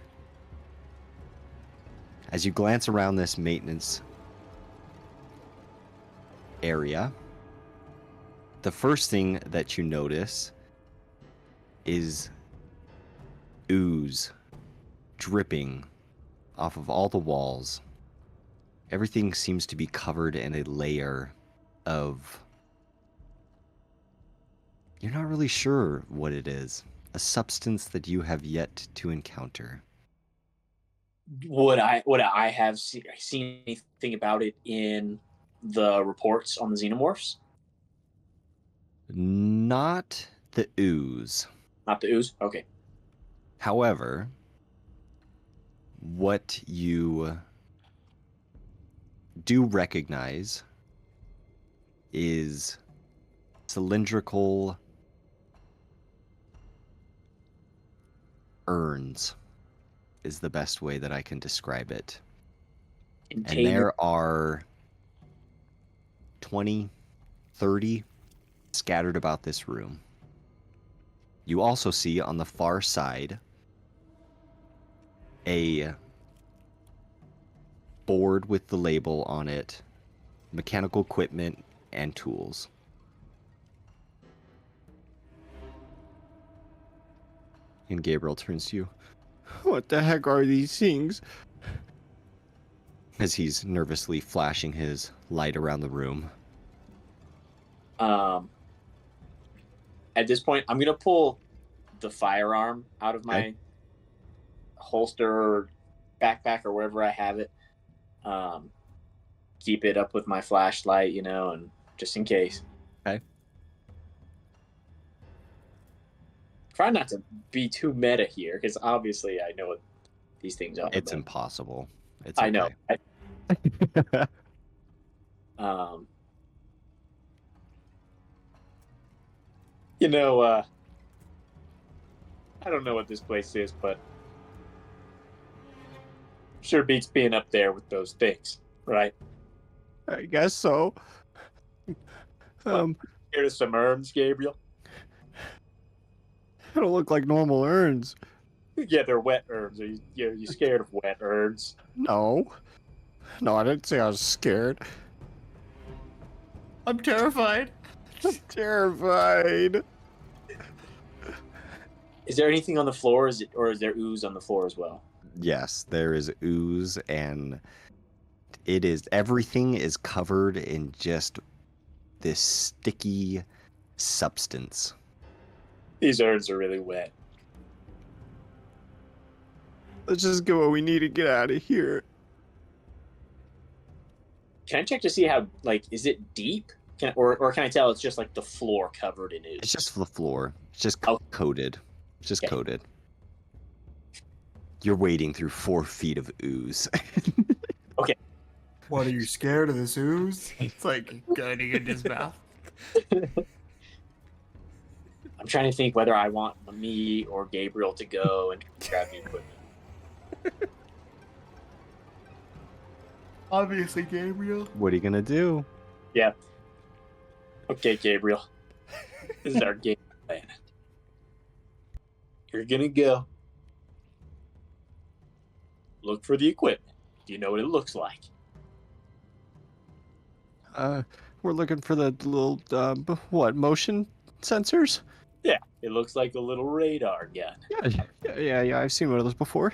As you glance around this maintenance area, the first thing that you notice is ooze dripping off of all the walls. Everything seems to be covered in a layer of... You're not really sure what it is. A substance that you have yet to encounter. Would I have seen anything about it in the reports on the xenomorphs? Not the ooze. Not the ooze? Okay. However, what you do recognize is cylindrical urns is the best way that I can describe it. And there are 20, 30 scattered about this room. You also see on the far side a board with the label on it, mechanical equipment and tools. And Gabriel turns to you. What the heck are these things? As he's nervously flashing his light around the room. At this point, I'm gonna pull the firearm out of my holster or backpack or wherever I have it. Keep it up with my flashlight, and just in case. Okay. try not to be too meta here, because obviously I know what these things are. It's but impossible. It's I know. okay. Um, you know, I don't know what this place is, but sure beats being up there with those things, right? I guess so. Here to some urns, Gabriel. They don't look like normal urns. Yeah, they're wet urns. Are you scared of wet urns? No. No, I didn't say I was scared. I'm terrified. I'm terrified. Is there anything on the floor? Is there ooze on the floor as well? Yes, there is ooze, and everything is covered in just this sticky substance. These urns are really wet. Let's just go. We need to get out of here. Can I check to see how, like, is it deep? Or can I tell it's just like the floor covered in ooze? It's just the floor. It's just Oh. coated. It's just Okay. coated. You're wading through 4 feet of ooze. What, are you scared of this ooze? It's like going in his mouth. I'm trying to think whether I want me or Gabriel to go and grab the equipment. Obviously, Gabriel. What are you gonna do? Yeah. Okay, Gabriel. This is our game plan. You're gonna go look for the equipment. Do you know what it looks like? We're looking for the little, motion sensors? Yeah, it looks like a little radar gun. Yeah, I've seen one of those before.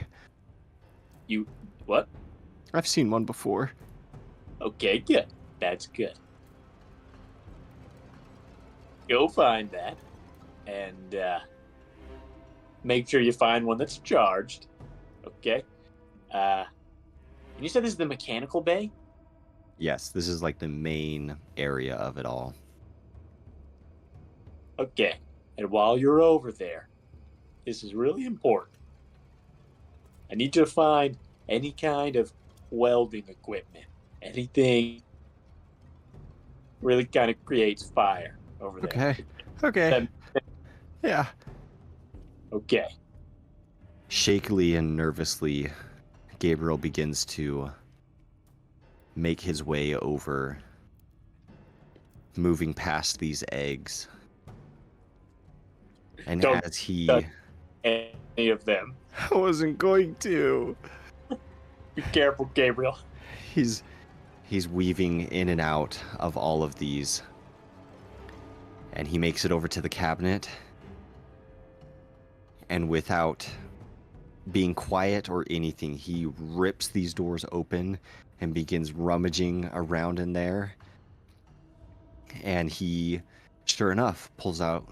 What? I've seen one before. Okay, good. That's good. Go find that, and make sure you find one that's charged. Okay. And you said this is the mechanical bay? Yes, this is like the main area of it all. Okay. And while you're over there, this is really important. I need you to find any kind of welding equipment. Anything really kind of creates fire over there. Okay. Yeah. Okay. Shakily and nervously, Gabriel begins to make his way over, moving past these eggs. And Don't as he... touch any of them. I wasn't going to. Be careful, Gabriel. He's weaving in and out of all of these. And he makes it over to the cabinet. And without being quiet or anything, he rips these doors open and begins rummaging around in there. And he, sure enough, pulls out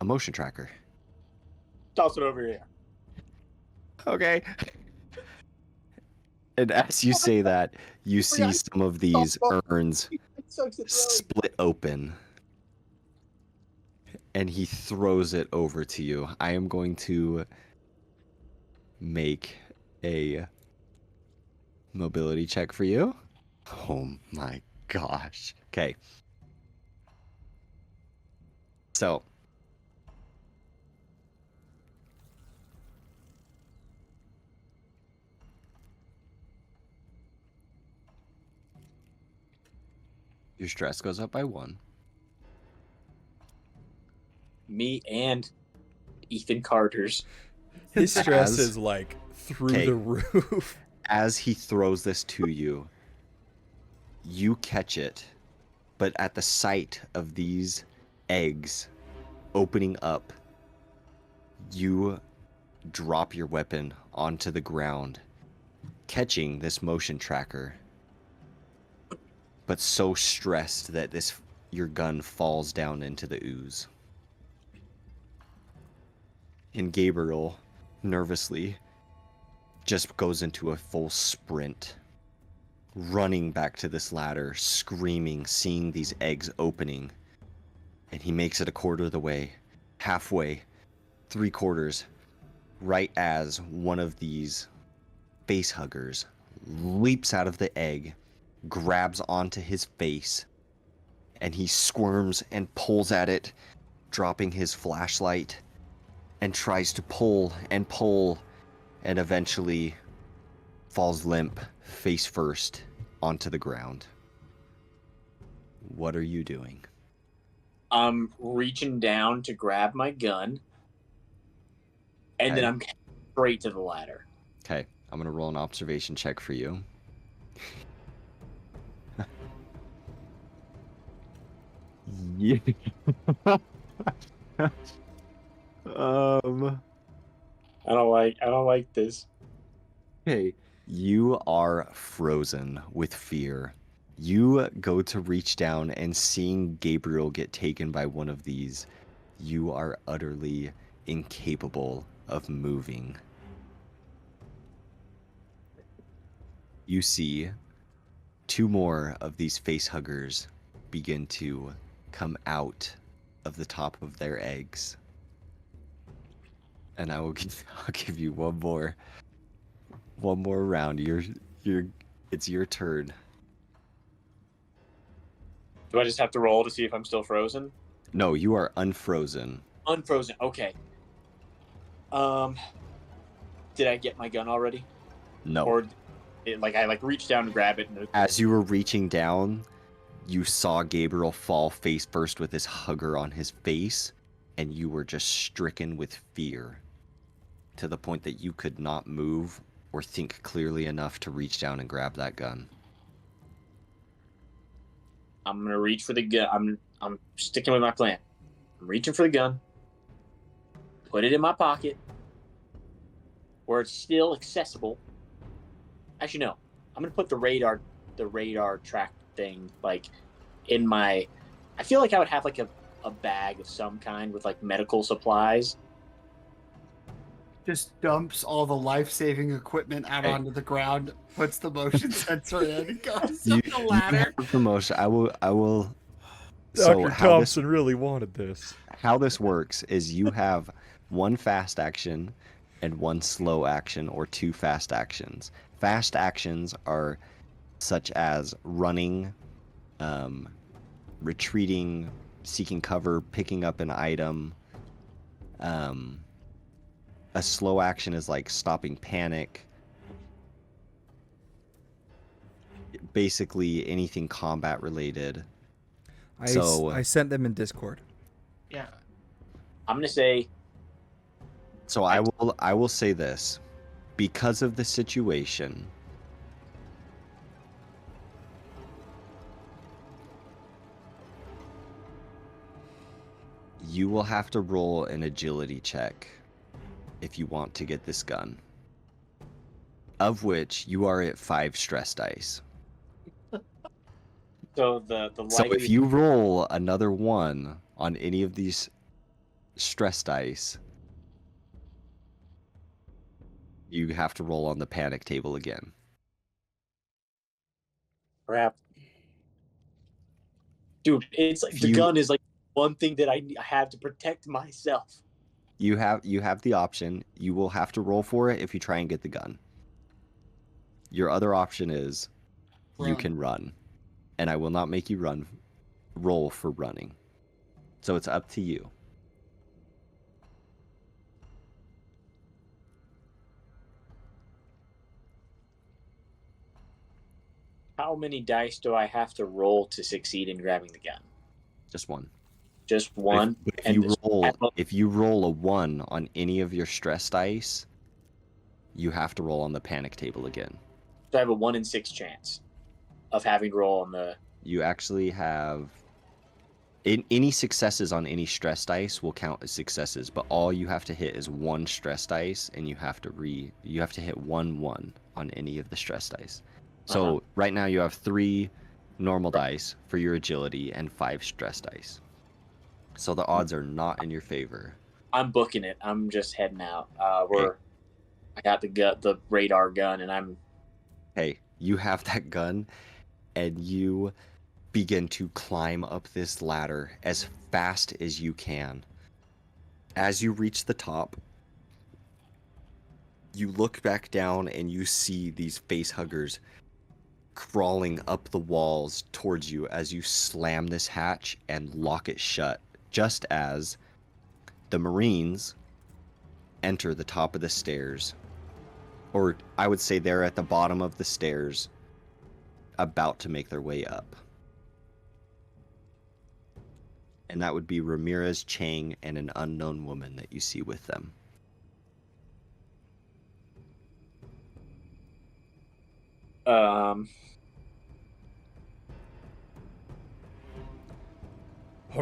a motion tracker. Toss it over here. Okay. And as you say that, you see some of these urns split open. And he throws it over to you. I am going to make a mobility check for you. Oh my gosh. Okay. So. Your stress goes up by 1. Me and Ethan Carter's. His stress As- is like through Okay. the roof. As he throws this to you, you catch it, but at the sight of these eggs opening up, you drop your weapon onto the ground, catching this motion tracker, but so stressed that your gun falls down into the ooze. And Gabriel, nervously, just goes into a full sprint, running back to this ladder, screaming, seeing these eggs opening. And he makes it a quarter of the way, halfway, 3/4, right as one of these face huggers leaps out of the egg, grabs onto his face, and he squirms and pulls at it, dropping his flashlight, and tries to pull, and eventually falls limp, face first, onto the ground. What are you doing? I'm reaching down to grab my gun, and then Okay. I'm straight to the ladder. Okay, I'm gonna roll an observation check for you. Yeah. um. I don't like this. Okay. You are frozen with fear. You go to reach down, and seeing Gabriel get taken by one of these, you are utterly incapable of moving. You see 2 more of these face huggers begin to come out of the top of their eggs. And I'll give you one more round. It's your turn. Do I just have to roll to see if I'm still frozen? No, you are unfrozen. Unfrozen. Okay. Did I get my gun already? No. Or I reached down to grab it and As you were reaching down, you saw Gabriel fall face first with his hugger on his face, and you were just stricken with fear to the point that you could not move or think clearly enough to reach down and grab that gun. I'm gonna reach for the gun. I'm sticking with my plan. I'm reaching for the gun. Put it in my pocket where it's still accessible. Actually, no. I'm gonna put the radar track thing in my. I feel like I would have a bag of some kind with medical supplies. Just dumps all the life-saving equipment out onto the ground, puts the motion sensor in, and goes up the ladder. The motion. I will. Dr. Thompson really wanted this. How this works is you have 1 fast action and 1 slow action, or 2 fast actions. Fast actions are such as running, retreating, seeking cover, picking up an item. A slow action is like stopping panic. Basically anything combat related. I sent them in Discord. Yeah. I'm gonna say. So I will say this. Because of the situation, you will have to roll an agility check if you want to get this gun, of which you are at 5 stress dice. So the So if you roll another 1 on any of these stress dice, you have to roll on the panic table again. crap, dude, it's the gun is one thing that I have to protect myself. You have the option. You will have to roll for it if you try and get the gun. Your other option is you can run, and I will not make you roll for running. So it's up to you. How many dice do I have to roll to succeed in grabbing the gun? Just 1. Just 1. If you roll a 1 on any of your stress dice, you have to roll on the panic table again. So I have a 1 in 6 chance of having to roll on the. You actually have any successes on any stress dice will count as successes, but all you have to hit is 1 stress dice, and you have to hit 1 on any of the stress dice. So right now you have 3 normal dice for your agility and 5 stress dice. So the odds are not in your favor. I'm booking it. I'm just heading out. I got the radar gun, and I'm. Hey, you have that gun, and you begin to climb up this ladder as fast as you can. As you reach the top, you look back down and you see these face huggers crawling up the walls towards you as you slam this hatch and lock it shut, just as the Marines enter the top of the stairs. Or I would say they're at the bottom of the stairs, about to make their way up. And that would be Ramirez, Chang, and an unknown woman that you see with them. All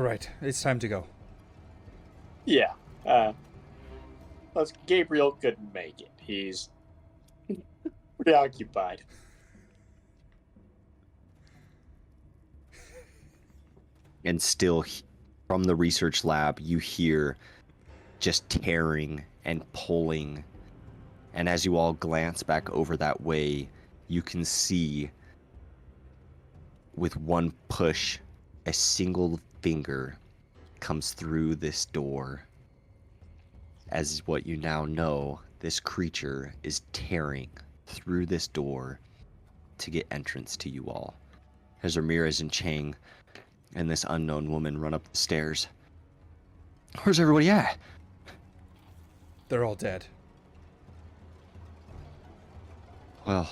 right, it's time to go. Yeah. Gabriel couldn't make it. He's preoccupied. And still, from the research lab, you hear just tearing and pulling. And as you all glance back over that way, you can see, with one push, a single finger comes through this door. As what you now know, this creature is tearing through this door to get entrance to you all. As Ramirez and Chang and this unknown woman run up the stairs. Where's everybody at? They're all dead. Well,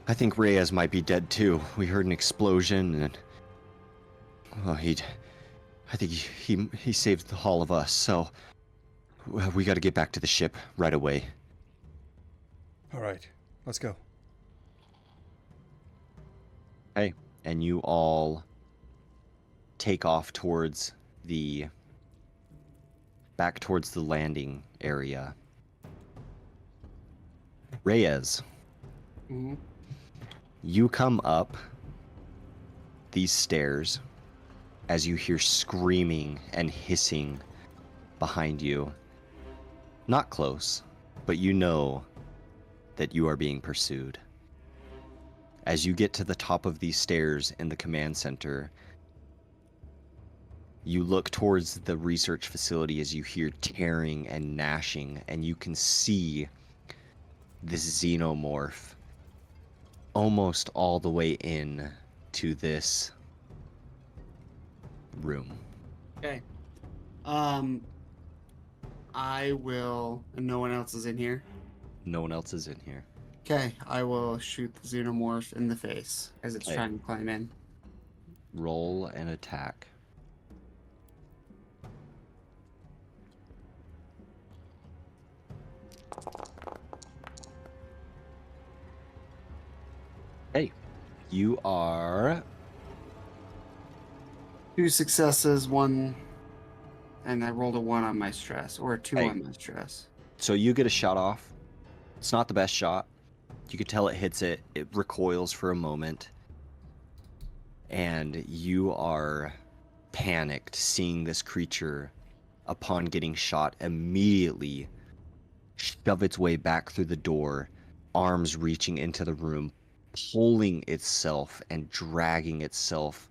I think Reyes might be dead too. We heard an explosion and... Well, I think he saved all of us, so... We gotta get back to the ship right away. All right, let's go. Hey, and you all take off towards back towards the landing area. Reyes, Mhm. you come up these stairs as you hear screaming and hissing behind you. Not close, but you know that you are being pursued. As you get to the top of these stairs in the command center, you look towards the research facility as you hear tearing and gnashing, and you can see this xenomorph almost all the way in to this room. Okay. I will. And no one else is in here. No one else is in here. Okay, I will shoot the xenomorph in the face as it's Hey. trying to climb in. Roll an attack. Hey, you are... 2 successes, 1, and I rolled a 1 on my stress, or a 2 Hey. on my stress. So you get a shot off. It's not the best shot. You could tell it hits it. It recoils for a moment. And you are panicked seeing this creature, upon getting shot, immediately shove its way back through the door, arms reaching into the room, pulling itself and dragging itself,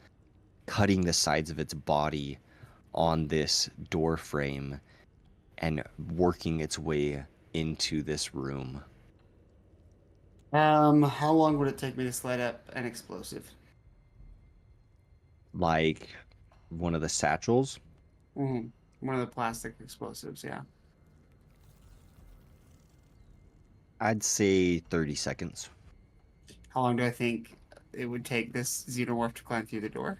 cutting the sides of its body on this door frame and working its way into this room. How long would it take me to slide up an explosive? Like one of the satchels. Mm-hmm. One of the plastic explosives, yeah. I'd say 30 seconds. How long do I think it would take this xenomorph to climb through the door?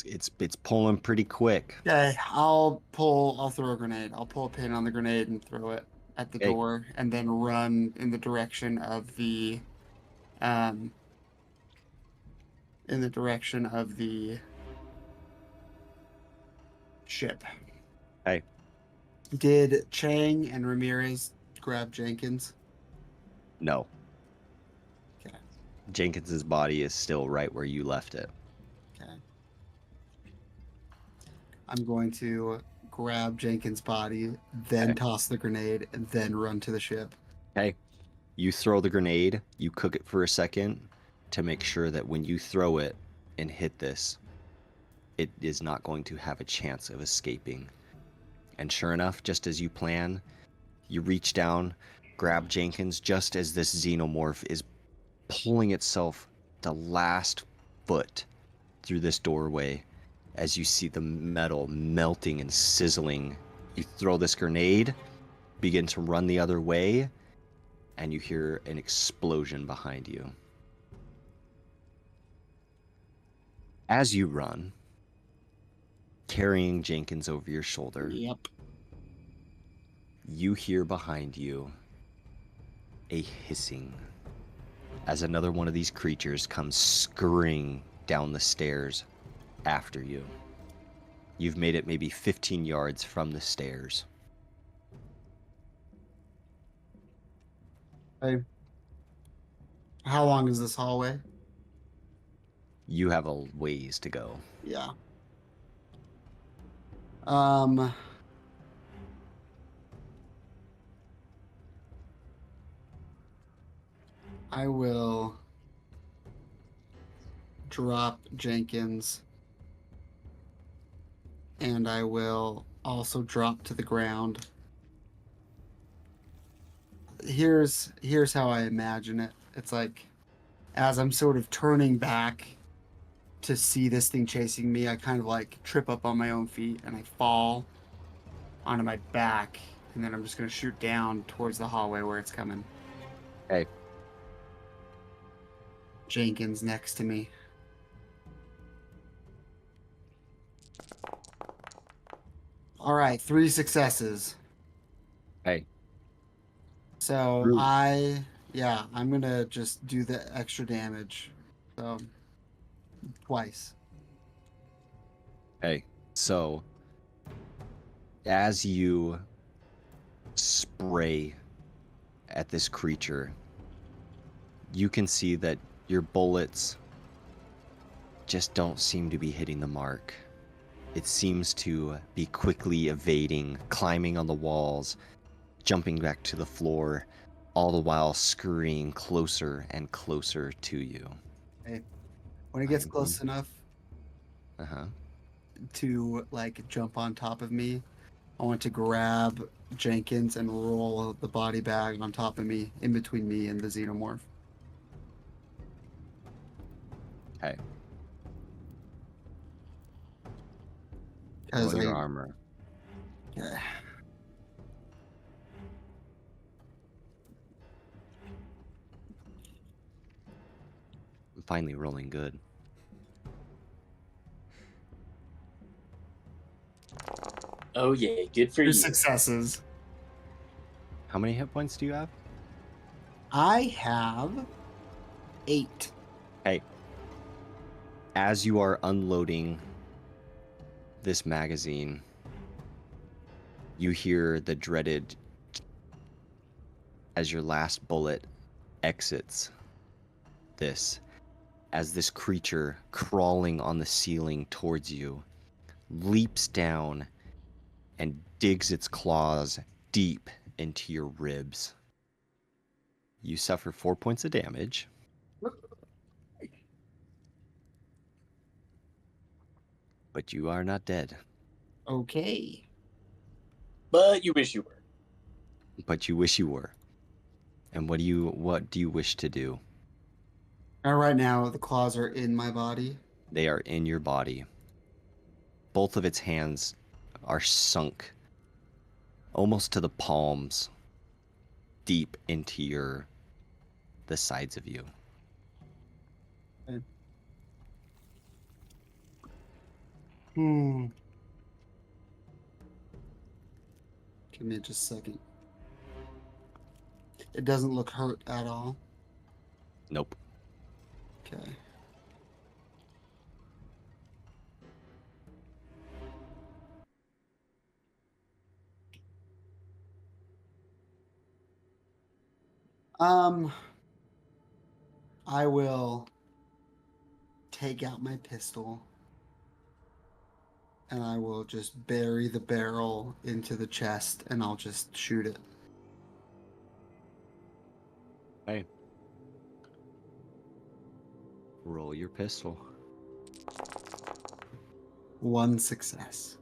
It's pulling pretty quick. Okay, I'll throw a grenade. I'll pull a pin on the grenade and throw it at the Okay. door, and then run in the direction of the, ship. Hey. Did Chang and Ramirez grab Jenkins? No. Okay. Jenkins's body is still right where you left it. Okay. I'm going to grab Jenkins' body, then Okay. toss the grenade, and then run to the ship. Okay. You throw the grenade, you cook it for a second to make sure that when you throw it and hit this, it is not going to have a chance of escaping. And sure enough, just as you plan, you reach down, grab Jenkins just as this xenomorph is pulling itself the last foot through this doorway. As you see the metal melting and sizzling, you throw this grenade, begin to run the other way, and you hear an explosion behind you. As you run, carrying Jenkins over your shoulder, Yep. you hear behind you a hissing as another one of these creatures comes scurrying down the stairs after you. You've made it maybe 15 yards from the stairs. Hey. How long is this hallway? You have a ways to go. Yeah. I will drop Jenkins, and I will also drop to the ground. Here's how I imagine it. It's like as I'm sort of turning back to see this thing chasing me, I kind of like trip up on my own feet and I fall onto my back, and then I'm just gonna shoot down towards the hallway where it's coming. Okay. Jenkins next to me. All right, 3 successes. Hey. So Really? I'm gonna just do the extra damage. So twice. Hey. So, as you spray at this creature, you can see that your bullets just don't seem to be hitting the mark. It seems to be quickly evading, climbing on the walls, jumping back to the floor, all the while scurrying closer and closer to you. Hey, when it gets I'm close enough Uh-huh. to like jump on top of me, I want to grab Jenkins and roll the body bag on top of me, in between me and the xenomorph. Okay. Because Roll your armor. Yeah. I'm finally rolling good. Oh yeah, good for 2 you. successes. How many hit points do you have? I have 8. Hey. As you are unloading this magazine, you hear the dreaded as your last bullet exits this, as this creature crawling on the ceiling towards you leaps down and digs its claws deep into your ribs. You suffer 4 points of damage. But you are not dead. Okay. But you wish you were. But you wish you were. And what do you wish to do? Right now, the claws are in my body. They are in your body. Both of its hands are sunk almost to the palms, deep into the sides of you. Give me just a second. It doesn't look hurt at all. Nope. Okay. I will take out my pistol and I will just bury the barrel into the chest and I'll just shoot it. Hey. Roll your pistol. 1 success.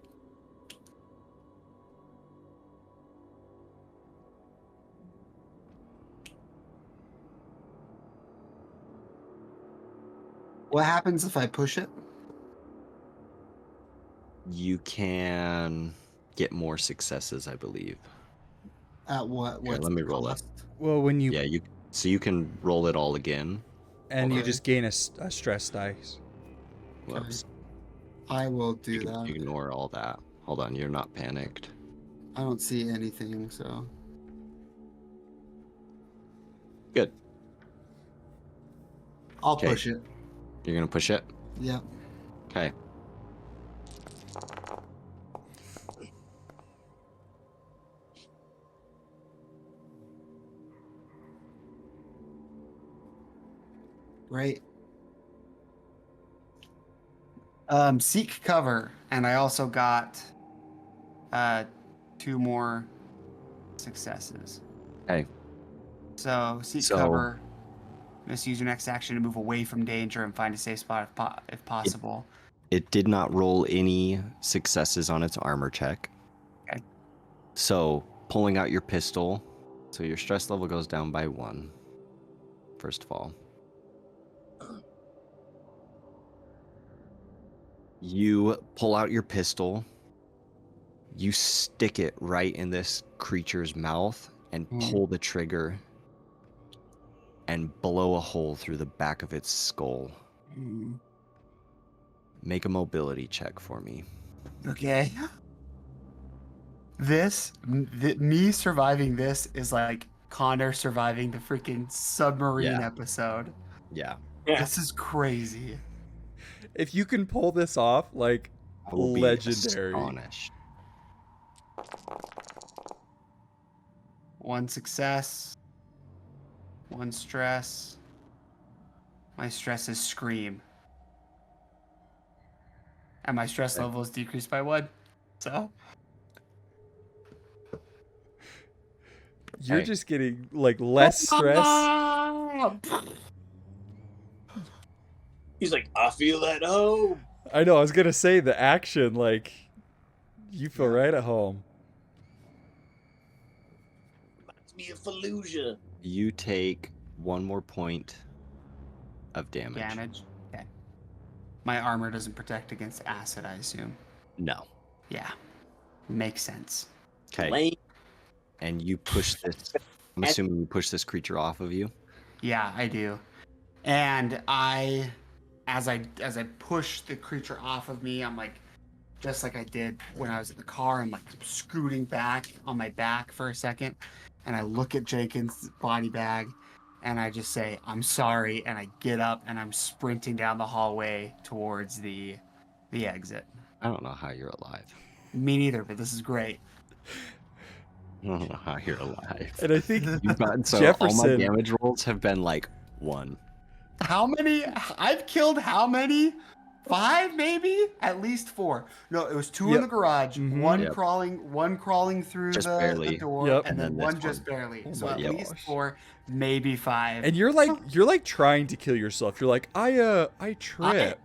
What happens if I push it? You can get more successes, I believe. At what? Here, What's let me the roll it. cost? Well, when you Yeah, you can roll it all again. and you Okay. just gain a stress dice. Whoops. I will You do can that. ignore all that. Hold on, you're not panicked. I don't see anything, so Good. I'll Okay. push it. You're gonna push it? Yep. Okay. Great. Seek cover, and I also got 2 more successes. Okay. So seek cover. Just use your next action to move away from danger and find a safe spot if possible. It did not roll any successes on its armor check. Okay. So, pulling out your pistol, so your stress level goes down by 1, first of all. You pull out your pistol, you stick it right in this creature's mouth and pull the trigger and blow a hole through the back of its skull. Mm. Make a mobility check for me. Okay. Me surviving this is like Connor surviving the freaking submarine Yeah. episode. Yeah. Yeah. This is crazy. If you can pull this off, like, I will be legendary. astonished. 1 success. 1 stress. My stress is scream. And my stress level is decreased by 1. So You're Hey. just getting like less stress. He's like, I feel at home. I know. I was gonna say the action, like, you feel right at home. Reminds me of Fallujah. You take 1 more point of damage. damage. Okay. My armor doesn't protect against acid, I assume. No. Yeah. Makes sense. Okay. Lame. And you push this. I'm assuming you push this creature off of you. Yeah, I do. And as I push the creature off of me, I'm like, just like I did when I was in the car, I'm like scooting back on my back for a second, and I look at Jenkins' body bag, and I just say, I'm sorry, and I get up and I'm sprinting down the hallway towards the exit. I don't know how you're alive. Me neither, but this is great. I don't know how you're alive. And I think You've gotten all my Jefferson- damage rolls have been like 1. How many? I've killed how many? 5 maybe? At least 4. No, it was 2 in Yep. the garage, Mhm. one Yep. crawling through Just the barely. door, Yep. and then And then one this just one. barely. Oh So my at least gosh. 4, maybe 5. And you're like trying to kill yourself. You're like, I trip.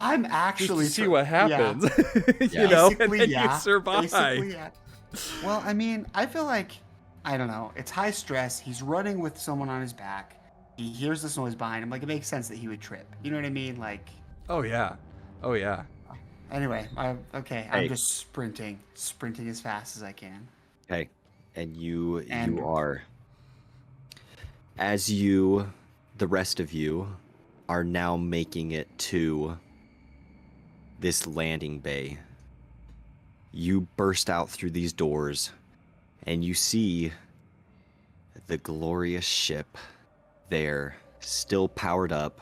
I'm Just actually to see tr- what yeah. happens. Yeah. You know, and Basically, then yeah. you survive. Basically, yeah. Well, I mean, I feel like, I don't know. It's high stress. He's running with someone on his back. He hears this noise behind him. Like, it makes sense that he would trip. You know what I mean? Like, Oh yeah. Oh yeah. anyway, I'm Hey. just sprinting as fast as I can. Okay. And And- you are, as the rest of you are now making it to this landing bay. You burst out through these doors and you see the glorious ship there, still powered up,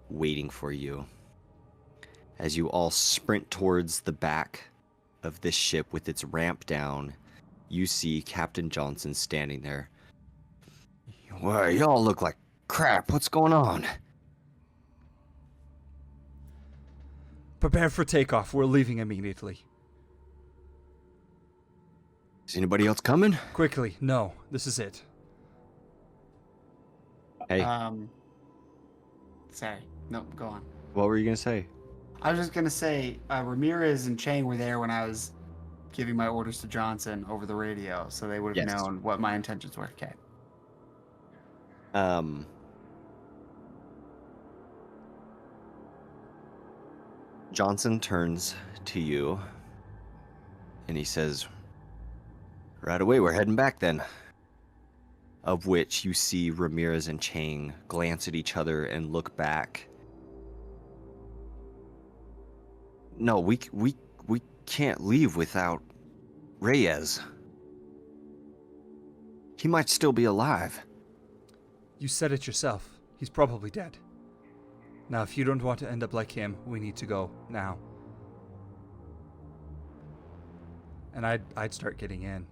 waiting for you. As you all sprint towards the back of this ship with its ramp down, you see Captain Johnson standing there. Well, y'all look like crap. What's going on? Prepare for takeoff. We're leaving immediately. Is anybody else coming? Quickly. No, this is it. Hey, Sorry. No, go on. what were you gonna say? I was just gonna say, Ramirez and Chang were there when I was giving my orders to Johnson over the radio, so they would have Yes. known what my intentions were. Okay. Johnson turns to you and he says, right away, we're heading back then. Of which you see Ramirez and Chang glance at each other and look back. No, we can't leave without Reyes. He might still be alive. You said it yourself. He's probably dead. Now, if you don't want to end up like him, we need to go now. And I'd start getting in.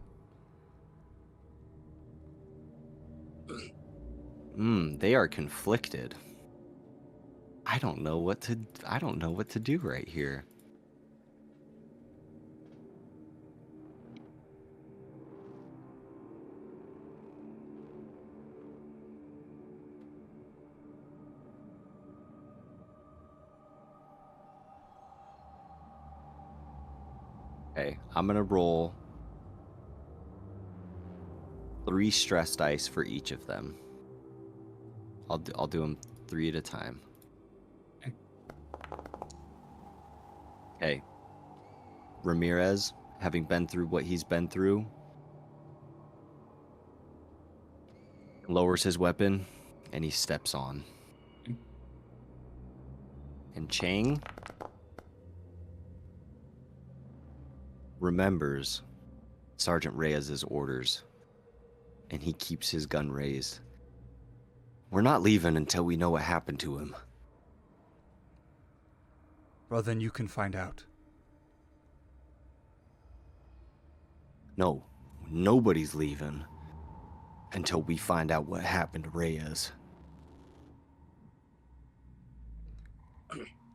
They are conflicted. I don't know what to do right here. Okay, I'm gonna roll 3 stress dice for each of them. I'll do them 3 at a time. Okay. Ramirez, having been through what he's been through, lowers his weapon and he steps on. And Chang remembers Sergeant Reyes's orders and he keeps his gun raised. We're not leaving until we know what happened to him. Well, then you can find out. No, nobody's leaving until we find out what happened to Reyes.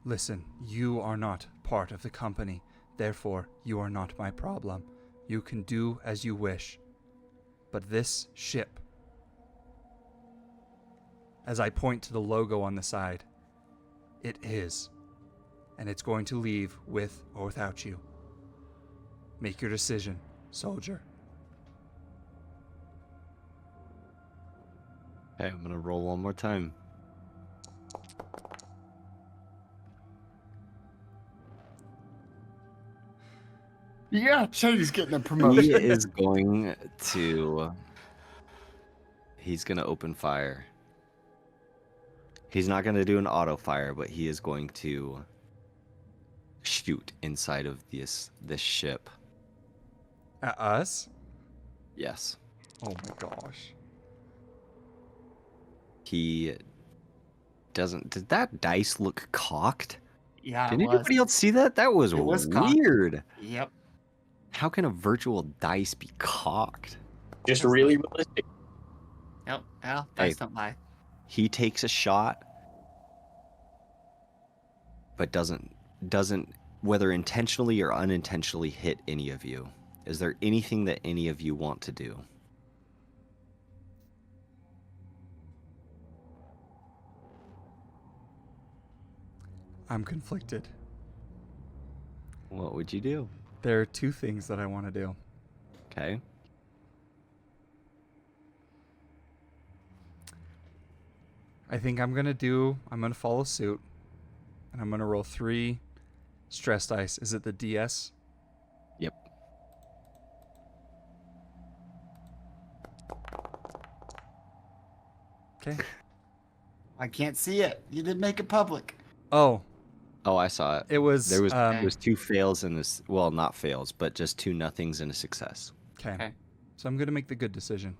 Listen, you are not part of the company. Therefore, you are not my problem. You can do as you wish. But this ship, as I point to the logo on the side, it is. And it's going to leave with or without you. Make your decision, soldier. Okay, I'm gonna roll one more time. Yeah, Chang's getting a He promotion. is going to... He's gonna open fire. He's not gonna do an auto fire, but he is going to shoot inside of this ship. At us? Yes. Oh my gosh. He doesn't... Did that dice look cocked? Yeah, Did it was. anybody else see that? That was, It was cocked. weird. Yep. How can a virtual dice be cocked? Just really realistic. Yep. Well, Hey. dice don't lie. He takes a shot, but doesn't whether intentionally or unintentionally hit any of you. Is there anything that any of you want to do? I'm conflicted. What would you do? There are 2 things that I want to do. Okay. I think I'm going to follow suit. And I'm going to roll 3 stress dice. Is it the DS? Yep. Okay. I can't see it. You didn't make it public. Oh, Oh, I saw it. it was... There Okay. was 2 fails and this. Well, not fails, but just 2 nothings and a success. Okay. Okay. So I'm going to make the good decision.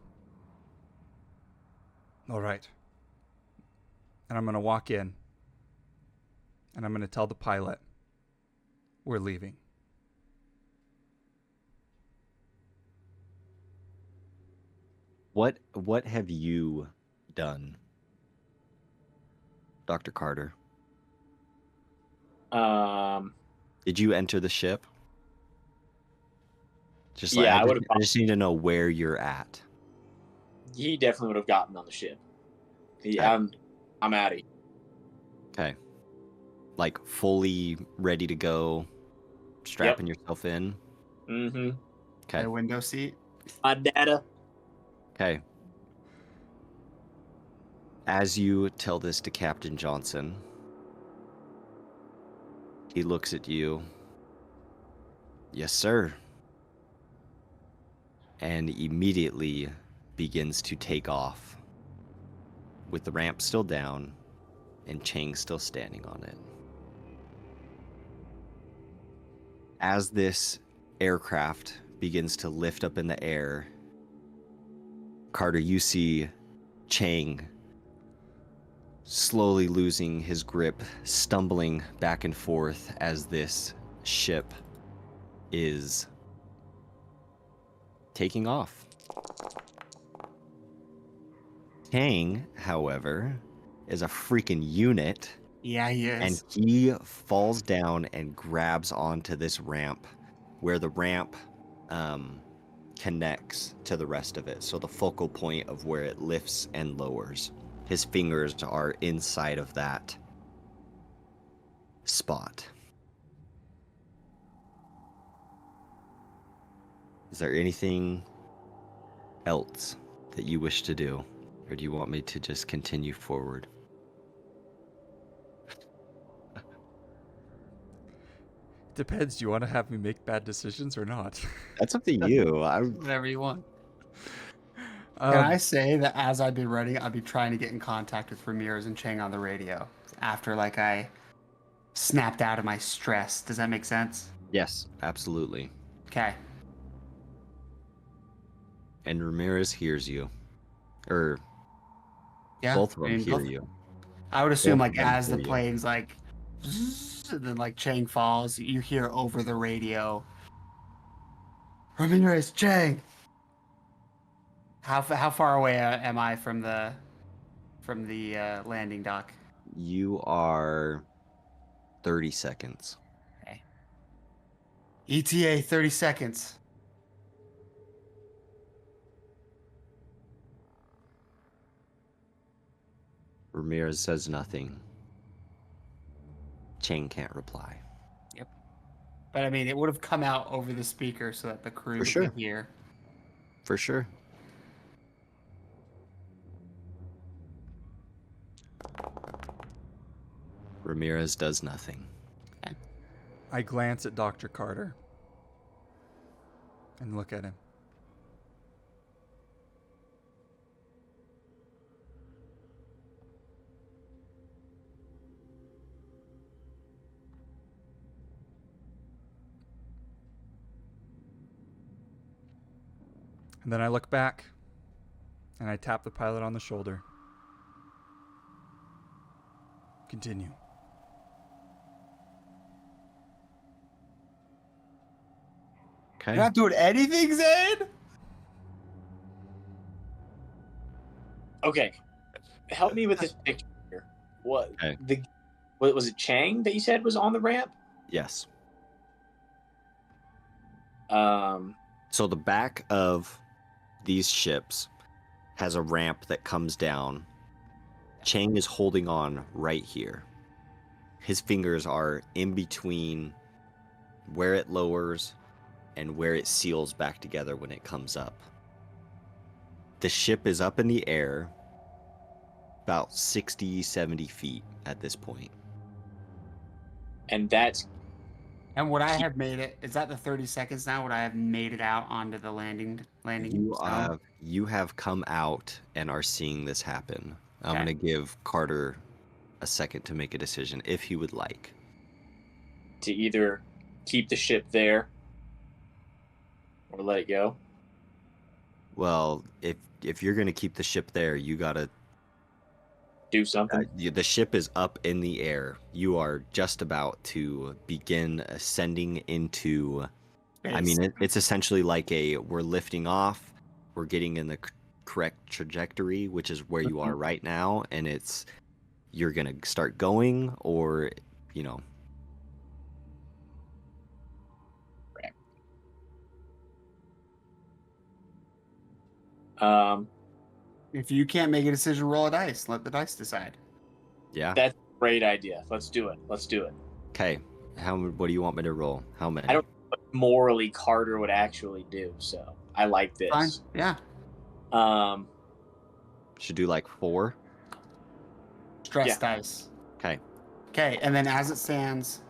All right. And I'm going to walk in. And I'm going to tell the pilot, we're leaving. What have you done, Dr. Carter? Did you enter the ship? Just like, Yeah, I I would've- just need to know where you're at. He definitely would have gotten on the ship. Okay. I'm out of here. Okay. like fully ready to go, strapping yourself in? Mm-hmm. Okay. My window seat. My data. Okay. As you tell this to Captain Johnson, he looks at you. Yes, sir. And immediately begins to take off, with the ramp still down and Chang still standing on it. As this aircraft begins to lift up in the air, Carter, you see Chang slowly losing his grip, stumbling back and forth as this ship is taking off. Chang, however, is a freaking unit, Yeah, he and is. he falls down and grabs onto this ramp where the ramp connects to the rest of it. So the focal point of where it lifts and lowers. His fingers are inside of that spot. Is there anything else that you wish to do? Or do you want me to just continue forward? Depends. Do you want to have me make bad decisions or not? That's up to you. Whatever you want. Um, Can I say that as I've been running, I've been trying to get in contact with Ramirez and Chang on the radio after like I snapped out of my stress. Does that make sense? Yes, absolutely. Okay. And Ramirez hears you. Or Yeah. both of I them mean, hear both- you. I would assume Both like of them as the hear you. plane's like, and then like Chang falls, you hear over the radio, Ramirez, Chang. How far away am I from the landing dock? You are 30 seconds. Okay. ETA 30 seconds. Ramirez says nothing. Chang can't reply. But I mean, it would have come out over the speaker so that the crew For sure. could hear. For sure. Ramirez does nothing. I glance at Dr. Carter and look at him. And then I look back and I tap the pilot on the shoulder. Continue. Okay. You're not doing anything, Zane? Okay, help me with this picture here. What Okay. what was it? Chang that you said was on the ramp? Yes. So the back of these ships has a ramp that comes down. Chang is holding on right here. His fingers are in between where it lowers and where it seals back together when it comes up. The ship is up in the air about 60, 70 feet at this point. And that's And would I have made it? Is that the 30 seconds now? Would I have made it out onto the landing zone? You have come out and are seeing this happen. I'm Okay. going to give Carter a second to make a decision if he would like. to either keep the ship there or let it go. Well, if you're going to keep the ship there, you got to Do something. the ship is up in the air. You are just about to begin ascending into. I mean, it's essentially like we're lifting off. We're getting in the correct trajectory, which is where you are right now, and you're gonna start going, or you know. Um, If you can't make a decision, roll a dice. Let the dice decide. Yeah. That's Great idea. Let's do it. Let's do it. Okay. What do you want me to roll? How many? I don't know what morally Carter would actually do, so I like this. Fine. Yeah. Should do like 4. Stress Yeah. dice. Okay. Okay, and then as it stands,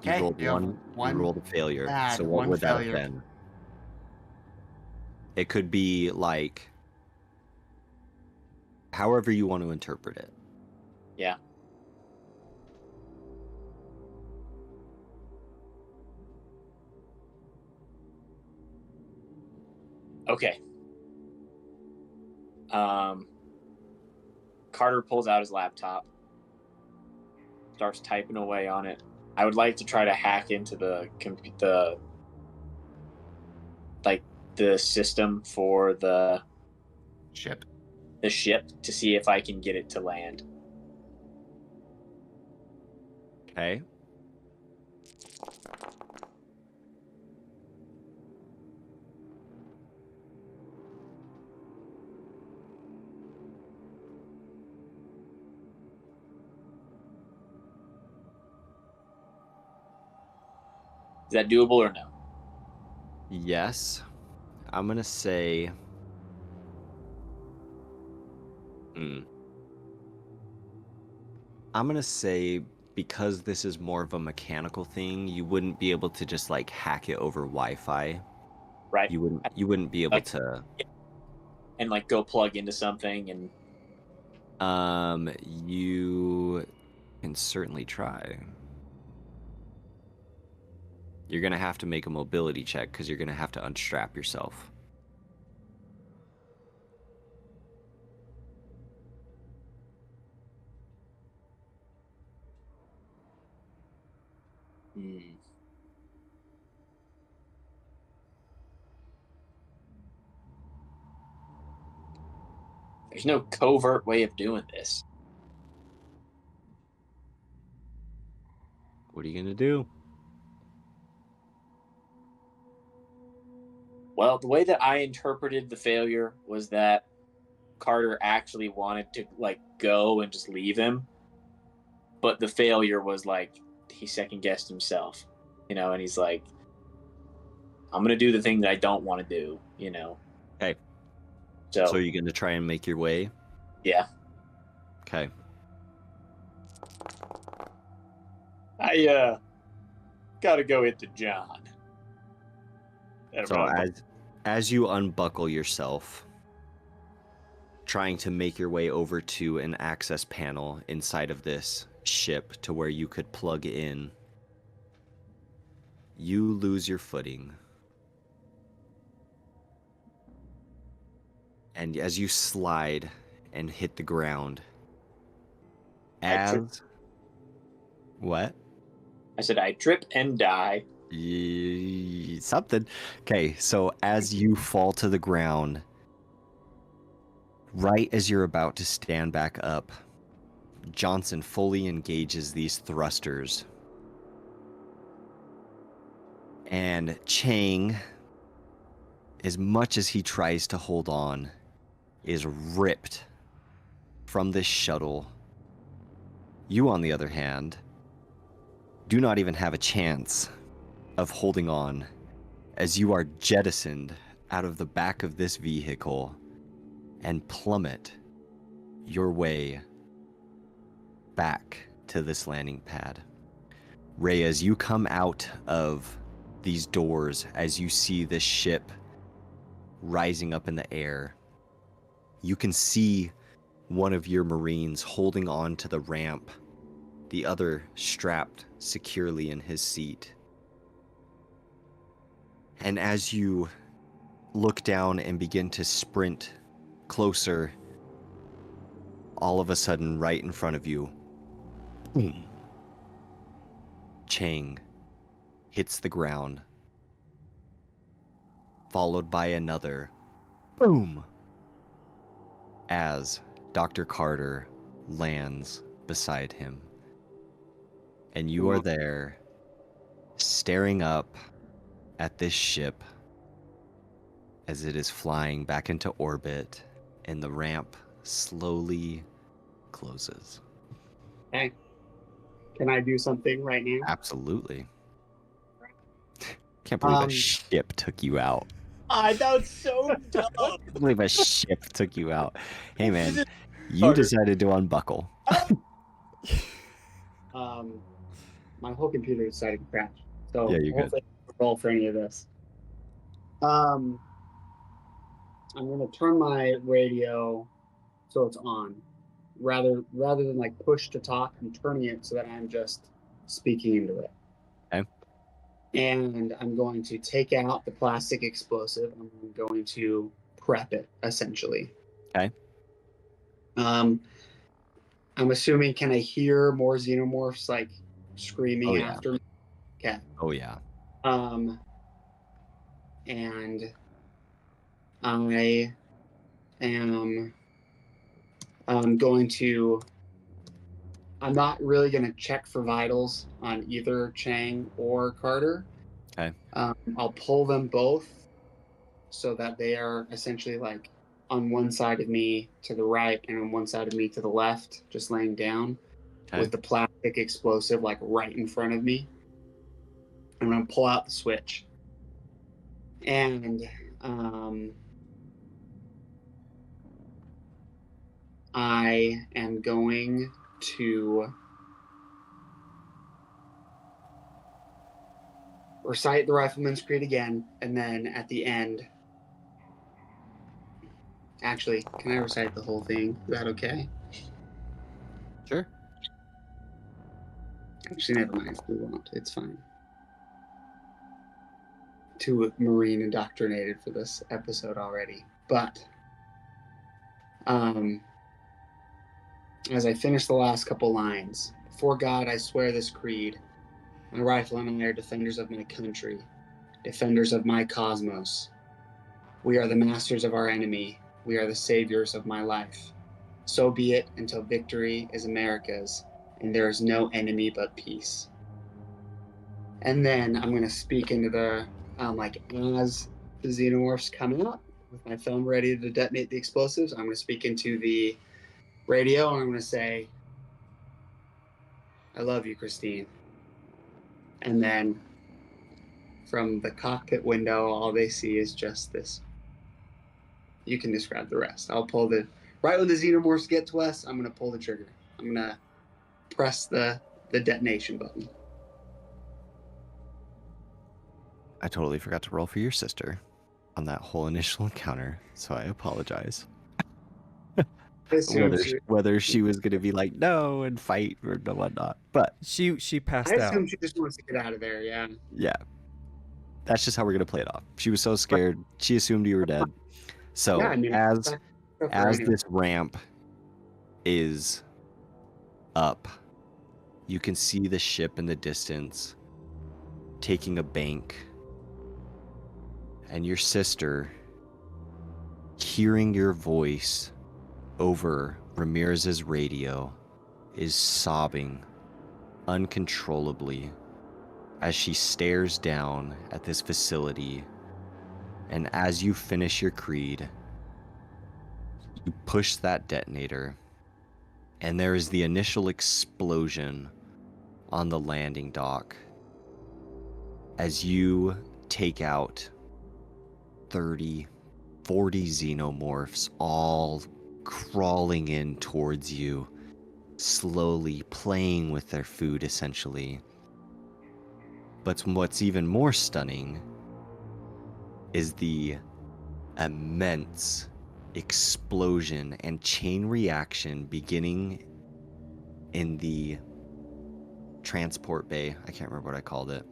You okay, rolled you have one. You rolled a failure. bad, So what one would that failure. have been? It could be like however you want to interpret it. Yeah. Okay. Carter pulls out his laptop, starts typing away on it. I would like to try to hack into the system for the Ship. ship to see if I can get it to land. Okay. Is that doable or no? Yes. I'm going to say... I'm going to say because this is more of a mechanical thing, you wouldn't be able to just like hack it over Wi-Fi. Right. You wouldn't be able to... And like go plug into something and... You can certainly try. You're going to have to make a mobility check because you're going to have to unstrap yourself. There's no covert way of doing this. What are you going to do? Well, the way that I interpreted the failure was that Carter actually wanted to like go and just leave him, but the failure was like he second guessed himself, and he's like, I'm gonna do the thing that I don't want to do, Okay. So you're going to try and make your way? Yeah. Okay. I gotta go hit the John. So as you unbuckle yourself, trying to make your way over to an access panel inside of this ship to where you could plug in, you lose your footing. And as you slide and hit the ground, what? I said I trip and die. Something. Okay, so as you fall to the ground, right as you're about to stand back up, Johnson fully engages these thrusters. And Chang, as much as he tries to hold on, is ripped from this shuttle. You, on the other hand, do not even have a chance of holding on, as you are jettisoned out of the back of this vehicle and plummet your way back to this landing pad. Ray, as you come out of these doors, as you see this ship rising up in the air, you can see one of your Marines holding on to the ramp, the other strapped securely in his seat. And as you look down and begin to sprint closer, all of a sudden, right in front of you, boom, Chang hits the ground, followed by another boom, as Dr. Carter lands beside him. And you are there, staring up at this ship as it is flying back into orbit, and the ramp slowly closes. Hey, Can I do something right now? Absolutely. Can't believe a Um, ship took you out. I thought so dumb. Can't believe a ship took you out. Hey man, This is you harder. decided to unbuckle. My whole computer decided to crash. So Yeah, you're good. hopefully I don't roll for any of this. I'm gonna turn my radio so it's on. Rather than like push to talk, I'm turning it so that I'm just speaking into it. Okay. And I'm going to take out the plastic explosive. I'm going to prep it essentially. Okay. I'm assuming, can I hear more xenomorphs like screaming Oh, yeah. after me? Okay. Oh yeah. And I am going to. I'm not really going to check for vitals on either Chang or Carter. Okay. I'll pull them both so that they are essentially like on one side of me to the right and on one side of me to the left, just laying down Okay. with the plastic explosive like right in front of me. I'm going to pull out the switch. And I am going to recite the Rifleman's Creed again, and then at the end, actually, can I recite the whole thing? Is that okay? Sure. Actually, never mind. We won't. It's fine. Too marine indoctrinated for this episode already. But as I finish the last couple lines, before God, I swear this creed. My rifle and I are defenders of my country, defenders of my cosmos. We are the masters of our enemy. We are the saviors of my life. So be it until victory is America's, and there is no enemy but peace. And then I'm going to speak into the, as the xenomorphs come out, with my film ready to detonate the explosives, I'm going to speak into the radio, and I'm going to say, I love you, Christine. And then from the cockpit window, all they see is just this. You can describe the rest. I'll pull the, right when the xenomorphs get to us, I'm going to pull the trigger. I'm going to press the detonation button. I totally forgot to roll for your sister on that whole initial encounter, so I apologize. Whether she was going to be like no and fight or whatnot, but She passed I out. assume she just wants to get out of there. Yeah. yeah, that's just how we're going to play it off. She was so scared, she assumed you were dead. So Yeah, I mean, as anyway. this ramp is up, you can see the ship in the distance taking a bank, and your sister, hearing your voice over Ramirez's radio, is sobbing uncontrollably as she stares down at this facility. And as you finish your creed, you push that detonator, and there is the initial explosion on the landing dock as you take out 30, 40 xenomorphs, all crawling in towards you, slowly playing with their food essentially. But what's even more stunning is the immense explosion and chain reaction beginning in the transport bay. I can't remember what I called it.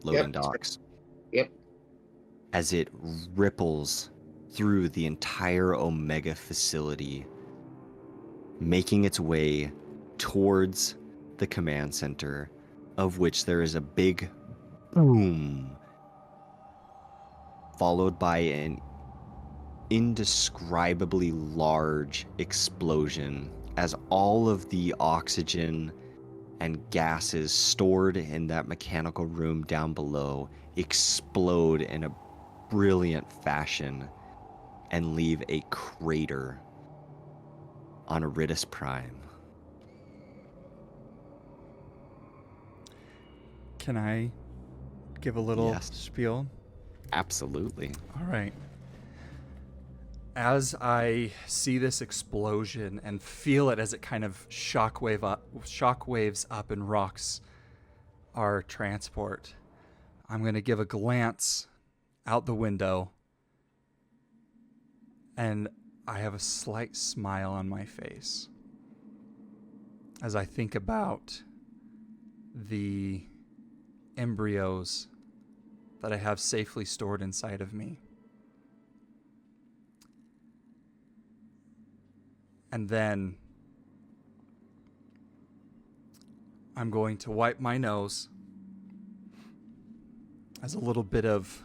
Loading docks. Yep. As it ripples through the entire Omega facility, making its way towards the command center, of which there is a big boom, followed by an indescribably large explosion as all of the oxygen and gases stored in that mechanical room down below explode in a brilliant fashion and leave a crater on Aridus Prime. Can I give a little Yes. spiel? Absolutely. All right. As I see this explosion and feel it as it kind of shockwaves up and rocks our transport, I'm going to give a glance out the window, and I have a slight smile on my face as I think about the embryos that I have safely stored inside of me. And then I'm going to wipe my nose as a little bit of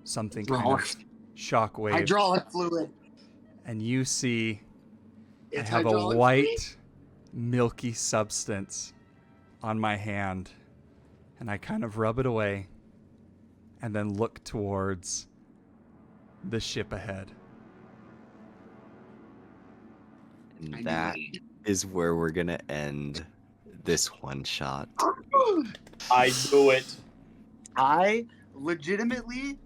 something kind of shockwave. Hydraulic fluid. And you see I It's have a hydraulic white, milky substance on my hand. And I kind of rub it away and then look towards the ship ahead. And I that knew it. is where we're going to end this one shot. I knew it. I legitimately,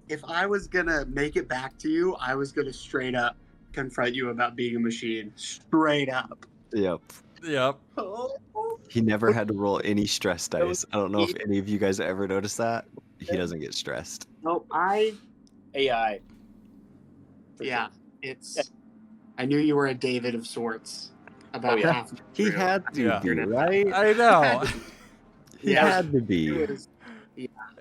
if I was gonna make it back to you, I was gonna straight up confront you about being a machine. Straight up. Yep. Yep. He never had to roll any stress dice. I don't know if any of you guys ever noticed that. He doesn't get stressed. No, AI. yeah, it's. I knew you were a David of sorts. About yeah. half. He had to Yeah. be, right? I know. He Yeah. had to be. It was,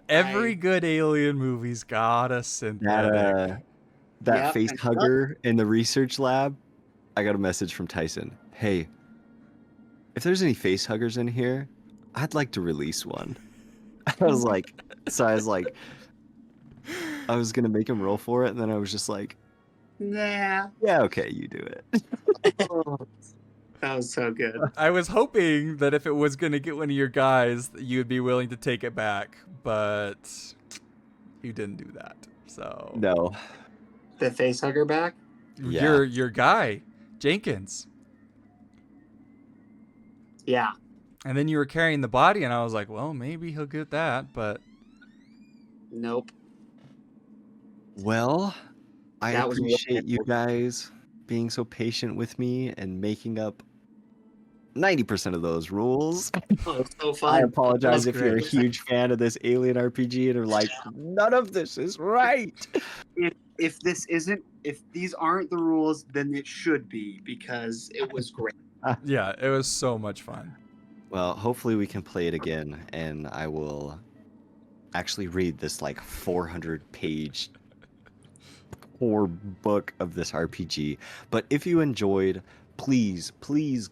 Every I- good alien movie's got a synthetic. That Yep, face and- hugger in the research lab. I got a message from Tyson. Hey, if there's any face huggers in here, I'd like to release one. I was like, I was gonna make him roll for it, and then I was just like, Nah. yeah, okay, you do it. That was so good. I was hoping that if it was going to get one of your guys, that you'd be willing to take it back, but you didn't do that. So No. The face hugger back. Yeah. your guy, Jenkins. Yeah. And then you were carrying the body, and I was like, well, maybe he'll get that, but Nope. Well, I That was appreciate you wonderful. guys being so patient with me and making up 90% of those rules. Oh, it's so I fun. apologize That's if you're a great. huge fan of this alien RPG and are like, none of this is right. If these aren't the rules, then it should be, because it was great. yeah, it was so much fun. Well, hopefully we can play it again, and I will actually read this like 400-page core book of this RPG. But if you enjoyed, please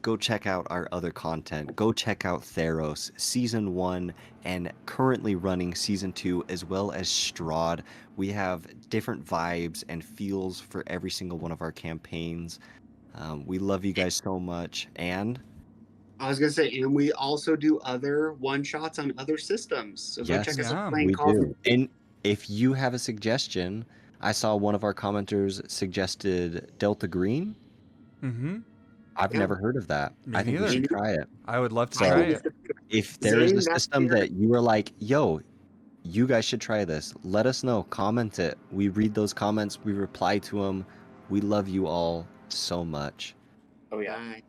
go check out our other content. Go check out Theros Season 1 and currently running Season 2, as well as Strahd. We have different vibes and feels for every single one of our campaigns. We love you guys so much, and I was gonna say, and we also do other one shots on other systems. So go Yes, check us yeah, out playing we Call of do. Duty. And if you have a suggestion, I saw one of our commenters suggested Delta Green. Mm-hmm. I've Yeah. never heard of that. Me I think we neither. should try it. I would love to So- try I think it. If there is Zane, a that's system your- that you are like, yo, you guys should try this, let us know. Comment it. We read those comments. We reply to them. We love you all so much. Oh yeah. Bye.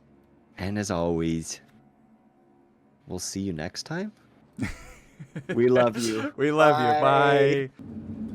And as always, we'll see you next time. We love you. We love you. Bye. Bye.